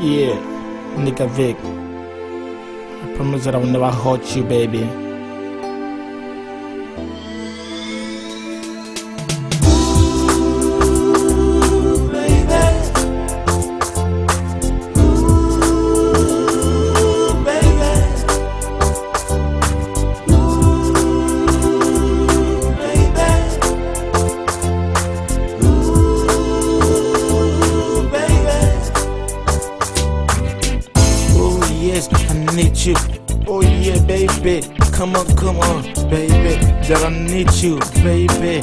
Yeah, nigga Vic. I promise that I will never hurt you, baby. I need you. Oh yeah, baby. Come on, baby. That I need you, baby.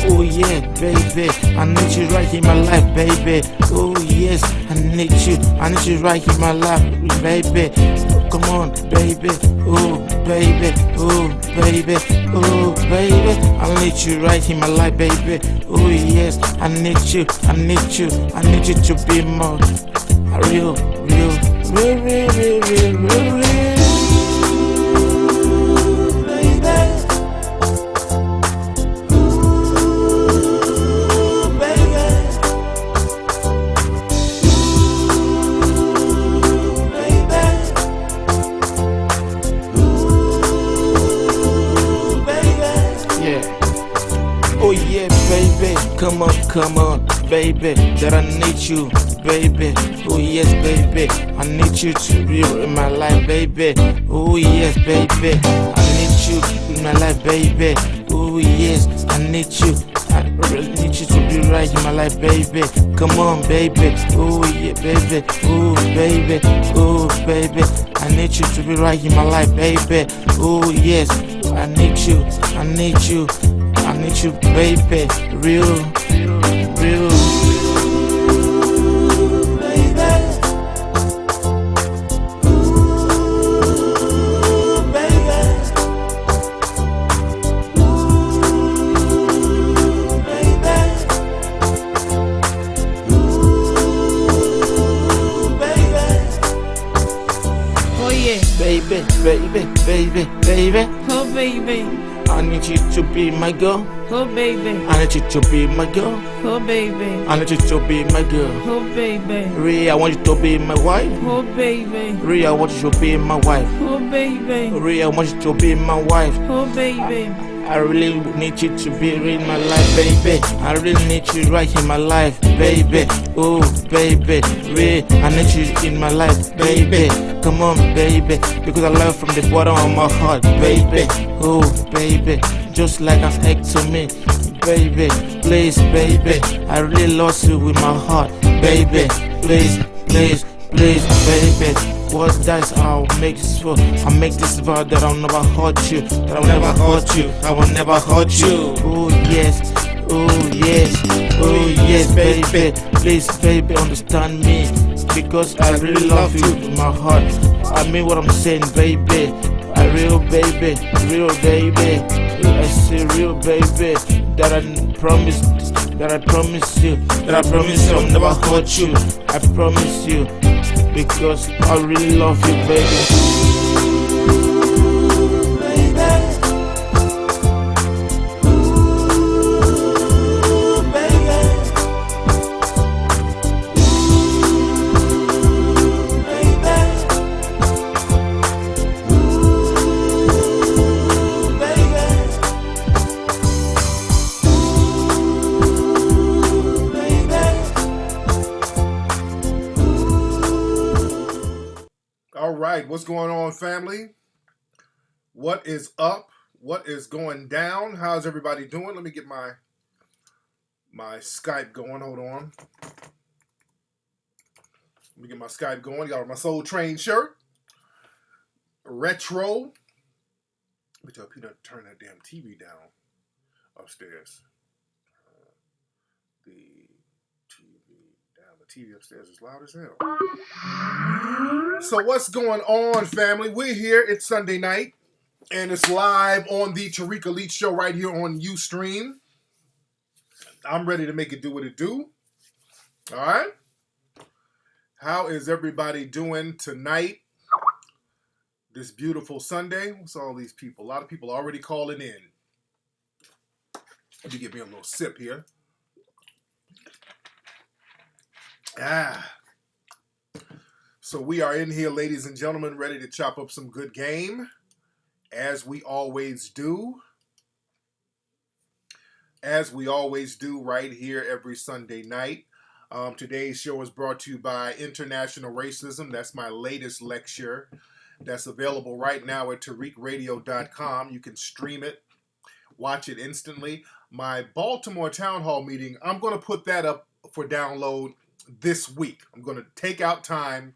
Oh yeah, baby. I need you right in my life, baby. Oh yes, I need you. I need you right in my life, baby. Come on, baby. Oh baby. Oh baby. Oh baby. I need you right in my life, baby. Oh yes, I need you. I need you. I need you to be more real. Oh yeah, baby, come on, baby, that I need you, baby. Oh yes, baby, I need you to be in my life, baby. Oh yes, baby, I need you in my life, baby. Oh yes, I need you. I really need you to be right in my life, baby. Come on, baby. Oh yeah, baby. Oh baby. Oh baby. I need you to be right in my life, baby. Oh yes, I need you. I need you. I need you, baby. Real. Baby. Oh baby. I need you to be my girl. Oh baby. I need you to be my girl. Oh baby. I need you to be my girl. Oh baby. Ray, I want you to be my wife. Oh baby. Ray, I want you to be my wife. Oh baby. Ray, I want you to be my wife. Oh baby. I really need you to be in my life, baby. I really need you right in my life, baby. Oh, baby. Ray, I need you in my life, baby. Come on, baby. Because I love from the bottom of my heart, baby. Oh, baby. Just like an egg to me, baby. Please, baby. I really lost you with my heart, baby. Please, baby. What dice I'll make this for? I'll make this vow that I'll never hurt you. That I'll never hurt you. I will never hurt you. Oh yes. Oh yes. Oh yes, baby. Please, baby, understand me. Because I really love you with my heart. I mean what I'm saying, baby. I real baby. I say real baby. That I promise you. I'll never hurt you. I promise you. Because I really love you, baby. All right, what's going on, family? What is up? What is going down? How's everybody doing? Let me get my Skype going. Hold on. Let me get my Skype going. Got my Soul Train shirt. Retro. Let me tell Peter to turn that damn TV down upstairs. The TV upstairs is loud as hell. So what's going on, family? We're here. It's Sunday night, and it's live on the Tariq Elite Show right here on Ustream. I'm ready to make it do what it do. All right? How is everybody doing tonight? This beautiful Sunday. What's all these people? A lot of people already calling in. Let me get me a little sip here. So we are in here, ladies and gentlemen, ready to chop up some good game, as we always do. As we always do right here every Sunday night. Today's show is brought to you by International Racism. That's my latest lecture. That's available right now at tariqradio.com. You can stream it, watch it instantly. My Baltimore Town Hall meeting, I'm going to put that up for download this week. I'm going to take out time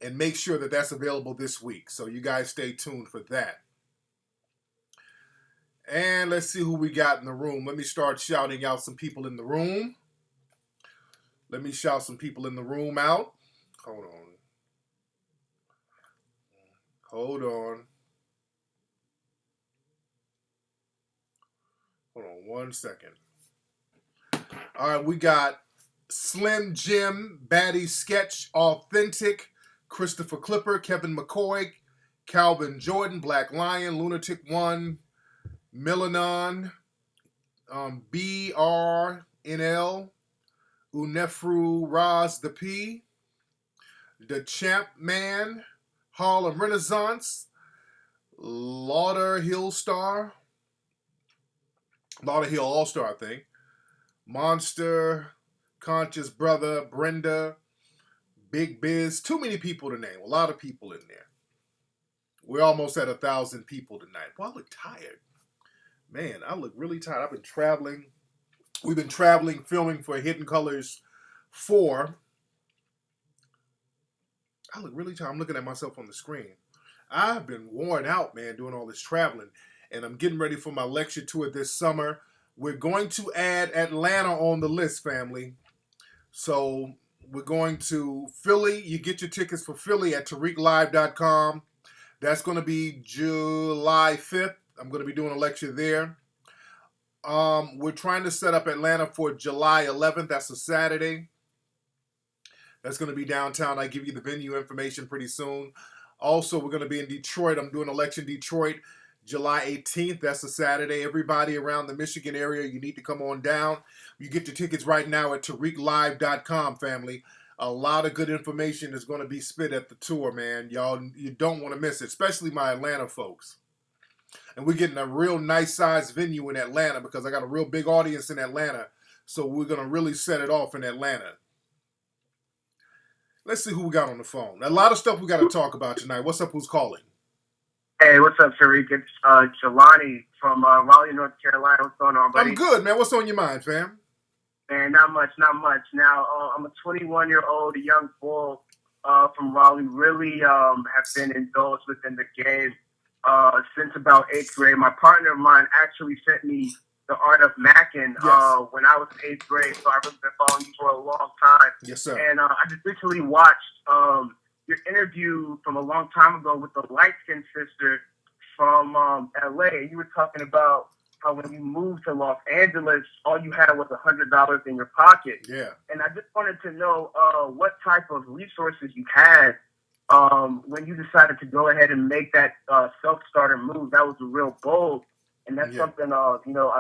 and make sure that that's available this week. So you guys stay tuned for that. And let's see who we got in the room. Let me start shouting out some people in the room. Let me shout some people in the room out. Hold on. Hold on 1 second. All right, we got Slim Jim, Baddie Sketch, Authentic, Christopher Clipper, Kevin McCoy, Calvin Jordan, Black Lion, Lunatic One, Milanon, BRNL, Unefru Raz the P, The Champ Man, Harlem Renaissance, Lauderhill All-Star, I think, Monster, Conscious Brother, Brenda, Big Biz. Too many people to name. A lot of people in there. We're almost at 1,000 people tonight. Boy, I look tired. Man, I look really tired. I've been traveling. We've been traveling, filming for Hidden Colors 4. I look really tired. I'm looking at myself on the screen. I've been worn out, man, doing all this traveling. And I'm getting ready for my lecture tour this summer. We're going to add Atlanta on the list, family. So we're going to Philly. You get your tickets for Philly at tariqlive.com. That's going to be July 5th. I'm going to be doing a lecture there. We're trying to set up Atlanta for July 11th. That's a Saturday. That's going to be downtown. I give you the venue information pretty soon. Also, we're going to be in Detroit. I'm doing a lecture in Detroit July 18th. That's a Saturday. Everybody around the Michigan area, you need to come on down. You get your tickets right now at tariqlive.com, family. A lot of good information is going to be spit at the tour, man. Y'all, you don't want to miss it, especially my Atlanta folks. And we're getting a real nice size venue in Atlanta because I got a real big audience in Atlanta. So we're going to really set it off in Atlanta. Let's see who we got on the phone. A lot of stuff we got to talk about tonight. What's up? Who's calling? Hey, what's up, Tariq? It's Jelani from Raleigh, North Carolina. What's going on, buddy? I'm good, man. What's on your mind, fam? Man, not much. Now, I'm a 21-year-old, a young bull from Raleigh. Really have been indulged within the game since about 8th grade. My partner of mine actually sent me The Art of Mackin' when I was in 8th grade, so I've been following you for a long time. Yes, sir. And I just recently watched your interview from a long time ago with the light-skinned sister from L.A. You were talking about how when you moved to Los Angeles, all you had was $100 in your pocket. Yeah. And I just wanted to know what type of resources you had when you decided to go ahead and make that self-starter move. That was a real bold, and that's something I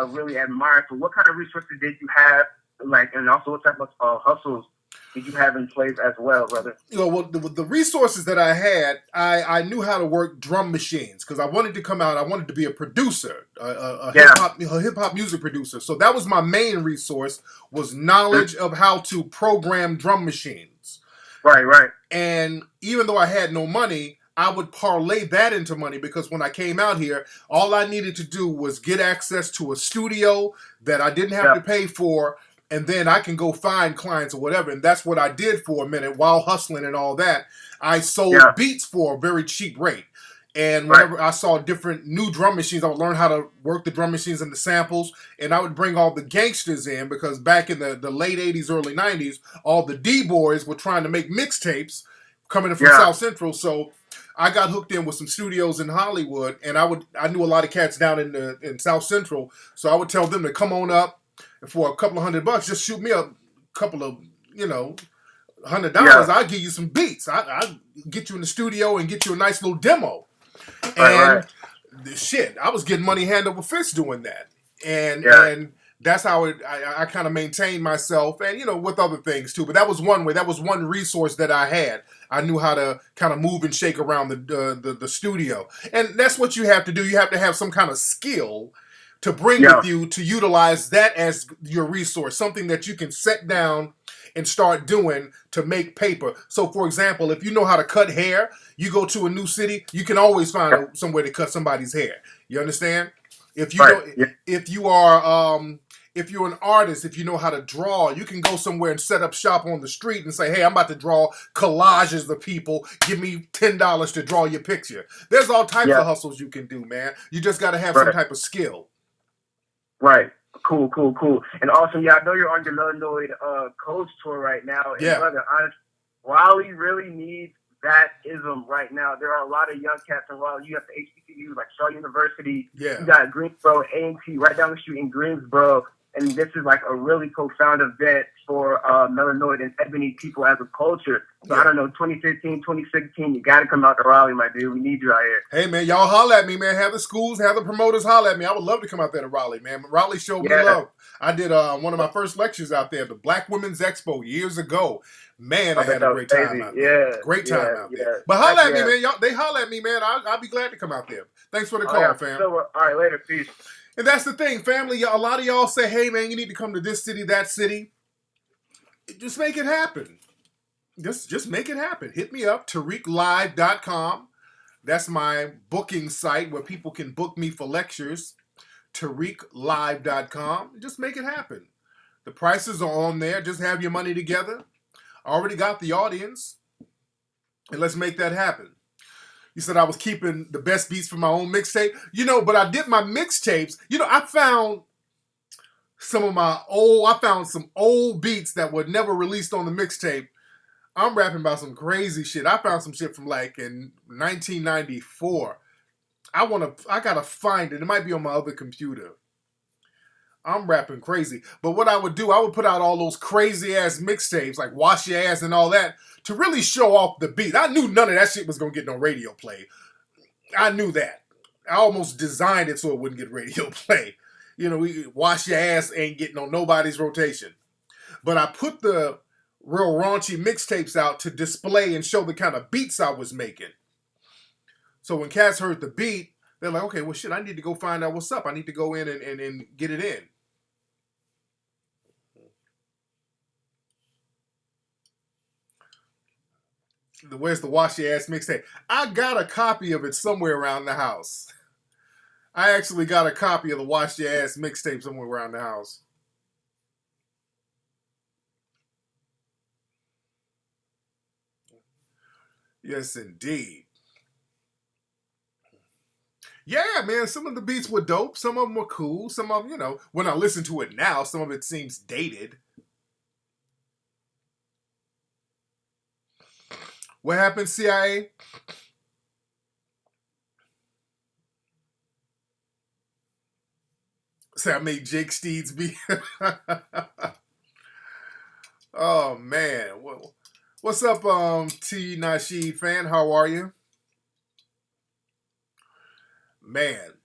really admire. So what kind of resources did you have, and also what type of hustles did you have in place as well, brother? Well, the resources that I had, I knew how to work drum machines because I wanted to come out. I wanted to be a producer, a hip hop music producer. So that was my main resource, was knowledge of how to program drum machines. Right. And even though I had no money, I would parlay that into money because when I came out here, all I needed to do was get access to a studio that I didn't have to pay for. And then I can go find clients or whatever. And that's what I did for a minute while hustling and all that. I sold beats for a very cheap rate. And whenever I saw different new drum machines, I would learn how to work the drum machines and the samples. And I would bring all the gangsters in because back in the late 80s, early 90s, all the D-boys were trying to make mixtapes coming in from South Central. So I got hooked in with some studios in Hollywood. And I knew a lot of cats down in South Central. So I would tell them to come on up. And for a couple of $100, just shoot me a couple of, $100. I'll give you some beats. I'll get you in the studio and get you a nice little demo. And shit, I was getting money hand over fist doing that. And that's how I kind of maintained myself, and with other things too. But that was one way. That was one resource that I had. I knew how to kind of move and shake around the studio, and that's what you have to do. You have to have some kind of skill to bring with you to utilize that as your resource, something that you can set down and start doing to make paper. So, for example, if you know how to cut hair, you go to a new city, you can always find somewhere to cut somebody's hair. You understand? If you if you are if you're an artist, if you know how to draw, you can go somewhere and set up shop on the street and say, hey, I'm about to draw collages of people. Give me $10 to draw your picture. There's all types of hustles you can do, man. You just got to have some type of skill. Right. Cool. And also, I know you're on your Illinois coach tour right now. And brother, honestly, Raleigh really needs that ism right now. There are a lot of young cats in Raleigh. You have the HBCUs like Shaw University. Yeah. You got Greensboro, A&T right down the street in Greensboro. And this is like a really profound event for Melanoid and Ebony people as a culture. So I don't know, 2015, 2016, you got to come out to Raleigh, my dude. We need you out here. Hey, man, y'all holler at me, man. Have the schools, have the promoters holler at me. I would love to come out there to Raleigh, man. Raleigh showed me love. I did one of my first lectures out there, the Black Women's Expo years ago. Man, I had a great time out there. Great time out there. But holler at me, man. Y'all, they holler at me, man. I'll be glad to come out there. Thanks for the call, fam. So, all right, later. Peace. And that's the thing, family. A lot of y'all say, hey, man, you need to come to this city, that city. Just make it happen. Just make it happen. Hit me up, TariqLive.com. That's my booking site where people can book me for lectures. TariqLive.com. Just make it happen. The prices are on there. Just have your money together. I already got the audience. And let's make that happen. You said I was keeping the best beats for my own mixtape. But I did my mixtapes. I found some old beats that were never released on the mixtape. I'm rapping about some crazy shit. I found some shit from like in 1994. I gotta find it. It might be on my other computer. I'm rapping crazy. But what I would do, I would put out all those crazy ass mixtapes, like Wash Your Ass and all that, to really show off the beat. I knew none of that shit was gonna get no radio play. I knew that. I almost designed it so it wouldn't get radio play. Wash Your Ass ain't getting on nobody's rotation. But I put the real raunchy mixtapes out to display and show the kind of beats I was making. So when cats heard the beat, they're like, okay, well, shit, I need to go find out what's up. I need to go in and get it in. Where's the Wash Your Ass mixtape? I got a copy of it somewhere around the house. I actually got a copy of the Wash Your Ass mixtape somewhere around the house. Yes, indeed. Yeah, man, some of the beats were dope. Some of them were cool. Some of them, when I listen to it now, some of it seems dated. What happened, CIA? Say I made Jake Steeds be. Oh, man. What's up, T. Nasheed fan? How are you? Man.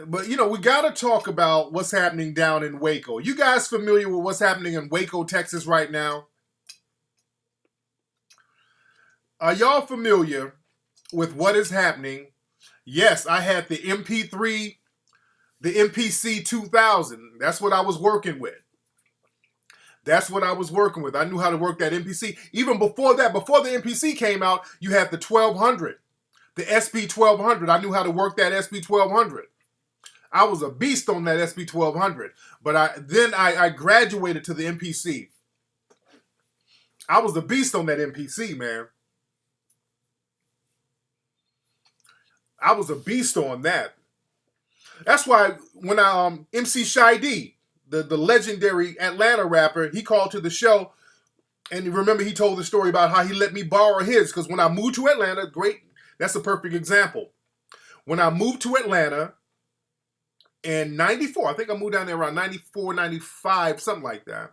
But, we got to talk about what's happening down in Waco. You guys familiar with what's happening in Waco, Texas right now? Are y'all familiar with what is happening? Yes, I had the MP3, the MPC 2000. That's what I was working with. I knew how to work that MPC. Even before that, before the MPC came out, you had the 1200, the SP 1200. I knew how to work that SP 1200. I was a beast on that SP 1200. But I graduated to the MPC. I was a beast on that MPC, man. I was a beast on that. That's why when MC Shy D, the legendary Atlanta rapper, he called to the show, and remember he told the story about how he let me borrow his, because when I moved to Atlanta, that's a perfect example. When I moved to Atlanta in 94, I think I moved down there around 94, 95, something like that.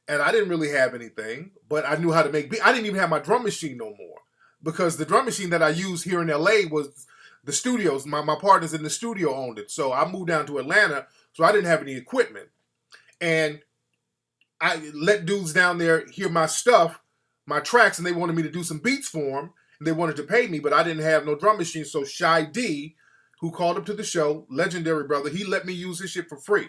And I didn't really have anything, but I knew how to make beats. I didn't even have my drum machine no more, because the drum machine that I used here in LA was the studios. My partners in the studio owned it. So I moved down to Atlanta So I didn't have any equipment. And I let dudes down there hear my stuff, my tracks, and they wanted me to do some beats for them. And they wanted to pay me, but I didn't have no drum machine. So Shy D, who called up to the show, legendary brother, he let me use his shit for free.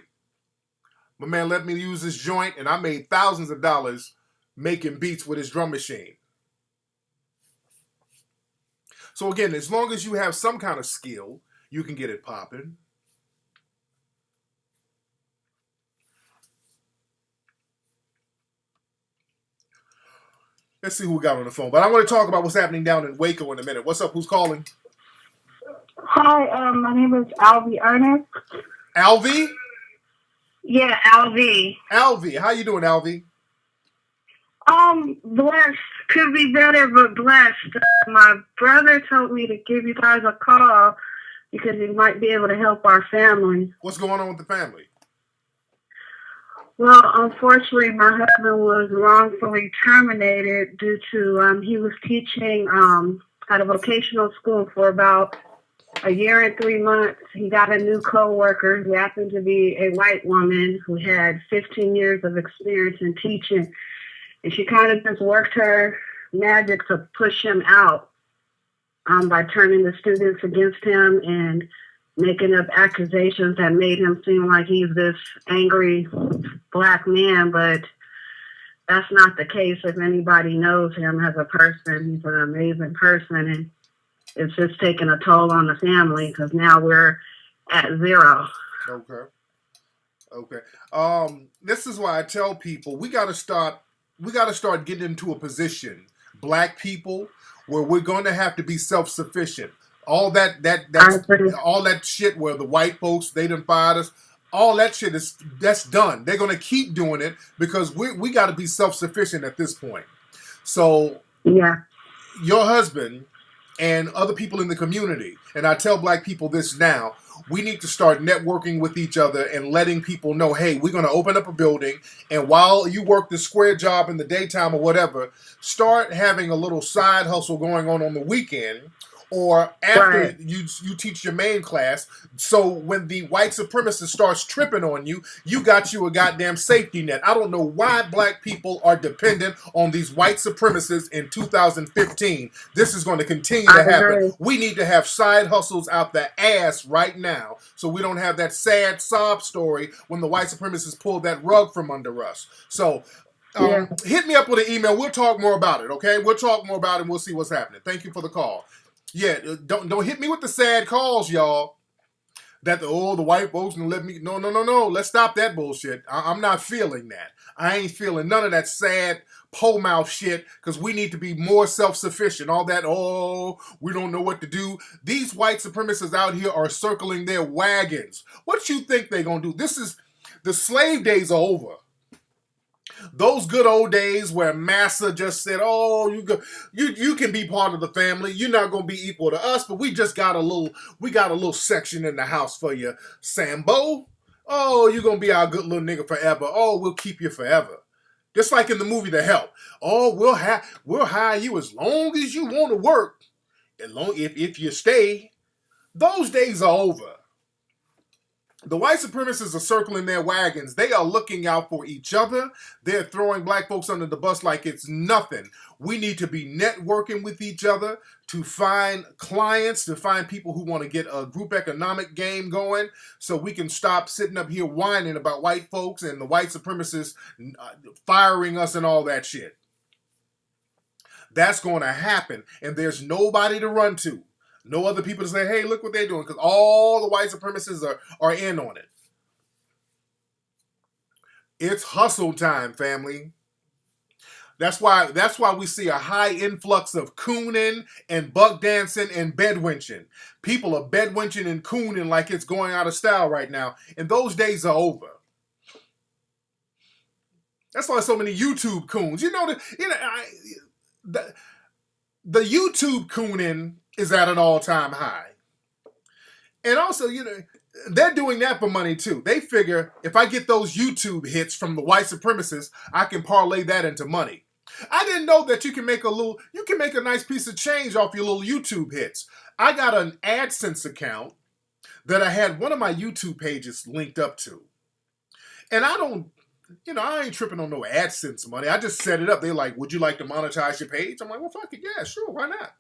My man let me use his joint, and I made thousands of dollars making beats with his drum machine. So again, as long as you have some kind of skill, you can get it popping. Let's see who we got on the phone. But I want to talk about what's happening down in Waco in a minute. What's up? Who's calling? Hi, my name is Alvy Ernest. Alvy? Yeah, Alvy. Alvy, how you doing, Alvy? Blessed. Could be better, but blessed. My brother told me to give you guys a call because you might be able to help our family. What's going on with the family? Well, unfortunately, my husband was wrongfully terminated due to he was teaching at a vocational school for about a year and 3 months. He got a new coworker who happened to be a white woman who had 15 years of experience in teaching. And she kind of just worked her magic to push him out by turning the students against him and making up accusations that made him seem like he's this angry black man. But that's not the case. If anybody knows him as a person, he's an amazing person. And it's just taking a toll on the family because now we're at zero. Okay. This is why I tell people we gotta start getting into a position, black people, where we're going to have to be self-sufficient. All that shit where the white folks, they done fired us, all that shit that's done. They're going to keep doing it because we got to be self-sufficient at this point. So yeah, your husband and other people in the community, and I tell black people this now, we need to start networking with each other and letting people know, hey, we're going to open up a building, and while you work the square job in the daytime or whatever, start having a little side hustle going on the weekend or after you teach your main class. So when the white supremacist starts tripping on you, you got you a goddamn safety net. I don't know why black people are dependent on these white supremacists in 2015. This is going to continue to happen. We need to have side hustles out the ass right now so we don't have that sad sob story when the white supremacists pull that rug from under us. So hit me up with an email. We'll talk more about it, okay? We'll talk more about it and we'll see what's happening. Thank you for the call. Yeah, don't hit me with the sad calls, y'all. That the white folks gonna let me. No. Let's stop that bullshit. I'm not feeling that. I ain't feeling none of that sad pole mouth shit because we need to be more self-sufficient. All that, we don't know what to do. These white supremacists out here are circling their wagons. What you think they gonna do? The slave days are over. Those good old days where Massa just said, you can be part of the family. You're not going to be equal to us, but we got a little section in the house for you, Sambo. Oh, you're going to be our good little nigga forever. Oh, we'll keep you forever. Just like in the movie The Help. Oh, we'll hire you as long as you want to work. If you stay. Those days are over. The white supremacists are circling their wagons. They are looking out for each other. They're throwing black folks under the bus like it's nothing. We need to be networking with each other to find clients, to find people who want to get a group economic game going so we can stop sitting up here whining about white folks and the white supremacists firing us and all that shit. That's going to happen, and there's nobody to run to. No other people to say, hey, look what they're doing, because all the white supremacists are in on it. It's hustle time, family. That's why we see a high influx of cooning and buck dancing and bedwenching. People are bedwenching and cooning like it's going out of style right now, and those days are over. That's why so many YouTube coons. The YouTube cooning is at an all-time high. And also, they're doing that for money too. They figure if I get those YouTube hits from the white supremacists, I can parlay that into money. I didn't know that you can make a nice piece of change off your little YouTube hits. I got an AdSense account that I had one of my YouTube pages linked up to. And I don't, I ain't tripping on no AdSense money. I just set it up. They're like, would you like to monetize your page? I'm like, well, fuck it. Yeah, sure. Why not?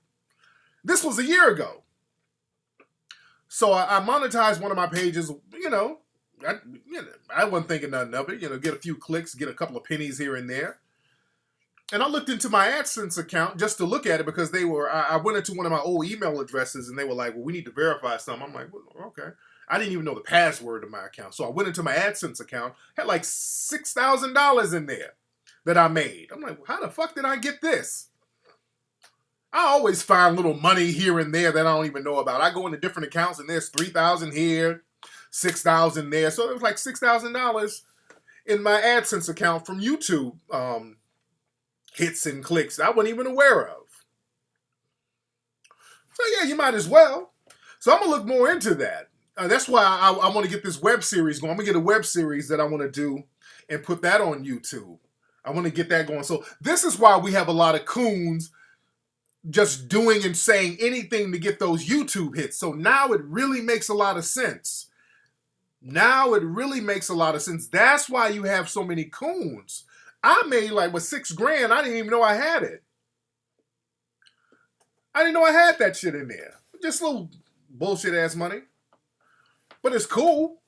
This was a year ago. So I monetized one of my pages, I wasn't thinking nothing of it, get a few clicks, get a couple of pennies here and there. And I looked into my AdSense account just to look at it because I went into one of my old email addresses and they were like, well, we need to verify something. I'm like, well, okay. I didn't even know the password of my account. So I went into my AdSense account, had like $6,000 in there that I made. I'm like, how the fuck did I get this? I always find little money here and there that I don't even know about. I go into different accounts and there's $3,000 here, $6,000 there. So it was like $6,000 in my AdSense account from YouTube hits and clicks I wasn't even aware of. So yeah, you might as well. So I'm going to look more into that. That's why I want to get this web series going. I'm going to get a web series that I want to do and put that on YouTube. I want to get that going. So this is why we have a lot of coons just doing and saying anything to get those YouTube hits. So now it really makes a lot of sense. Now it really makes a lot of sense. That's why you have so many coons. I made like with $6,000. I didn't even know I had it. I didn't know I had that shit in there. Just little bullshit ass money. But it's cool.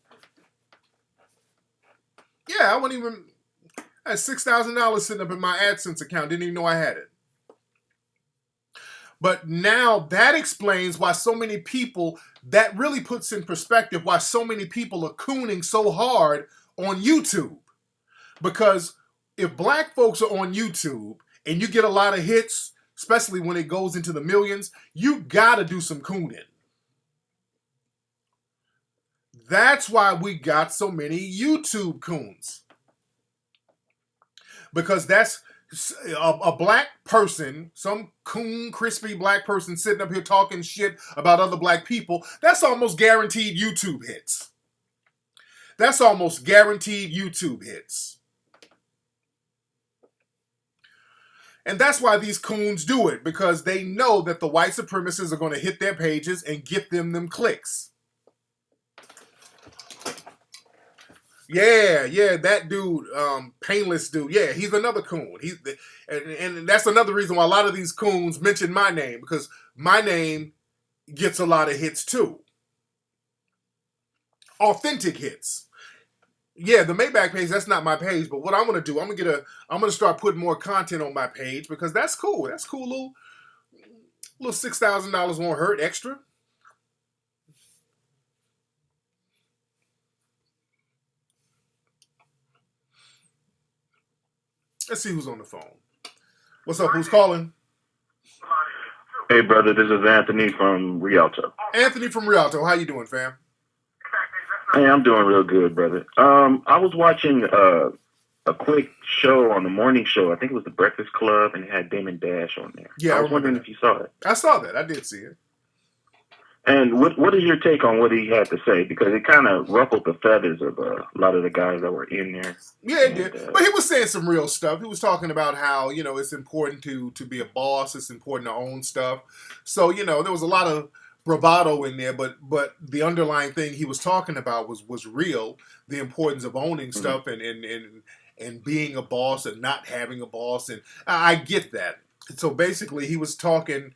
Yeah, I had $6,000 sitting up in my AdSense account. Didn't even know I had it. But now that explains why so many people, that really puts in perspective why so many people are cooning so hard on YouTube. Because if black folks are on YouTube and you get a lot of hits, especially when it goes into the millions, you gotta do some cooning. That's why we got so many YouTube coons. Because that's a black person, some coon, crispy black person sitting up here talking shit about other black people. That's almost guaranteed YouTube hits. That's almost guaranteed YouTube hits. And that's why these coons do it, because they know that the white supremacists are going to hit their pages and get them clicks. Yeah, that dude, Painless dude. Yeah, he's another coon. And that's another reason why a lot of these coons mention my name, because my name gets a lot of hits too. Authentic hits. Yeah, the Maybach page, that's not my page, but what I'm gonna do, I'm gonna start putting more content on my page because that's cool. That's cool. Little $6,000 won't hurt extra. Let's see who's on the phone. What's up? Who's calling? Hey, brother, this is Anthony from Rialto. Anthony from Rialto. How you doing, fam? Hey, I'm doing real good, brother. I was watching a quick show on the morning show. I think it was The Breakfast Club, and it had Damon Dash on there. Yeah, I was wondering if you saw it. I saw that. I did see it. And what is your take on what he had to say? Because it kind of ruffled the feathers of a lot of the guys that were in there. Yeah, it did. But he was saying some real stuff. He was talking about how, it's important to be a boss. It's important to own stuff. So, there was a lot of bravado in there, but the underlying thing he was talking about was real. The importance of owning stuff and being a boss and not having a boss. And I get that. So basically he was talking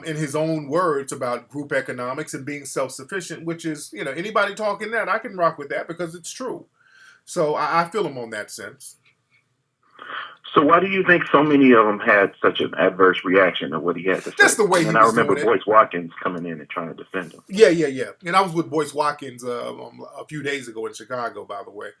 in his own words about group economics and being self-sufficient, which is, anybody talking that, I can rock with that because it's true. So I feel him on that sense. So why do you think so many of them had such an adverse reaction to what he had to say? That's the way he was doing it. And I remember Boyce Watkins coming in and trying to defend him. Yeah. And I was with Boyce Watkins a few days ago in Chicago, by the way.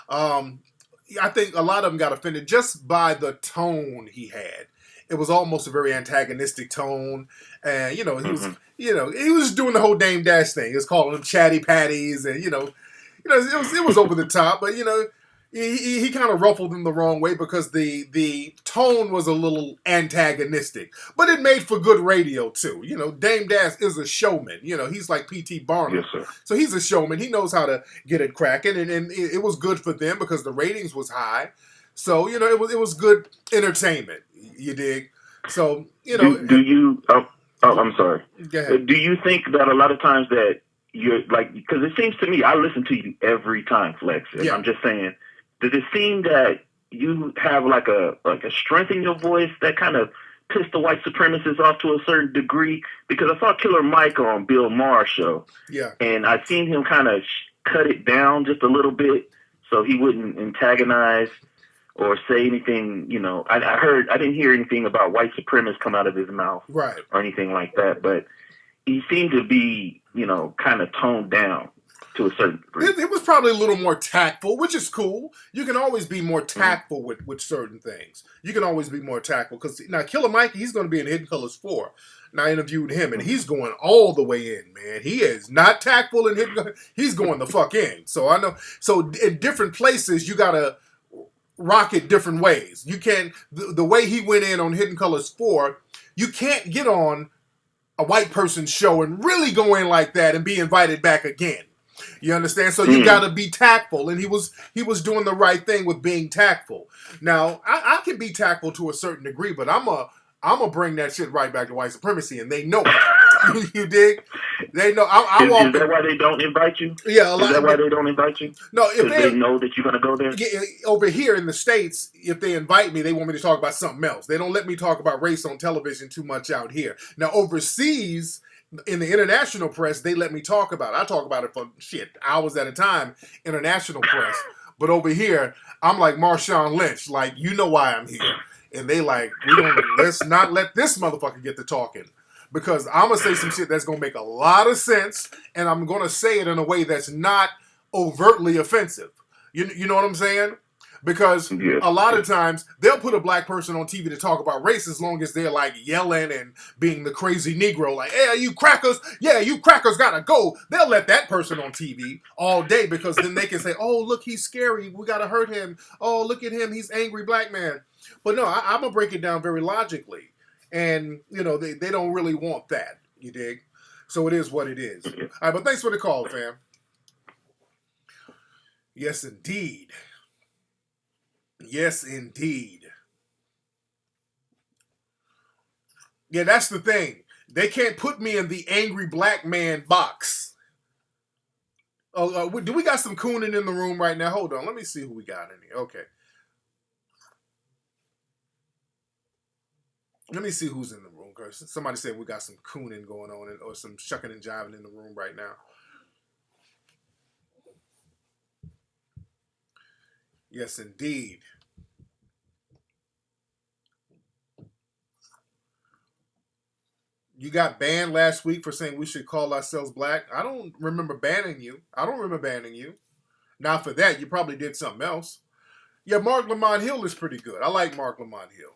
I think a lot of them got offended just by the tone he had. It was almost a very antagonistic tone, and he was, he was doing the whole Dame Dash thing. He was calling them chatty patties, and it was over the top, but he kind of ruffled them the wrong way because the tone was a little antagonistic, but it made for good radio too. Dame Dash is a showman. He's like P.T. Barnum. Yes, sir. So he's a showman. He knows how to get it cracking, and it was good for them because the ratings was high. So it was good entertainment. You dig? So Do you? Oh, I'm sorry. Go ahead. Do you think that a lot of times that you're like, because it seems to me, I listen to you every time, Flex, and I'm just saying, does it seem that you have like a strength in your voice that kind of pissed the white supremacists off to a certain degree? Because I saw Killer Mike on Bill Maher's show, and I seen him kind of cut it down just a little bit so he wouldn't antagonize or say anything. You know, I didn't hear anything about white supremacists come out of his mouth, or anything like that, but he seemed to be, you know, kind of toned down to a certain degree. It was probably a little more tactful, which is cool. You can always be more tactful with certain things. You can always be more tactful. Because now Killer Mike, he's going to be in Hidden Colors 4. And I interviewed him, and he's going all the way in, man. He is not tactful in Hidden Colors. He's going the fuck in. So I know. So in different places, you got to rock it different ways. You can't, the way he went in on Hidden Colors 4, you can't get on a white person's show and really go in like that and be invited back again. You understand? So you got to be tactful, and he was doing the right thing with being tactful. Now I can be tactful to a certain degree, but I'm a bring that shit right back to white supremacy, and they know it. You dig? They know. Is that why they don't invite you? Yeah, is that why they don't invite you? No, if they know that you're gonna go there. Over here in the States, if they invite me, they want me to talk about something else. They don't let me talk about race on television too much out here. Now overseas, in the international press, they let me talk about it. I talk about it for hours at a time, international press. But over here, I'm like Marshawn Lynch, like, you know why I'm here. And they like, let's not let this motherfucker get to talking. Because I'm going to say some shit that's going to make a lot of sense, and I'm going to say it in a way that's not overtly offensive. You know what I'm saying? Because a lot of times they'll put a black person on TV to talk about race as long as they're like yelling and being the crazy Negro, like, hey, you crackers gotta go. They'll let that person on TV all day because then they can say, oh, look, he's scary. We gotta hurt him. Oh, look at him. He's angry black man. But no, I'm gonna break it down very logically. And, you know, they don't really want that. You dig? So it is what it is. All right, but thanks for the call, fam. Yes, indeed. Yes, indeed. Yeah, that's the thing. They can't put me in the angry black man box. Do we got some cooning in the room right now? Hold on. Let me see who we got in here. Okay. Let me see who's in the room. Because somebody said we got some cooning going on or some shucking and jiving in the room right now. Yes, indeed. You got banned last week for saying we should call ourselves black. I don't remember banning you. Now for that, you probably did something else. Yeah, Mark Lamont Hill is pretty good. I like Mark Lamont Hill.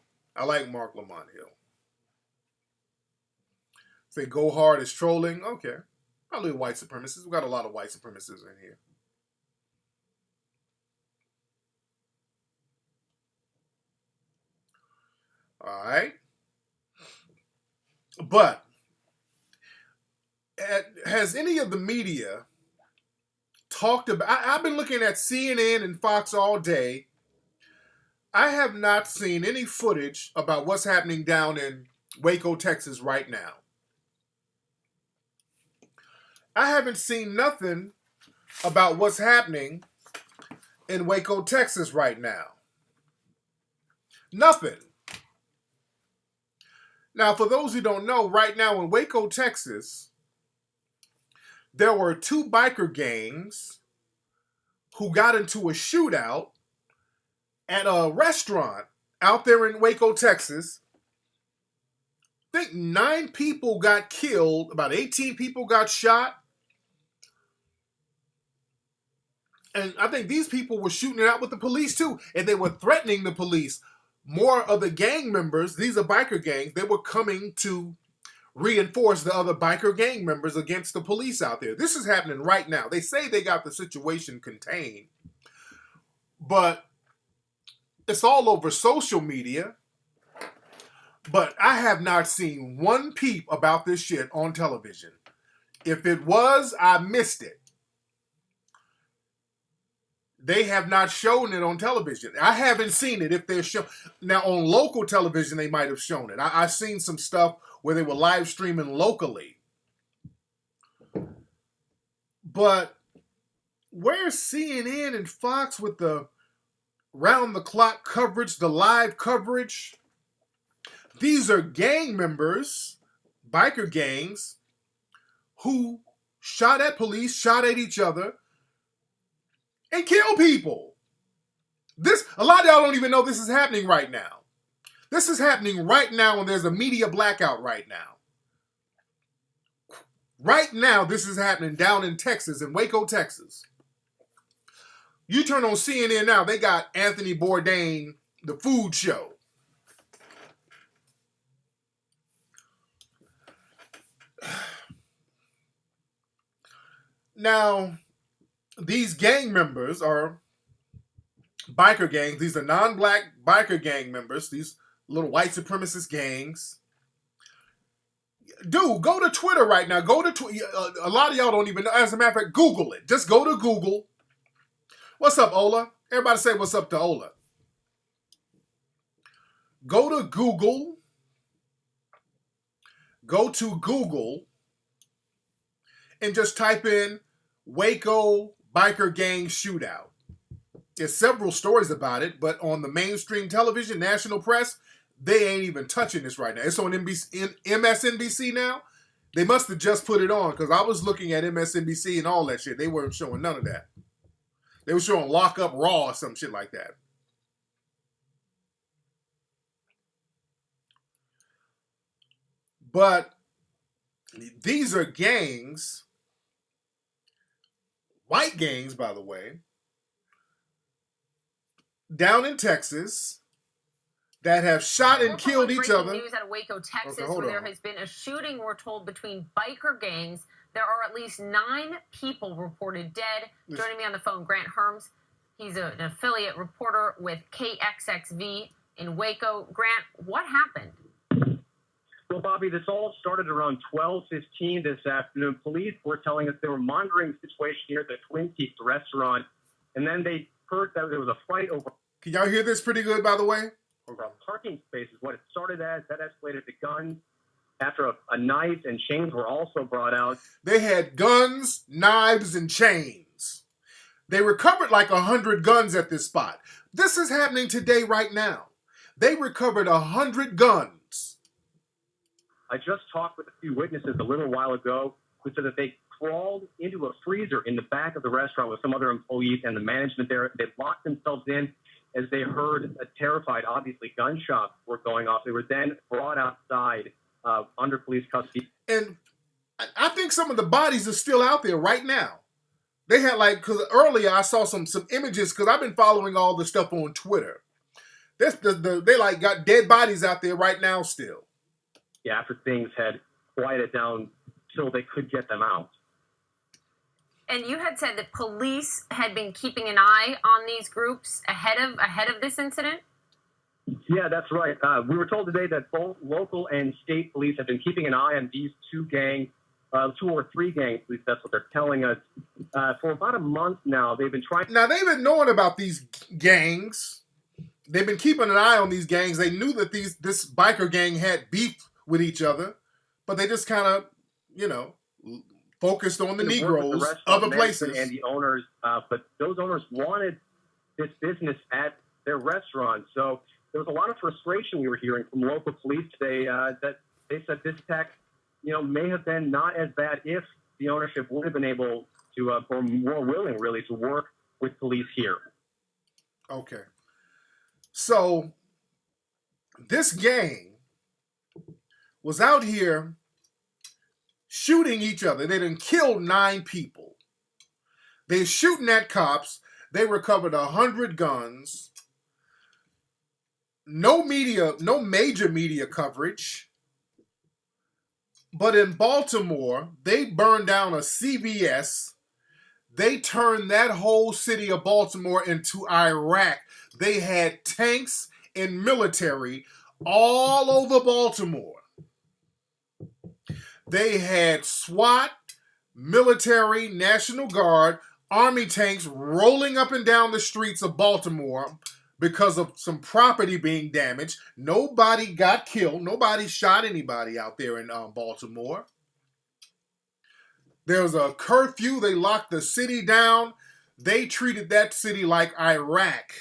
Say go hard is trolling. Okay. Probably white supremacists. We got a lot of white supremacists in here. All right. But has any of the media talked about... I've been looking at CNN and Fox all day. I have not seen any footage about what's happening down in Waco, Texas right now. I haven't seen nothing about what's happening in Waco, Texas right now. Nothing. Now, for those who don't know, right now in Waco, Texas, there were two biker gangs who got into a shootout at a restaurant out there in Waco, Texas. I think 9 people got killed, about 18 people got shot. And I think these people were shooting it out with the police too, and they were threatening the police. More of the gang members, these are biker gangs, they were coming to reinforce the other biker gang members against the police out there. This is happening right now. They say they got the situation contained, but it's all over social media. But I have not seen one peep about this shit on television. If it was, I missed it. They have not shown it on television. I haven't seen it. If they're shown now on local television, they might have shown it. I've seen some stuff where they were live streaming locally. But where's CNN and Fox with the round-the-clock coverage, the live coverage? These are gang members, biker gangs, who shot at police, shot at each other, and killed people. A lot of y'all don't even know this is happening right now. This is happening right now when there's a media blackout right now. Right now, this is happening down in Texas, in Waco, Texas. You turn on CNN now, they got Anthony Bourdain, the food show. Now, these gang members are biker gangs. These are non-black biker gang members, these little white supremacist gangs. Dude, go to Twitter right now. Go to Twitter. A lot of y'all don't even know. As a matter of fact, Google it. Just go to Google. What's up, Ola? Everybody say what's up to Ola. Go to Google. Go to Google and just type in Waco biker gang shootout. There's several stories about it, but on the mainstream television, national press, they ain't even touching this right now. It's on MSNBC now. They must have just put it on because I was looking at MSNBC and all that shit. They weren't showing none of that. They were showing Lock Up Raw or some shit like that. But these are gangs, white gangs, by the way, down in Texas that have shot and killed each other. News out of Waco, Texas, where there has been a shooting, we're told, between biker gangs. There are at least 9 people reported dead. Joining me on the phone, Grant Herms. He's an affiliate reporter with KXXV in Waco. Grant, what happened? Well, Bobby, this all started around 12:15 this afternoon. Police were telling us they were monitoring the situation here at the Twin Peaks restaurant, and then they heard that there was a fight over... Can y'all hear this pretty good, by the way? Over a parking space is what it started as. That escalated to guns. After a knife and chains were also brought out. They had guns, knives, and chains. They recovered like 100 guns at this spot. This is happening today right now. They recovered 100 guns. I just talked with a few witnesses a little while ago who said that they crawled into a freezer in the back of the restaurant with some other employees and the management there. They locked themselves in as they heard a terrified, obviously, gunshots were going off. They were then brought outside under police custody. And I think some of the bodies are still out there right now. They had because earlier I saw some images because I've been following all the stuff on Twitter. They got dead bodies out there right now still. Yeah, after things had quieted down till they could get them out. And you had said that police had been keeping an eye on these groups ahead of this incident? Yeah, that's right. We were told today that both local and state police have been keeping an eye on these 2 or 3 gangs, at least that's what they're telling us. For about a month now, they've been trying... Now, they've been knowing about these gangs. They've been keeping an eye on these gangs. They knew that this biker gang had beef with each other, but they just kind of, focused on the Negroes, other places. And the owners, but those owners wanted this business at their restaurant. So there was a lot of frustration we were hearing from local police today that they said this attack, may have been not as bad if the ownership would have been able to, or more willing really, to work with police here. Okay. So this gang was out here shooting each other. They done killed 9 people. They're shooting at cops. They recovered 100 guns. No major media coverage. But in Baltimore, they burned down a CVS. They turned that whole city of Baltimore into Iraq. They had tanks and military all over Baltimore. They had SWAT, military, National Guard, Army tanks rolling up and down the streets of Baltimore because of some property being damaged. Nobody got killed. Nobody shot anybody out there in Baltimore. There was a curfew. They locked the city down. They treated that city like Iraq.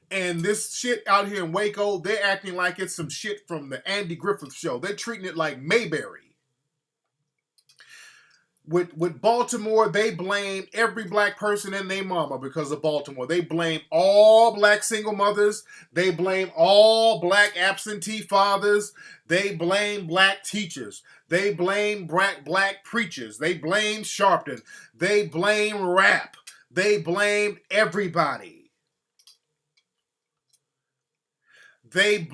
And this shit out here in Waco, they're acting like it's some shit from the Andy Griffith Show. They're treating it like Mayberry. With Baltimore, they blame every black person and their mama because of Baltimore. They blame all black single mothers. They blame all black absentee fathers. They blame black teachers. They blame black preachers. They blame Sharpton. They blame rap. They blame everybody. They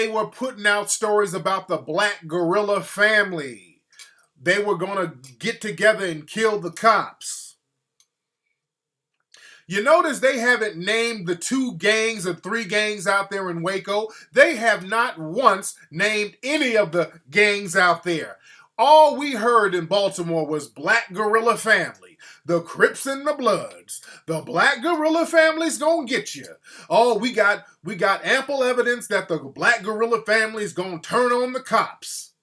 were putting out stories about the black gorilla family. They were going to get together and kill the cops. You notice they haven't named the 2 gangs or 3 gangs out there in Waco. They have not once named any of the gangs out there. All we heard in Baltimore was Black Gorilla Family, the Crips and the Bloods. The Black Gorilla Family's gonna get you. Oh, we got ample evidence that the Black Gorilla Family's gonna turn on the cops.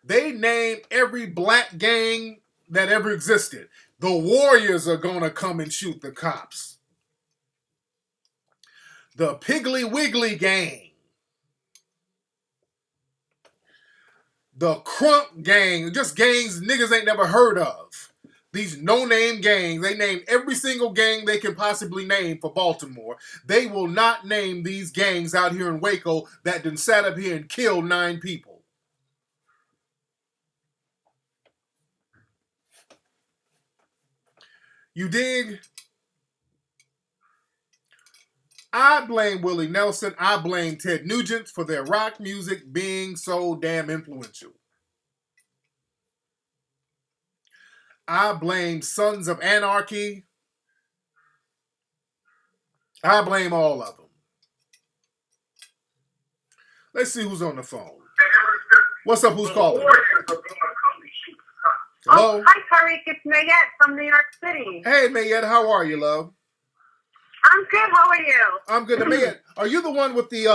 They named every black gang that ever existed. The Warriors are going to come and shoot the cops. The Piggly Wiggly gang. The Crunk gang. Just gangs niggas ain't never heard of. These no-name gangs. They name every single gang they can possibly name for Baltimore. They will not name these gangs out here in Waco that done sat up here and killed 9 people. You dig? I blame Willie Nelson. I blame Ted Nugent for their rock music being so damn influential. I blame Sons of Anarchy. I blame all of them. Let's see who's on the phone. What's up? Who's calling? Hello? Oh, hi, Tariq. It's Mayette from New York City. Hey, Mayette. How are you, love? I'm good. How are you? I'm good. Mayette, are you the one with the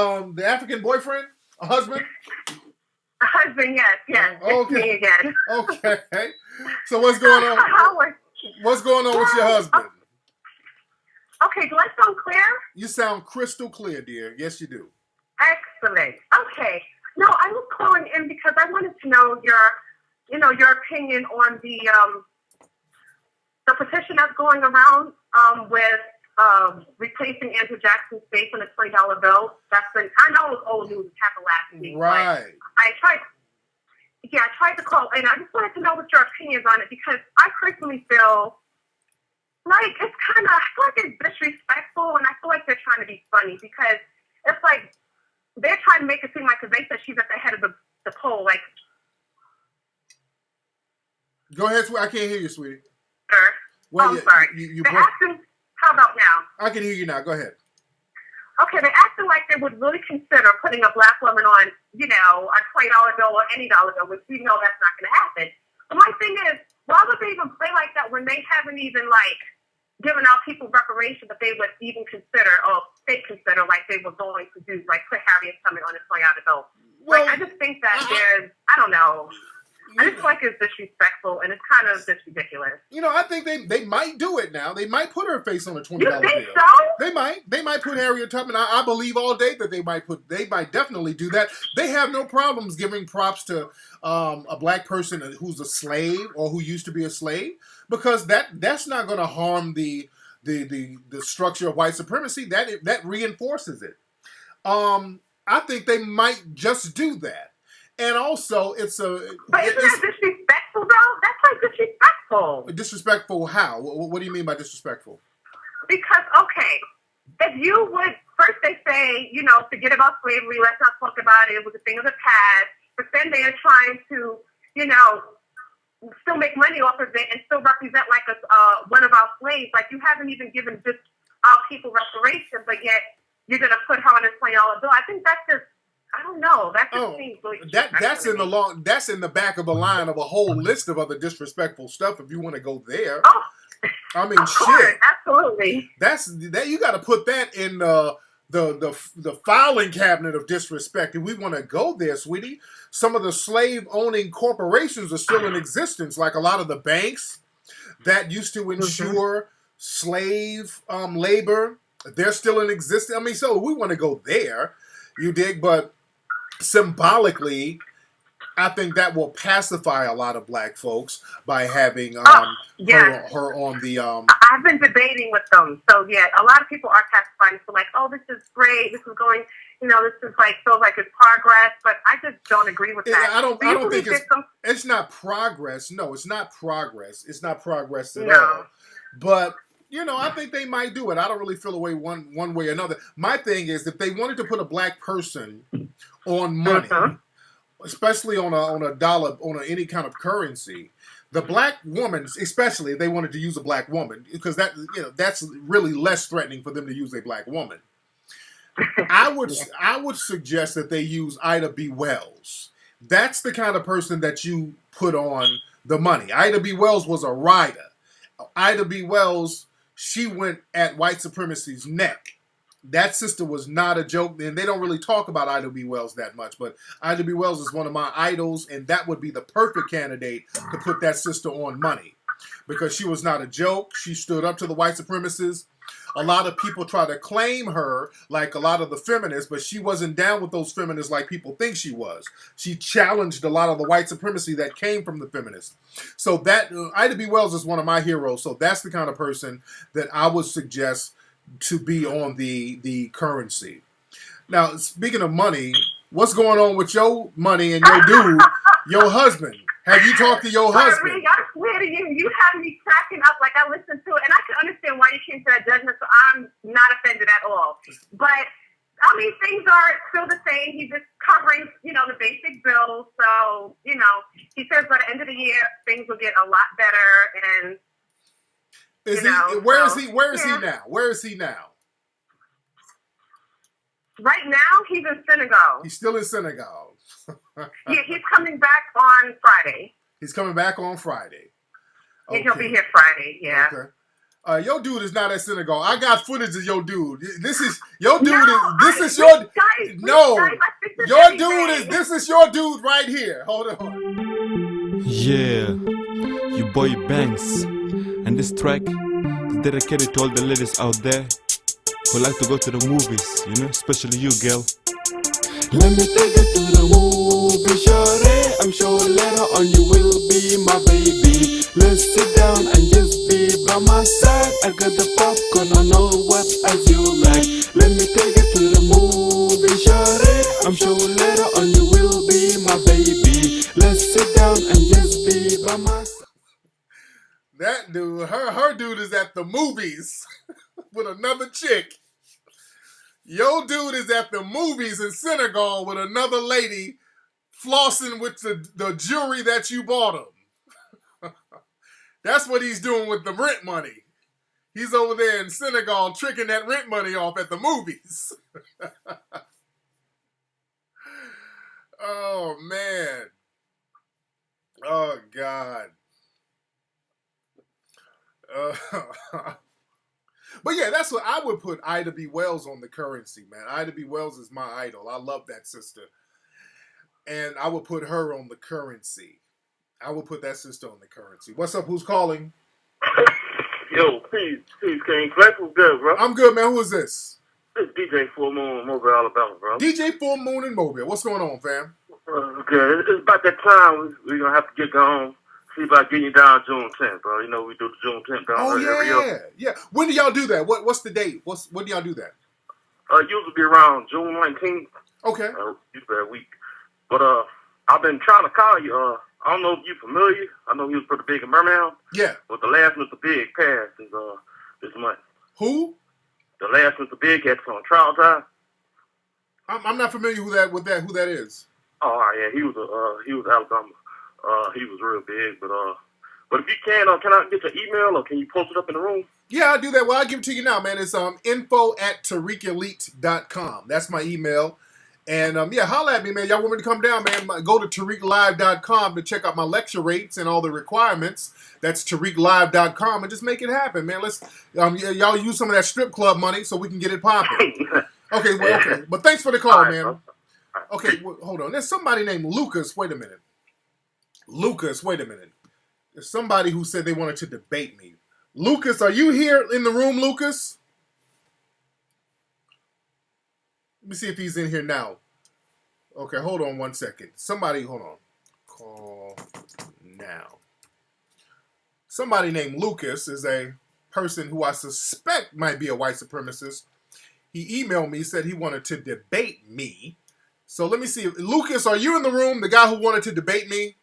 African boyfriend? A husband? A husband, yes. It's me again. Okay. So what's going on? What's going on with your husband? Okay, do I sound clear? You sound crystal clear, dear. Yes, you do. Excellent. Okay. No, I was calling in because I wanted to know your opinion on the petition that's going around with replacing Andrew Jackson's face on a $20 bill. I know it's old news. It happened last week. Right. I tried to call, and I just wanted to know what your opinions on it, because I personally feel like I feel like it's disrespectful, and I feel like they're trying to be funny, because it's like they're trying to make it seem like, because they said she's at the head of the poll, like. Go ahead, sweetie. I can't hear you, sweetie. Sir. I'm sorry. They're asking, how about now? I can hear you now. Go ahead. Okay, they're acting like they would really consider putting a black woman on, a $20 bill or any dollar bill, which we know that's not going to happen. But my thing is, why would they even play like that when they haven't even, given out people reparation that they would even consider, or they consider like they were going to do, like put Harriet Tubman on a $20 bill? Well, I just think that I don't know. I just feel like it's disrespectful, and it's kind of just ridiculous. I think they might do it now. They might put her face on a $20 bill. You think so? They might put Harriet Tubman. I believe all day that they might definitely do that. They have no problems giving props to a black person who's a slave or who used to be a slave, because that's not going to harm the structure of white supremacy. That reinforces it. I think they might just do that. And also, But isn't that disrespectful, though? That's like disrespectful. Disrespectful how? What do you mean by disrespectful? Because, okay, if you would, first they say, forget about slavery, let's not talk about it, it was a thing of the past, but then they are trying to, still make money off of it and still represent like one of our slaves. Like, you haven't even given just our people reparation, but yet you're going to put her on a $20 bill. I think that's just, I don't know. That just seems really that's in the back of the line of a whole list of other disrespectful stuff. If you want to go there, I mean, shit, absolutely. That you got to put that in the the filing cabinet of disrespect. If we want to go there, sweetie, some of the slave-owning corporations are still in existence, like a lot of the banks that used to insure slave labor. They're still in existence. I mean, so we want to go there, you dig? But symbolically, I think that will pacify a lot of black folks by having her on the. I've been debating with them, so yeah, a lot of people are pacifying. So like, oh, this is great. This is going. This is like feels like it's progress, but I just don't agree with that. I don't think it's not progress. No, it's not progress. It's not progress at all. But I think they might do it. I don't really feel away one way or another. My thing is, if they wanted to put a black person on money, especially on a dollar, on any kind of currency, the black woman, especially if they wanted to use a black woman, because that's really less threatening for them to use a black woman. I would suggest that they use Ida B. Wells. That's the kind of person that you put on the money. Ida B. Wells was a rider. Ida B. Wells, she went at white supremacy's neck. That sister was not a joke, and they don't really talk about Ida B. Wells that much, but Ida B. Wells is one of my idols, and that would be the perfect candidate to put that sister on money, because she was not a joke. She stood up to the white supremacists. A lot of people try to claim her like a lot of the feminists, but she wasn't down with those feminists like people think she was. She challenged a lot of the white supremacy that came from the feminists. So that Ida B. Wells is one of my heroes. So that's the kind of person that I would suggest to be on the currency. Now, speaking of money, what's going on with your money and your dude, your husband? Have you talked to your husband? Tariq, I swear to you, you have me cracking up. Like, I listened to it, and I can understand why you came to that judgment, so I'm not offended at all. But, I mean, things are still the same. He's just covering, the basic bills. So, he says by the end of the year, things will get a lot better. And, where is he now? Where is he now? Right now, he's in Senegal. He's still in Senegal. Yeah, he's coming back on Friday. He's coming back on Friday. Okay. Yeah, he'll be here Friday, yeah. Okay. Your dude is not at Senegal. I got footage of your dude. This is your dude. This is your dude right here. Hold on. Yeah, you boy Banks, and this track is dedicated to all the ladies out there who like to go to the movies. Especially you, girl. Let me take you to the movie, shorty. I'm sure later on you will be my baby. Let's sit down and just be by my side. I got the popcorn, I know what as you like. Let me take you to the movie, shorty. I'm sure later on you will be my baby. Let's sit down and just be by my side. That dude, her dude is at the movies with another chick. Your dude is at the movies in Senegal with another lady flossing with the jewelry that you bought him. That's what he's doing with the rent money. He's over there in Senegal tricking that rent money off at the movies. Oh, man. Oh, God. But yeah, that's what I would put Ida B. Wells on the currency, man. Ida B. Wells is my idol. I love that sister. And I would put her on the currency. I would put that sister on the currency. What's up? Who's calling? Yo, peace, King. Flex was good, bro. I'm good, man. Who is this? It's DJ Full Moon in Mobile, Alabama, bro. DJ Full Moon in Mobile. What's going on, fam? Good. It's about that time we're going to have to get going. See about getting you down June 10th, bro. We do the June 10th down every year. Yeah. When do y'all do that? What's the date? When do y'all do that? Usually be around June 19th. Okay. Usually that week. But I've been trying to call you. I don't know if you're familiar. I know he was pretty big in Birmingham. Yeah. But the last Mr. Big passed this month. Who? The last Mr. Big had on trial time. I'm not familiar who that is. Oh yeah, he was Alabama. He was real big, but if you can I get your email or can you post it up in the room? Yeah, I'll do that. Well, I'll give it to you now, man. It's info@tariqelite.com. That's my email. And holla at me, man. Y'all want me to come down, man? Go to tariqlive.com to check out my lecture rates and all the requirements. That's tariqlive.com and just make it happen, man. Let's y'all use some of that strip club money so we can get it popping. Okay, well, okay. But thanks for the call, All right, man. bro. Okay, well, hold on. There's somebody named Lucas. Wait a minute. Lucas, wait a minute. There's somebody who said they wanted to debate me. Lucas, are you here in the room, Lucas? Let me see if he's in here now. Okay, hold on one second. Somebody, hold on. Call now. Somebody named Lucas is a person who I suspect might be a white supremacist. He emailed me, said he wanted to debate me. So let me see. Lucas, are you in the room? The guy who wanted to debate me?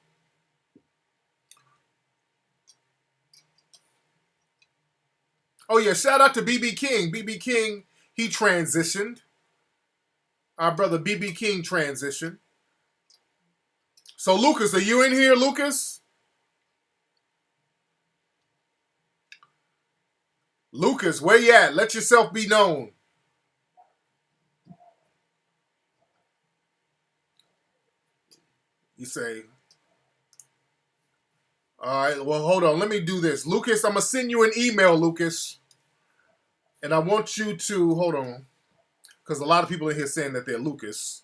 Oh, yeah. Shout out to BB King. BB King, he transitioned. Our brother BB King transitioned. So, Lucas, are you in here, Lucas? Lucas, where you at? Let yourself be known. You say, all right, well, hold on. Let me do this. Lucas, I'm going to send you an email, Lucas. And I want you to, hold on, because a lot of people in here saying that they're Lucas.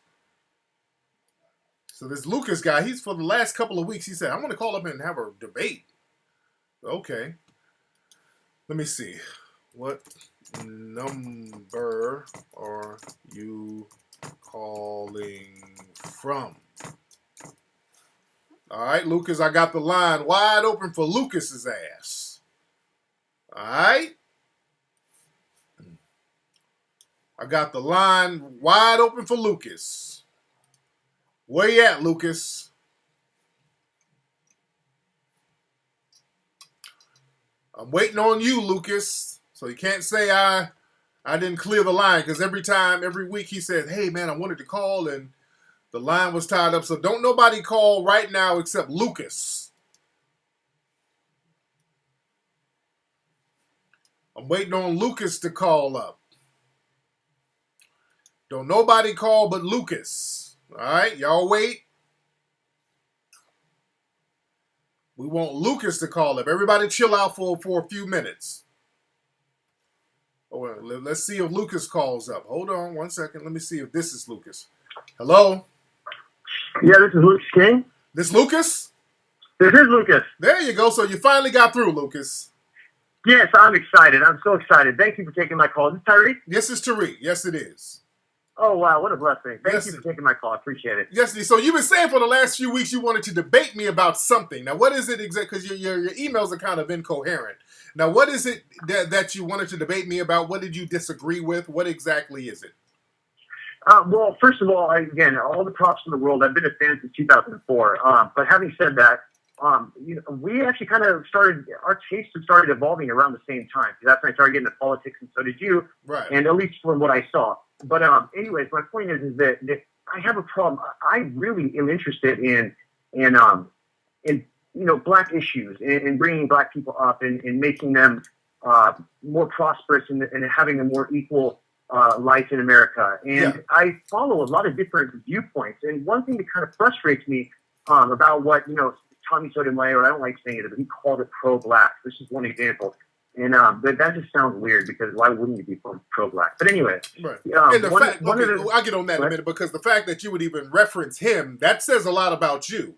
So this Lucas guy, he's for the last couple of weeks, he said, I want to call up and have a debate. Okay. Let me see. What number are you calling from? All right, Lucas, I got the line wide open for Lucas's ass. All right. I got the line wide open for Lucas. Where you at, Lucas? I'm waiting on you, Lucas. So you can't say I didn't clear the line, because every week he said, hey, man, I wanted to call and the line was tied up. So don't nobody call right now except Lucas. I'm waiting on Lucas to call up. Don't nobody call but Lucas. All right, y'all wait. We want Lucas to call up. Everybody chill out for a few minutes. Oh, well, let's see if Lucas calls up. Hold on one second. Let me see if this is Lucas. Hello? Yeah, this is Lucas King. This Lucas? This is Lucas. There you go. So you finally got through, Lucas. Yes, I'm excited. I'm so excited. Thank you for taking my call. Is this Tariq? Yes, it's Tariq. Yes, it is. Oh, wow. What a blessing. Thank Yes, you for taking my call. I appreciate it. Yes, so you've been saying for the last few weeks you wanted to debate me about something. Now, what is it exactly? Because your emails are kind of incoherent. Now, what is it that you wanted to debate me about? What did you disagree with? What exactly is it? Well, first of all, again, all the props in the world. I've been a fan since 2004. But having said that, we actually kind of our tastes started evolving around the same time. That's when I started getting into politics, and so did you. Right. And at least from what I saw. But anyways, my point is that I have a problem. I really am interested in black issues and bringing black people up and making them more prosperous and having a more equal life in America. And I follow a lot of different viewpoints. And one thing that kind of frustrates me about what Tommy Sotomayor, I don't like saying it, but he called it pro-black. This is one example. And but that just sounds weird, because why wouldn't you be pro-black? But anyway. Right. And I'll get on that in a minute, because the fact that you would even reference him, that says a lot about you.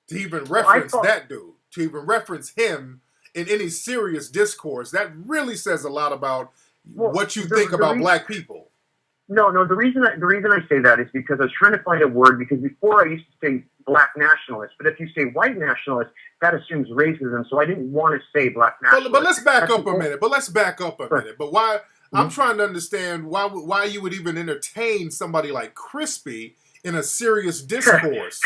To even reference that dude, to even reference him in any serious discourse, that really says a lot about what you think about black people. No. The reason I say that is because I was trying to find a word, because before I used to say black nationalist, but if you say white nationalist, that assumes racism. So I didn't want to say black nationalist. But let's back up a minute. But why? I'm trying to understand why you would even entertain somebody like Crispy in a serious discourse.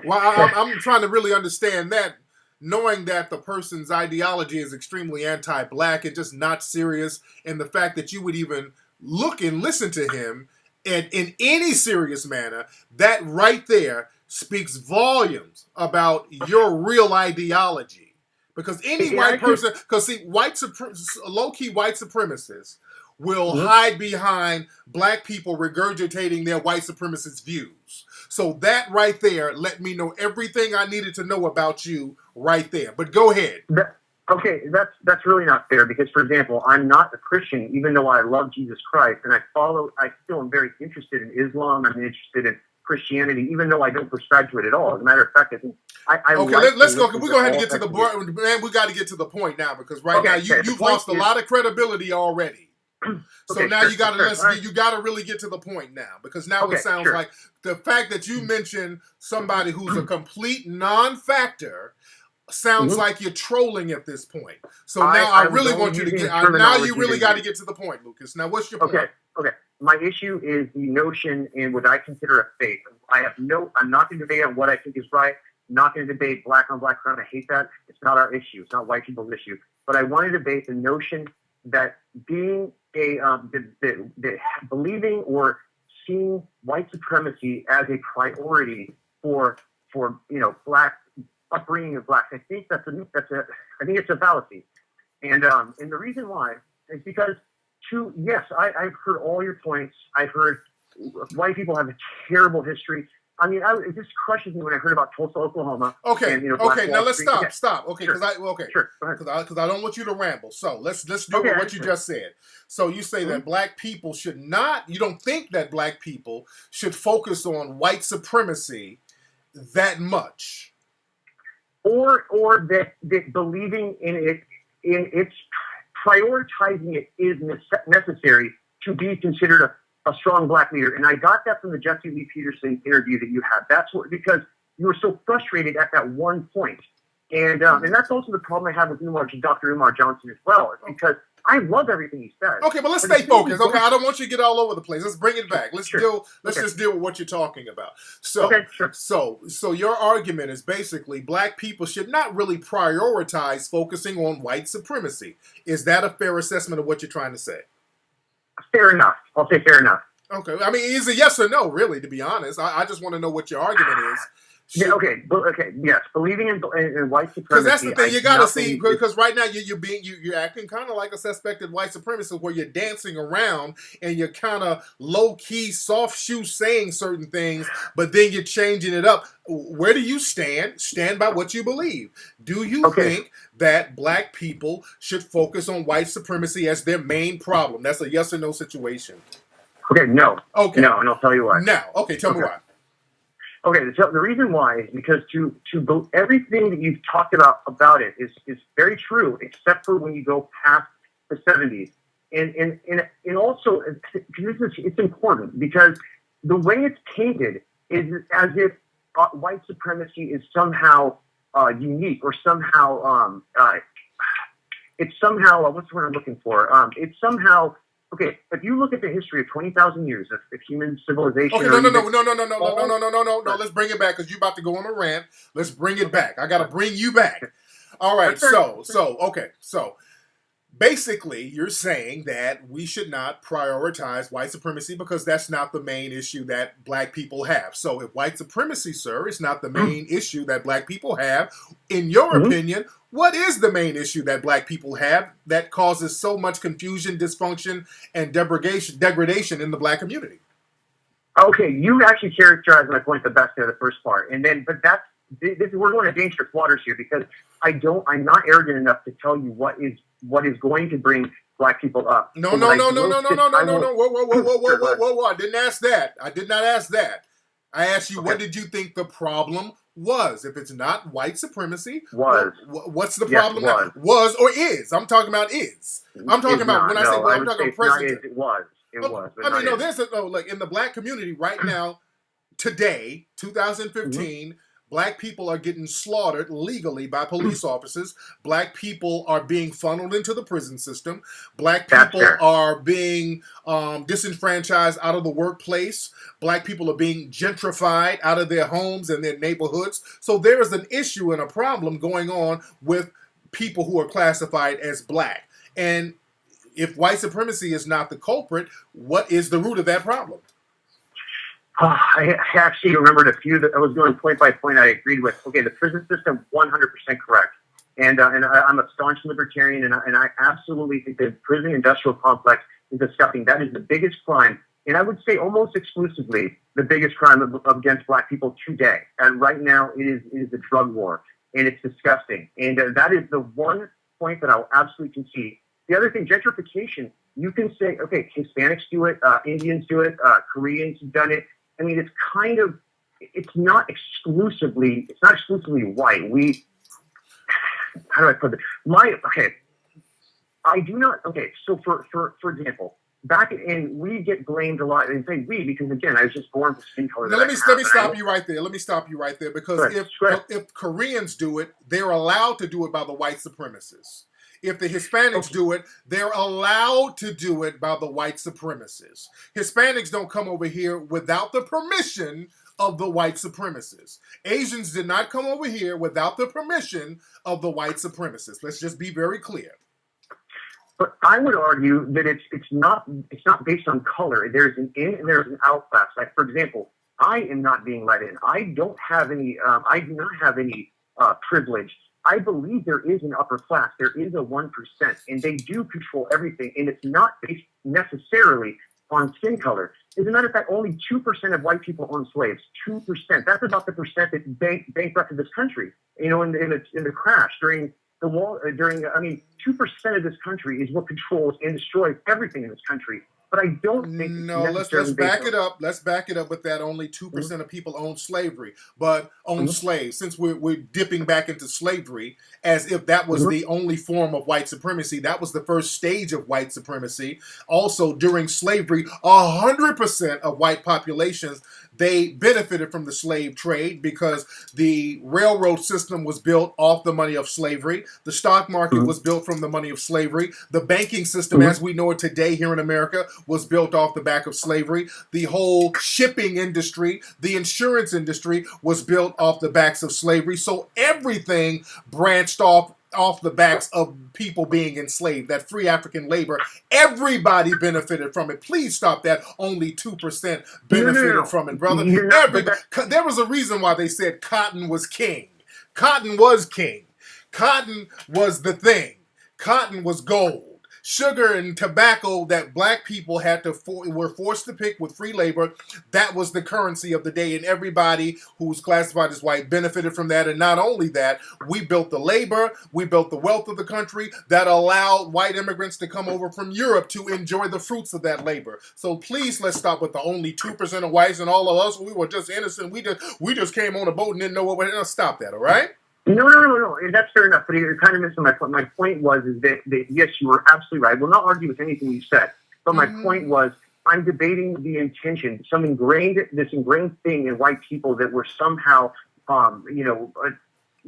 I'm trying to really understand that, knowing that the person's ideology is extremely anti-black and just not serious, and the fact that you would even look and listen to him in any serious manner, that right there speaks volumes about your real ideology. Because any white person, low-key white supremacists will hide behind black people regurgitating their white supremacist views. So that right there let me know everything I needed to know about you right there. But go ahead. Okay, that's really not fair because, for example, I'm not a Christian, even though I love Jesus Christ, and I still am very interested in Islam. I'm interested in Christianity, even though I don't prescribe to it at all. As a matter of fact, I think okay, like let's go. We're gonna have to all get to the messages. man. We got to get to the point now because right now you've lost a lot of credibility already. So now you got to you got to really get to the point now because now it sounds like the fact that you mentioned somebody who's a complete non-factor sounds like you're trolling at this point. So now I really want you to get. Now you really got to get to the point, Lucas. Now what's your point? Okay. My issue is the notion in what I consider a faith. I'm not going to debate on what I think is right. I'm not going to debate black on black crime. I hate that. It's not our issue. It's not white people's issue. But I want to debate the notion that being believing or seeing white supremacy as a priority for black upbringing of blacks. I think I think it's a fallacy, and the reason why is because I've heard all your points. I've heard white people have a terrible history. I mean, it just crushes me when I heard about Tulsa, Oklahoma. Okay, and, now let's stop. Okay, because because I don't want you to ramble. So let's deal with what you just said. So you say that black people should not. You don't think that black people should focus on white supremacy that much, or that believing in it's prioritizing it is necessary to be considered a strong black leader. And I got that from the Jesse Lee Peterson interview that you had. That's because you were so frustrated at that one point. And that's also the problem I have with Dr. Umar Johnson as well, because I love everything he says. Okay, but let's stay focused. Okay, I don't want you to get all over the place. Let's bring it back. Let's just deal with what you're talking about. So your argument is basically black people should not really prioritize focusing on white supremacy. Is that a fair assessment of what you're trying to say? Fair enough. I'll say fair enough. Okay. I mean, is it yes or no, really, to be honest? I just want to know what your argument is. Yes. Believing in white supremacy. Because that's the thing you got to see. Because right now you're acting kind of like a suspected white supremacist, where you're dancing around and you're kind of low key, soft shoe saying certain things, but then you're changing it up. Where do you stand? Stand by what you believe. Do you think that black people should focus on white supremacy as their main problem? That's a yes or no situation. Okay. No. Okay. No, and I'll tell you why. Now. Okay. Tell me why. Okay, so the reason why is because everything that you've talked about it is very true, except for when you go past the 70s. And also, it's important because the way it's painted is as if white supremacy is somehow unique or somehow it's somehow what's the word I'm looking for? It's somehow. Okay, if you look at the history of 20,000 years of human civilization... Okay, no. Let's bring it back because you're about to go on a rant. Let's bring it back. I got to bring you back. All right, so basically you're saying that we should not prioritize white supremacy because that's not the main issue that black people have. So if white supremacy, sir, is not the main issue that black people have, in your opinion... What is the main issue that black people have that causes so much confusion, dysfunction, and degradation in the black community? Okay, you actually characterized my point the best there, the first part, we're going to dangerous waters here because I'm not arrogant enough to tell you what is going to bring black people up. No. Whoa. I didn't ask that. I did not ask that. I asked you, what did you think the problem was? If it's not white supremacy, what's the problem now? Was or is? I'm talking about is. I'm talking about when I say I'm talking present. It was. I mean, there's like in the black community right now, today, 2015. Black people are getting slaughtered legally by police officers. Black people are being funneled into the prison system. Black people are being disenfranchised out of the workplace. Black people are being gentrified out of their homes and their neighborhoods. So there is an issue and a problem going on with people who are classified as black. And if white supremacy is not the culprit, what is the root of that problem? I actually remembered a few that I was going point by point I agreed with. Okay, the prison system, 100% correct. And I'm a staunch libertarian, and I absolutely think the prison industrial complex is disgusting. That is the biggest crime, and I would say almost exclusively the biggest crime against black people today. And right now, it is a drug war, and it's disgusting. And that is the one point that I'll absolutely concede. The other thing, gentrification, you can say, okay, Hispanics do it, Indians do it, Koreans have done it. I mean, it's not exclusively white. How do I put it? I do not, so for example, we get blamed a lot, and say we, because again, I was just born with skin color. Now, let me stop you right there. Let me stop you right there, because if Koreans do it, they're allowed to do it by the white supremacists. If the Hispanics do it, they're allowed to do it by the white supremacists. Hispanics don't come over here without the permission of the white supremacists. Asians did not come over here without the permission of the white supremacists. Let's just be very clear. But I would argue that it's not based on color. There's an in and there's an out class. Like, for example, I am not being let in. I do not have any privilege. I believe there is an upper class. There is a 1%, and they do control everything. And it's not based necessarily on skin color. As a matter of fact, only 2% of white people own slaves. 2%. That's about the percent that bankrupted this country. In the crash during the wall. 2% of this country is what controls and destroys everything in this country. But I don't think let's back it up. Let's back it up with that. Only 2% of people own slavery, but own slaves. Since we're dipping back into slavery, as if that was the only form of white supremacy. That was the first stage of white supremacy. Also, during slavery, 100% of white populations, they benefited from the slave trade because the railroad system was built off the money of slavery. The stock market was built from the money of slavery. The banking system, as we know it today here in America, was built off the back of slavery. The whole shipping industry, the insurance industry was built off the backs of slavery. So everything branched off the backs of people being enslaved, that free African labor. Everybody benefited from it. Please stop that. Only 2% benefited from it, brother. There was a reason why they said cotton was king. Cotton was king. Cotton was the thing. Cotton was gold. Sugar and tobacco that black people were forced to pick with free labor, that was the currency of the day, and everybody who was classified as white benefited from that. And not only that, we built the labor, we built the wealth of the country that allowed white immigrants to come over from Europe to enjoy the fruits of that labor. So please, let's stop with the only 2% of whites and all of us, we were just innocent. We just came on a boat and didn't know what we were. Stop that, all right? No. That's fair enough, but you're kind of missing my point. My point was that yes, you were absolutely right. I will not argue with anything you said, but my point was I'm debating the intention, this ingrained thing in white people that were somehow,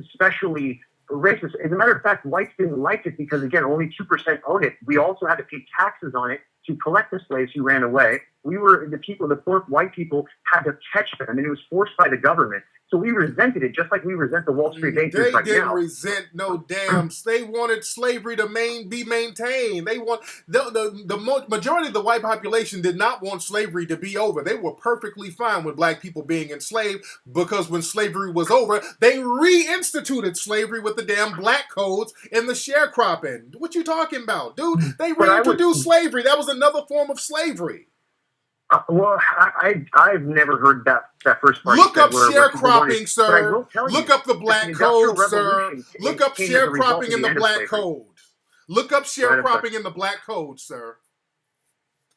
especially racist. As a matter of fact, whites didn't like it because, again, only 2% own it. We also had to pay taxes on it to collect the slaves who ran away. The poor white people had to catch them, and it was forced by the government. So we resented it, just like we resent the Wall Street bankers right now. They didn't resent no damn. They wanted slavery to be maintained. They want the majority of the white population did not want slavery to be over. They were perfectly fine with black people being enslaved because when slavery was over, they reinstituted slavery with the damn black codes and the sharecropping. What you talking about, dude? They reintroduced slavery. That was another form of slavery. I've never heard that first part. Look up sharecropping, sir. Look up the black code, sir. Look up sharecropping in the black code. Look up sharecropping in the black code, sir.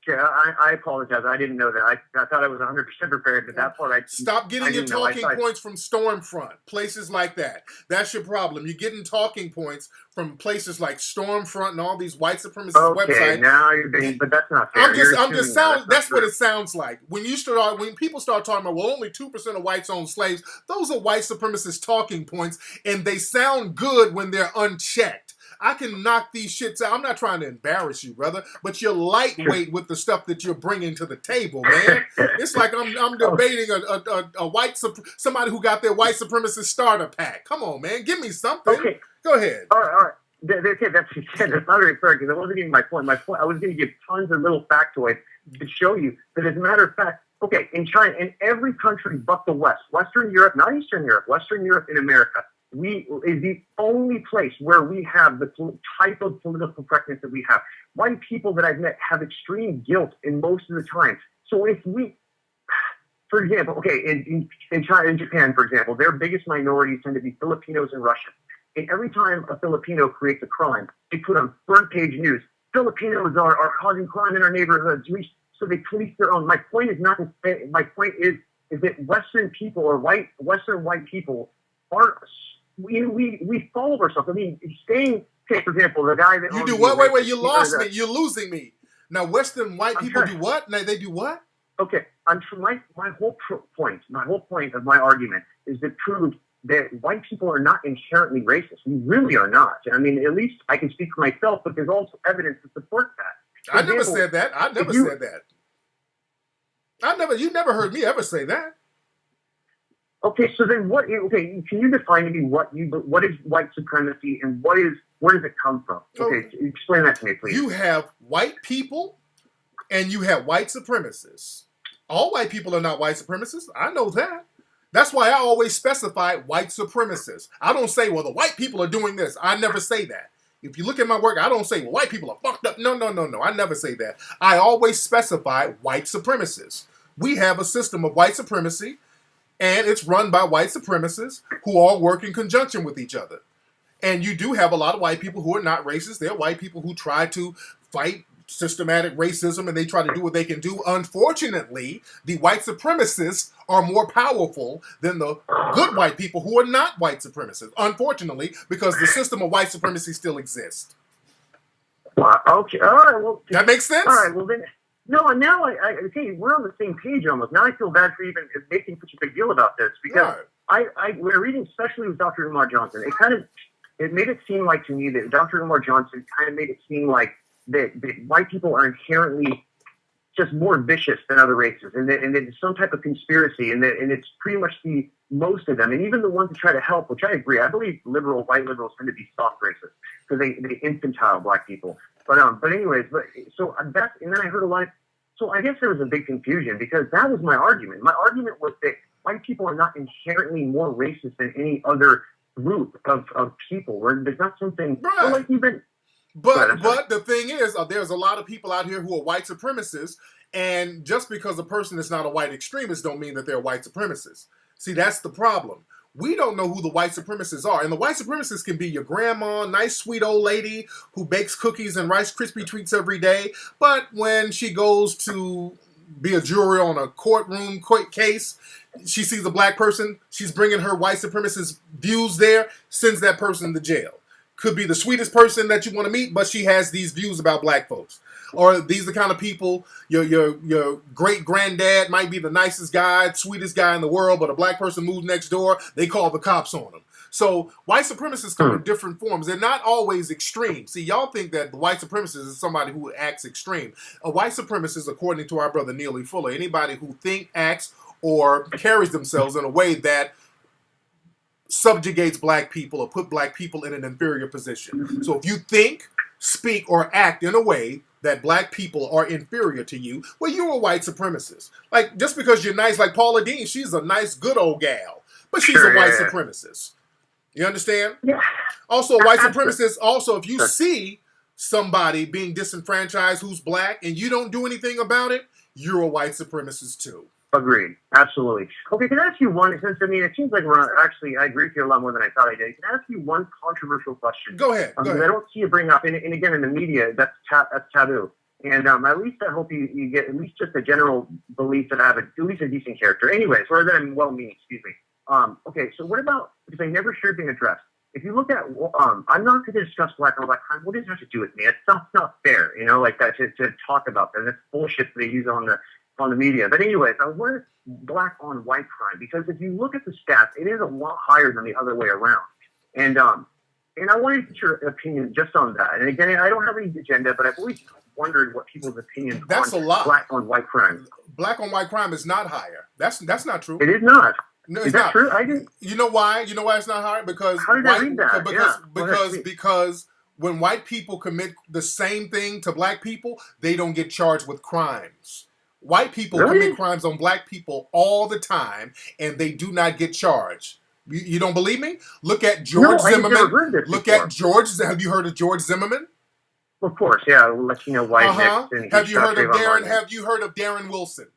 Yeah, I apologize. I didn't know that. I thought I was 100% prepared, but that part Stop getting your talking points from Stormfront, places like that. That's your problem. You're getting talking points from places like Stormfront and all these white supremacist websites. Now you're being, but that's not fair. That's what it sounds like. When people start talking about, well, only 2% of whites own slaves, those are white supremacist talking points, and they sound good when they're unchecked. I can knock these shits out. I'm not trying to embarrass you, brother, but you're lightweight with the stuff that you're bringing to the table, man. It's like I'm debating a somebody who got their white supremacist starter pack. Come on, man, give me something. Okay. Go ahead. All right. Okay, that's not very fair because that wasn't even my point. My point, I was going to give tons of little factoids to show you that, as a matter of fact, okay, in China, in every country but the West, Western Europe, not Eastern Europe, Western Europe and America, is the only place where we have the type of political correctness that we have. White people that I've met have extreme guilt in most of the time. So if we, for example, okay, in China and Japan, for example, their biggest minorities tend to be Filipinos and Russians. And every time a Filipino creates a crime, they put on front page news. Filipinos are causing crime in our neighborhoods. So they police their own. My point is not. My point is that Western people or Western white people are. We follow ourselves. I mean, staying. Okay, for example, the guy that you do what? Wait, you lost me. You're losing me. Now, Western white people do what? Now they do what? Okay, my whole point of my argument is to prove that white people are not inherently racist. We really are not. I mean, at least I can speak for myself, but there's also evidence to support that. I never said that. I never said that. You never heard me ever say that. Okay, so then what? Okay, can you define to me what is white supremacy and where does it come from? Okay, explain that to me, please. You have white people and you have white supremacists. All white people are not white supremacists. I know that. That's why I always specify white supremacists. I don't say, well, the white people are doing this. I never say that. If you look at my work, I don't say, well, white people are fucked up. No. I never say that. I always specify white supremacists. We have a system of white supremacy, and it's run by white supremacists who all work in conjunction with each other. And you do have a lot of white people who are not racist. They're white people who try to fight systematic racism, and they try to do what they can do. Unfortunately, the white supremacists are more powerful than the good white people who are not white supremacists. Unfortunately, because the system of white supremacy still exists. Okay, all right. Well, that makes sense. All right. Well, then, no. Now I okay. We're on the same page almost. Now I feel bad for even making such a big deal about this because we're reading, especially with Dr. Umar Johnson. It made it seem like to me that Dr. Umar Johnson kind of made it seem like that white people are inherently just more vicious than other races, and that it's some type of conspiracy, and it's pretty much the most of them, and even the ones that try to help, which I agree. I believe white liberals tend to be soft racists because they infantile black people. But anyways, and then I heard a lot. So I guess there was a big confusion because that was my argument. My argument was that white people are not inherently more racist than any other group of people. Where there's not something like even. But the thing is, there's a lot of people out here who are white supremacists, and just because a person is not a white extremist don't mean that they're white supremacists. See, that's the problem. We don't know who the white supremacists are, and the white supremacists can be your grandma, nice sweet old lady who bakes cookies and Rice Krispie treats every day, but when she goes to be a juror on a courtroom case, she sees a black person, she's bringing her white supremacist views there, sends that person to jail. Could be the sweetest person that you want to meet, but she has these views about black folks. Or these are the kind of people, your great granddad might be the nicest guy, sweetest guy in the world, but a black person moves next door, they call the cops on them. So white supremacists come in different forms. They're not always extreme. See, y'all think that the white supremacist is somebody who acts extreme. A white supremacist, according to our brother Neely Fuller, anybody who acts, or carries themselves in a way that subjugates black people or put black people in an inferior position. So if you think, speak, or act in a way that black people are inferior to you, well, you're a white supremacist. Like, just because you're nice, like Paula Deen, she's a nice, good old gal, but she's a white supremacist. You understand? Yeah. Also, a white supremacist, also, if you see somebody being disenfranchised who's black and you don't do anything about it, you're a white supremacist too. Agreed. Absolutely. Okay, can I ask you one, since, I mean, it seems like I agree with you a lot more than I thought I did. Can I ask you one controversial question? Go ahead. I don't see you bring up, and again, in the media, that's taboo. And at least I hope you get at least just a general belief that I have at least a decent character. Anyways, or that I'm well-meaning, excuse me. Okay, so what about, because I never sure being addressed, if you look at, I'm not going to discuss black on black crime. What does it have to do with me? It's not fair, like that, to talk about that. That's bullshit that they use on the media. But anyways, I was wondering black on white crime, because if you look at the stats, it is a lot higher than the other way around. And I wanted to get your opinion just on that. And again, I don't have any agenda, but I've always wondered what people's opinions on black on white crime. Black on white crime is not higher. That's not true. It is not. No, it's is that not true? I didn't. You know why? You know why it's not higher? Because how did I read that? Because when white people commit the same thing to black people, they don't get charged with crimes. White people commit crimes on black people all the time, and they do not get charged. You don't believe me? Look at George Zimmerman. I've never heard this Look before. at George. Have you heard of George Zimmerman? Of course, yeah. Latino white. Have you heard of Darren? Have you heard of Darren Wilson?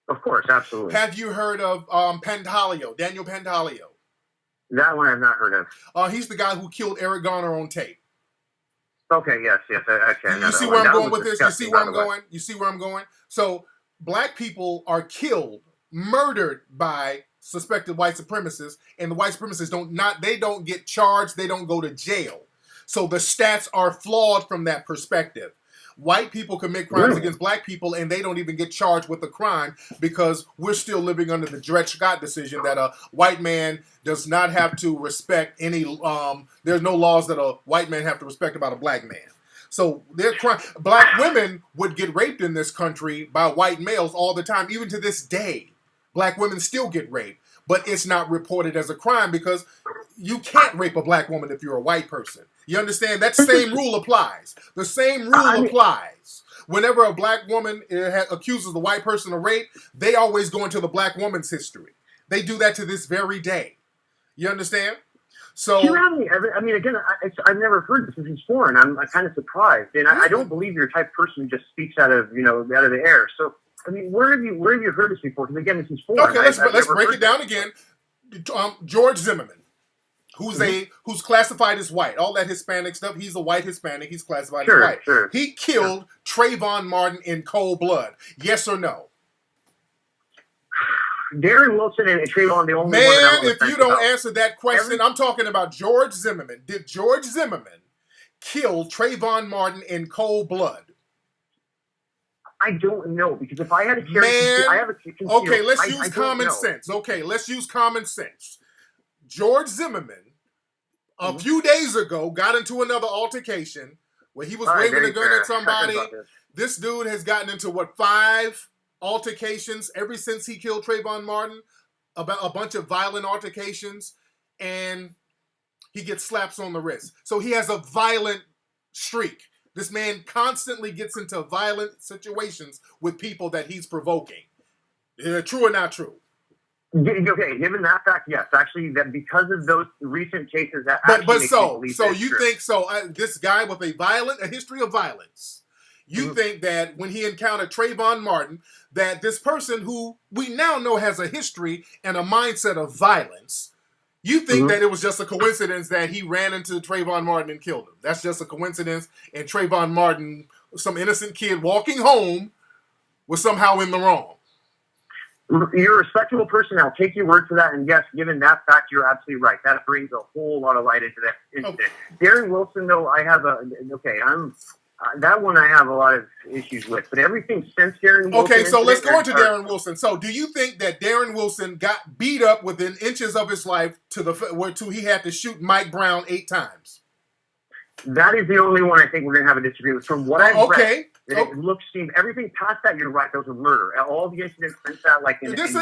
Of course, absolutely. Have you heard of Daniel Pantaleo? That one I've not heard of. He's the guy who killed Eric Garner on tape. Okay, yes. Okay, you see where I'm going with this? You see where I'm going? You see where I'm going? So black people are killed, murdered by suspected white supremacists, and the white supremacists don't get charged, they don't go to jail. So the stats are flawed from that perspective. White people commit crimes against black people, and they don't even get charged with the crime because we're still living under the Dred Scott decision that a white man does not have to respect any. There's no laws that a white man have to respect about a black man. So black women would get raped in this country by white males all the time. Even to this day, black women still get raped, but it's not reported as a crime because you can't rape a black woman if you're a white person. You understand? That same rule applies. The same rule applies. Whenever a black woman accuses a white person of rape, they always go into the black woman's history. They do that to this very day. You understand? So, do you have any evidence? I mean, again, I've never heard this. This is foreign. I'm kind of surprised, and I don't believe you're the type of person who just speaks out of the air. So, I mean, where have you heard this before? Because again, this is foreign. Okay, let's break it down again. George Zimmerman, who's classified as white, all that Hispanic stuff. He's a white Hispanic. He's classified as white. Sure. He killed Trayvon Martin in cold blood. Yes or no? Darren Wilson and Trayvon, the only man. If you don't answer that question, I'm talking about George Zimmerman. Did George Zimmerman kill Trayvon Martin in cold blood? I don't know, because if I had a okay, let's use common sense. Okay, let's use common sense. George Zimmerman, a few days ago, got into another altercation where he was waving a gun at somebody. This dude has gotten into 5 altercations ever since he killed Trayvon Martin, about a bunch of violent altercations, and he gets slaps on the wrist. So he has a violent streak. This man constantly gets into violent situations with people that he's provoking. True or not true? Okay, given that fact, yes. Actually, that because of those recent cases, that this guy with a history of violence, you think that when he encountered Trayvon Martin, that this person who we now know has a history and a mindset of violence, you think that it was just a coincidence that he ran into Trayvon Martin and killed him. That's just a coincidence, and Trayvon Martin, some innocent kid walking home, was somehow in the wrong. You're a respectable person. I'll take your word for that. And yes, given that fact, you're absolutely right. That brings a whole lot of light into that incident. Darren Wilson, though, that one I have a lot of issues with. But everything since Darren Wilson. Okay, so let's go into Darren Wilson. So do you think that Darren Wilson got beat up within inches of his life to he had to shoot Mike Brown 8 times? That is the only one I think we're going to have a disagreement. From what I've read, everything past that, you're right, there was a murder. All the incidents since that, like in It's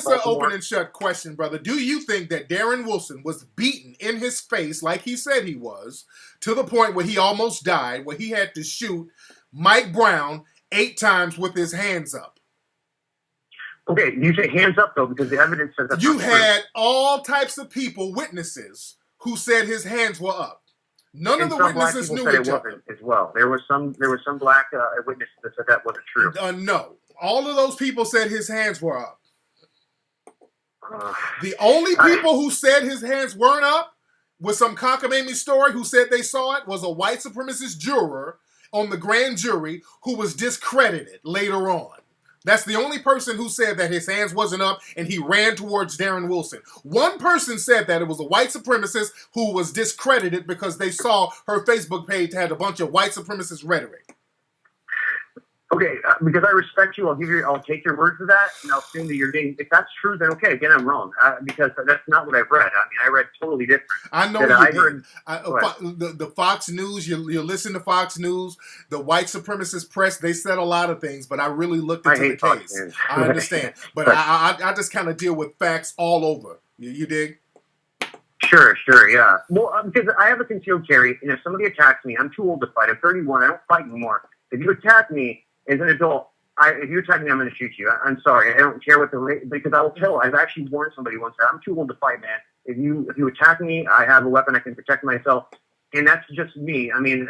an open and shut question, brother. Do you think that Darren Wilson was beaten in his face, like he said he was, to the point where he almost died, where he had to shoot Mike Brown 8 times with his hands up? Okay, you say hands up, though, because the evidence says that's you had all types of people, witnesses, who said his hands were up. None of the witnesses knew each other. As well, there was some black witnesses that said that wasn't true. No, all of those people said his hands were up. The only people who said his hands weren't up was some cockamamie story who said they saw it was a white supremacist juror on the grand jury who was discredited later on. That's the only person who said that his hands wasn't up and he ran towards Darren Wilson. One person said that it was a white supremacist who was discredited because they saw her Facebook page had a bunch of white supremacist rhetoric. Okay, because I respect you, I'll take your word for that, and I'll assume that you're getting. If that's true, then okay. Again, I'm wrong because that's not what I've read. I mean, I read totally different. I know you did. The Fox News. You listen to Fox News. The white supremacist press. They said a lot of things, but I really looked into the case. I understand, but I just kind of deal with facts all over. You dig? Sure, yeah. Well, because I have a concealed carry, and if somebody attacks me, I'm too old to fight. I'm 31. I don't fight anymore. If you attack me as an adult, if you attack me, I'm going to shoot you. I'm sorry. I don't care what because I will kill. I've actually warned somebody once that I'm too old to fight, man. If you attack me, I have a weapon. I can protect myself, and that's just me. I mean,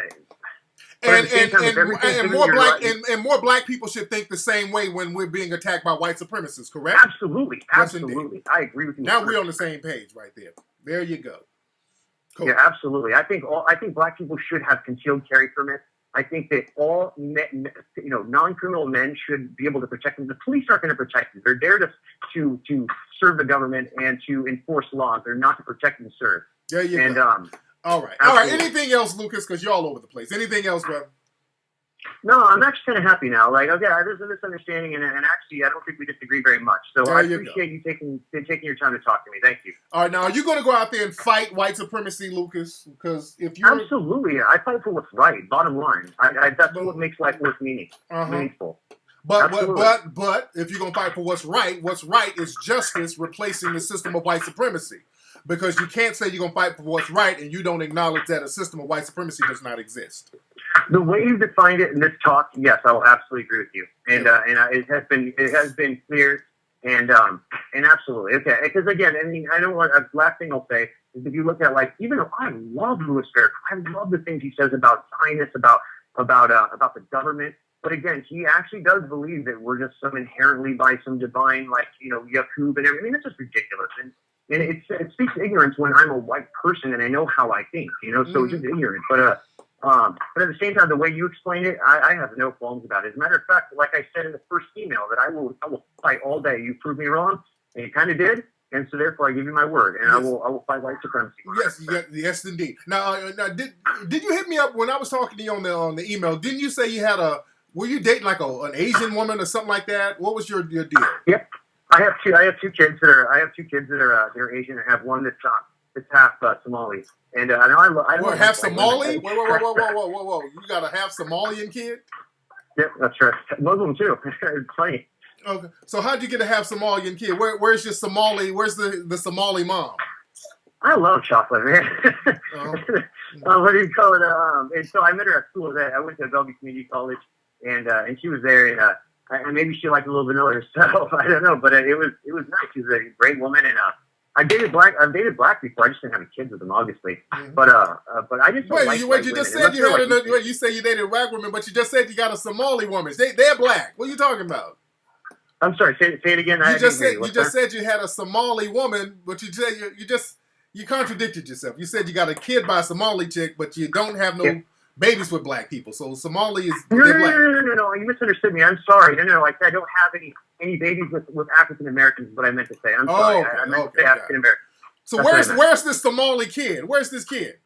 more black people should think the same way when we're being attacked by white supremacists. Correct? Absolutely. I agree with you. Now we're on the same page right there. There you go. Cool. Yeah, absolutely. I think black people should have concealed carry permits. I think that all non-criminal men should be able to protect them. The police aren't going to protect them. They're there to serve the government and to enforce laws. They're not to protect and serve. There you go. All right. Absolutely. All right. Anything else, Lucas? Because you're all over the place. Anything else, brother? No, I'm actually kind of happy now. Like, okay, there's a misunderstanding, and actually, I don't think we disagree very much. So I appreciate you taking your time to talk to me. Thank you. All right, now are you going to go out there and fight white supremacy, Lucas? Because if you absolutely, I fight for what's right. Bottom line, that's what makes life worth meaningful. But if you're going to fight for what's right is justice replacing the system of white supremacy. Because you can't say you're going to fight for what's right and you don't acknowledge that a system of white supremacy does not exist. The way you defined it in this talk, yes, I will absolutely agree with you, and it has been clear, and absolutely okay. Because again, I mean, I know what last thing I'll say is if you look at like even though I love Louis Farrakhan, I love the things he says about science, about the government, but again, he actually does believe that we're just some inherently by some divine Yakub and everything. I mean, that's just ridiculous, and it speaks ignorance when I'm a white person and I know how I think, so it's just ignorant, but at the same time, the way you explain it, I have no qualms about it. As a matter of fact, like I said in the first email, that I will fight all day. You proved me wrong, and you kind of did, and so therefore I give you my word, and yes. I will fight white supremacy. Yes, indeed. Now did you hit me up when I was talking to you on the email? Didn't you say you had were you dating like an Asian woman or something like that? What was your deal? Yep, I have two kids that are they're Asian. I have one that's half Somali. And I half Somali? Whoa! You got a half Somalian kid? Yep, that's right. Muslim too. It's funny. Okay, so how'd you get a half Somalian kid? Where's your Somali? Where's the Somali mom? I love chocolate, man. What do you call it? And so I met her at school. I went to Bellevue Community College, and she was there, and maybe she liked a little vanilla herself. I don't know, but it was nice. She was a great woman, and I've dated black before. I just didn't have kids with them, obviously. Mm-hmm. But I just don't like you just said you had you say you dated black women, but you just said you got a Somali woman. They're black. What are you talking about? I'm sorry. Say it again. You just said you had a Somali woman, but you said you contradicted yourself. You said you got a kid by a Somali chick, but you don't have no babies with black people. So Somali is no. You misunderstood me. I'm sorry. No. Like I don't have any babies with African Americans. What I meant to say. I'm sorry. Okay, I meant to say African American. So where's this Somali kid? Where's this kid?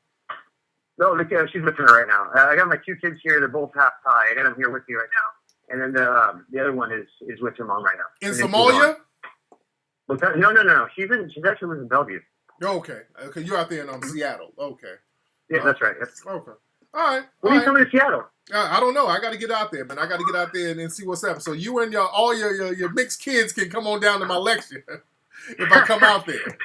No, look, she's with me right now. I got my two kids here. They're both half Thai. I got them here with me right now. And then the other one is with her mom right now. In Somalia? No. She's actually lives in Bellevue. Okay. You're out there in Seattle. Okay. Yeah, that's right. Okay. All right. When are you coming to Seattle? I don't know. I got to get out there, man. I got to get out there and see what's up. So you and all your mixed kids can come on down to my lecture if I come out there.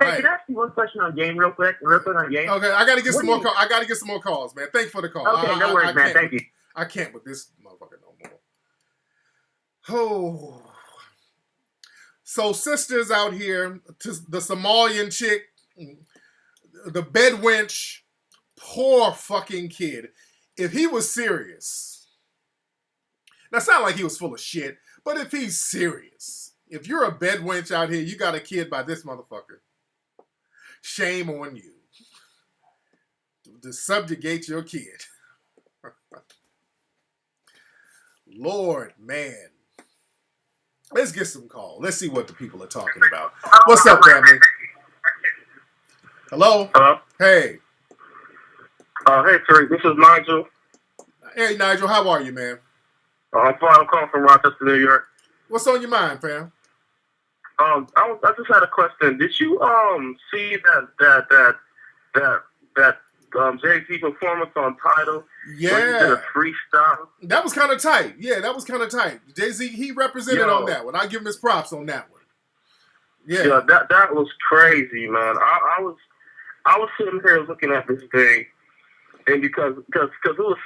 Hey, can I ask you one question on game real quick on game? Okay, I got to get some more calls. I got to get some more calls, man. Thanks for the call. Okay, no worries, man. Thank you. I can't with this motherfucker no more. Oh. So sisters out here, the Somalian chick, the bed wench, poor fucking kid. If he was serious, now it's not like he was full of shit, but if he's serious, if you're a bed wench out here, you got a kid by this motherfucker, shame on you. To subjugate your kid. Lord, man. Let's get some calls. Let's see what the people are talking about. What's up, family? Hello? Hello? Hey. Hey, Tariq. This is Nigel. Hey, Nigel. How are you, man? I'm fine. I'm calling from Rochester, New York. What's on your mind, fam? I just had a question. Did you see that Jay-Z performance on Tidal? Yeah. Where he did a freestyle? That was kind of tight. Yeah, that was kind of tight. Jay-Z, he represented on that one. I give him his props on that one. Yeah, that was crazy, man. I was sitting here looking at this thing, and because it was,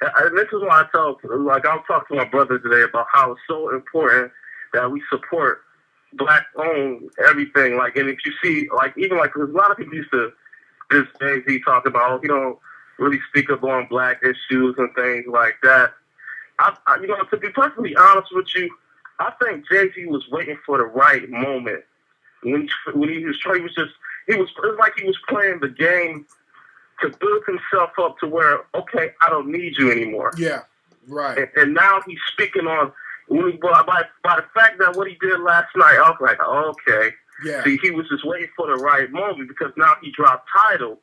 and this is why I was talking to my brother today about how it's so important that we support black-owned everything. Like, and if you see, like, even like, because a lot of people used to this Jay-Z talk about, really speak up on black issues and things like that. To be perfectly honest with you, I think Jay-Z was waiting for the right moment. When he was it was like he was playing the game to build himself up to where, okay, I don't need you anymore. Yeah, right. And now he's speaking on by the fact that what he did last night. I was like, okay. Yeah. See, he was just waiting for the right moment because now he dropped title.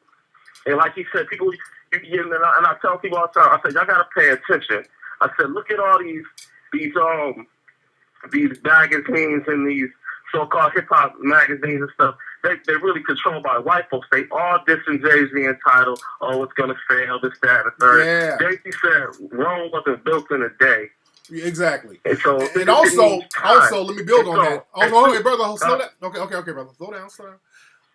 And like he said, people, and I tell people all the time, I said, y'all gotta pay attention. I said, look at all these magazines and these so-called hip-hop magazines and stuff. They're really controlled by white folks. They all dissing Jay-Z entitled, oh, it's gonna fail, this, that, and the third. Yeah. Jay-Z said Rome wasn't built in a day. Exactly. And so, also, let me build on that. Okay, brother, slow down. Okay, brother, slow down.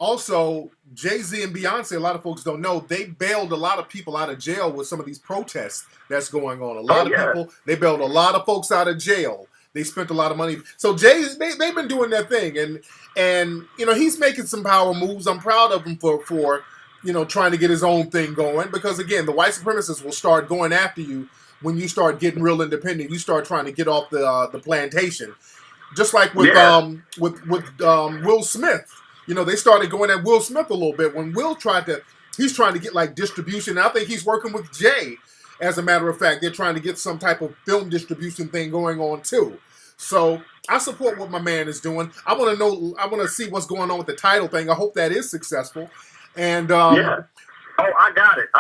Also, Jay-Z and Beyonce, a lot of folks don't know, they bailed a lot of people out of jail with some of these protests that's going on. A lot of people, they bailed a lot of folks out of jail. They spent a lot of money. So they've been doing their thing, and he's making some power moves. I'm proud of him for trying to get his own thing going, because again, the white supremacists will start going after you when you start getting real independent. You start trying to get off the plantation, just like with Will Smith. They started going at Will Smith a little bit when he's trying to get like distribution. And I think he's working with Jay. As a matter of fact, they're trying to get some type of film distribution thing going on too. So I support what my man is doing. I want to see what's going on with the title thing. I hope that is successful. And I got it.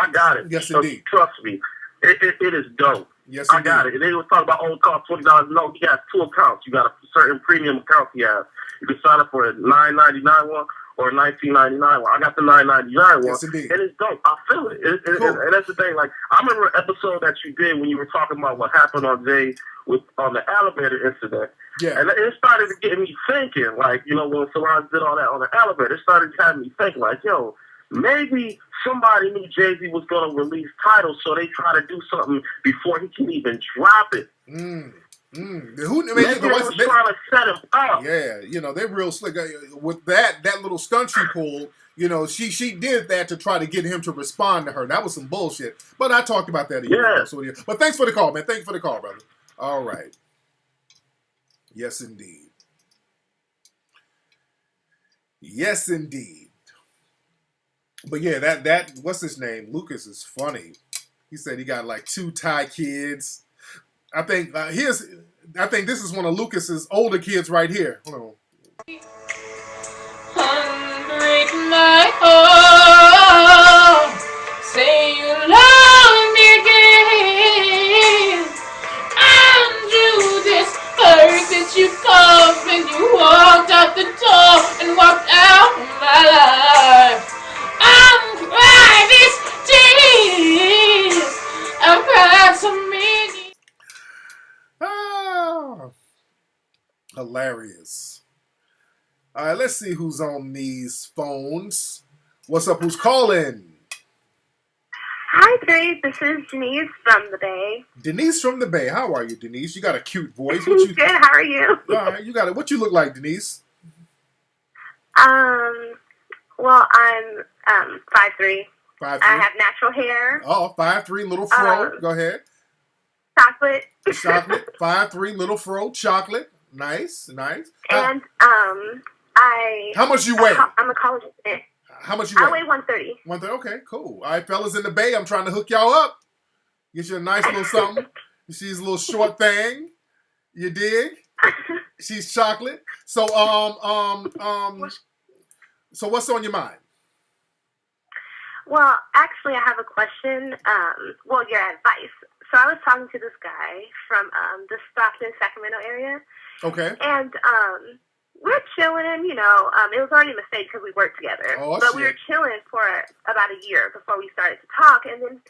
Yes, indeed. Trust me, it is dope. Yes, I got it. And they were talking about cost $20. No, he has two accounts. You got a certain premium account he has. You can sign up for a $9.99 one or a $19.99 one. I got the $9.99 one. Yes, indeed. And it's dope. I feel it. Cool. And that's the thing. Like, I remember an episode that you did when you were talking about what happened on Jay on the elevator incident. Yeah. And it started to get me thinking, like, when Solange did all that on the elevator, it started having me thinking, like, yo, maybe somebody knew Jay-Z was going to release titles, so they try to do something before he can even drop it. Maybe they were trying to set him up. Yeah, they're real slick. With that little stunt she pulled, she did that to try to get him to respond to her. That was some bullshit. But I talked about that a year ago. But thanks for the call, man. Thanks for the call, brother. All right. Yes, indeed. Yes, indeed. But yeah, that what's his name? Lucas is funny. He said he got like 2 Thai kids. I think this is one of Lucas's older kids right here. Hold on. Break my heart. Say you love me again. Undo this hurt that you caused when you walked out the door and walked out of my life. I'm crying these tears. I've cried so many. Hilarious. All right, let's see who's on these phones. What's up? Who's calling? Hi, Tariq. This is Denise from the Bay. Denise from the Bay. How are you, Denise? You got a cute voice. Good. How are you? All right, you got it. What you look like, Denise? Well, I'm 5'3". 5'3". I have natural hair. Oh, 5'3", little fro. Go ahead. Chocolate. 5'3", little fro, chocolate. Nice. And how much you weigh? I'm a college student. How much you weigh? I weigh 130. 130. Okay, cool. All right, fellas in the Bay, I'm trying to hook y'all up. Get you a nice little something. She's a little short thing. You dig? She's chocolate. So so what's on your mind? Well, actually, I have a question. Your advice. So I was talking to this guy from the Stockton, Sacramento area. Okay. And we're chilling, it was already a mistake because we worked together. But we were chilling for about a year before we started to talk. And then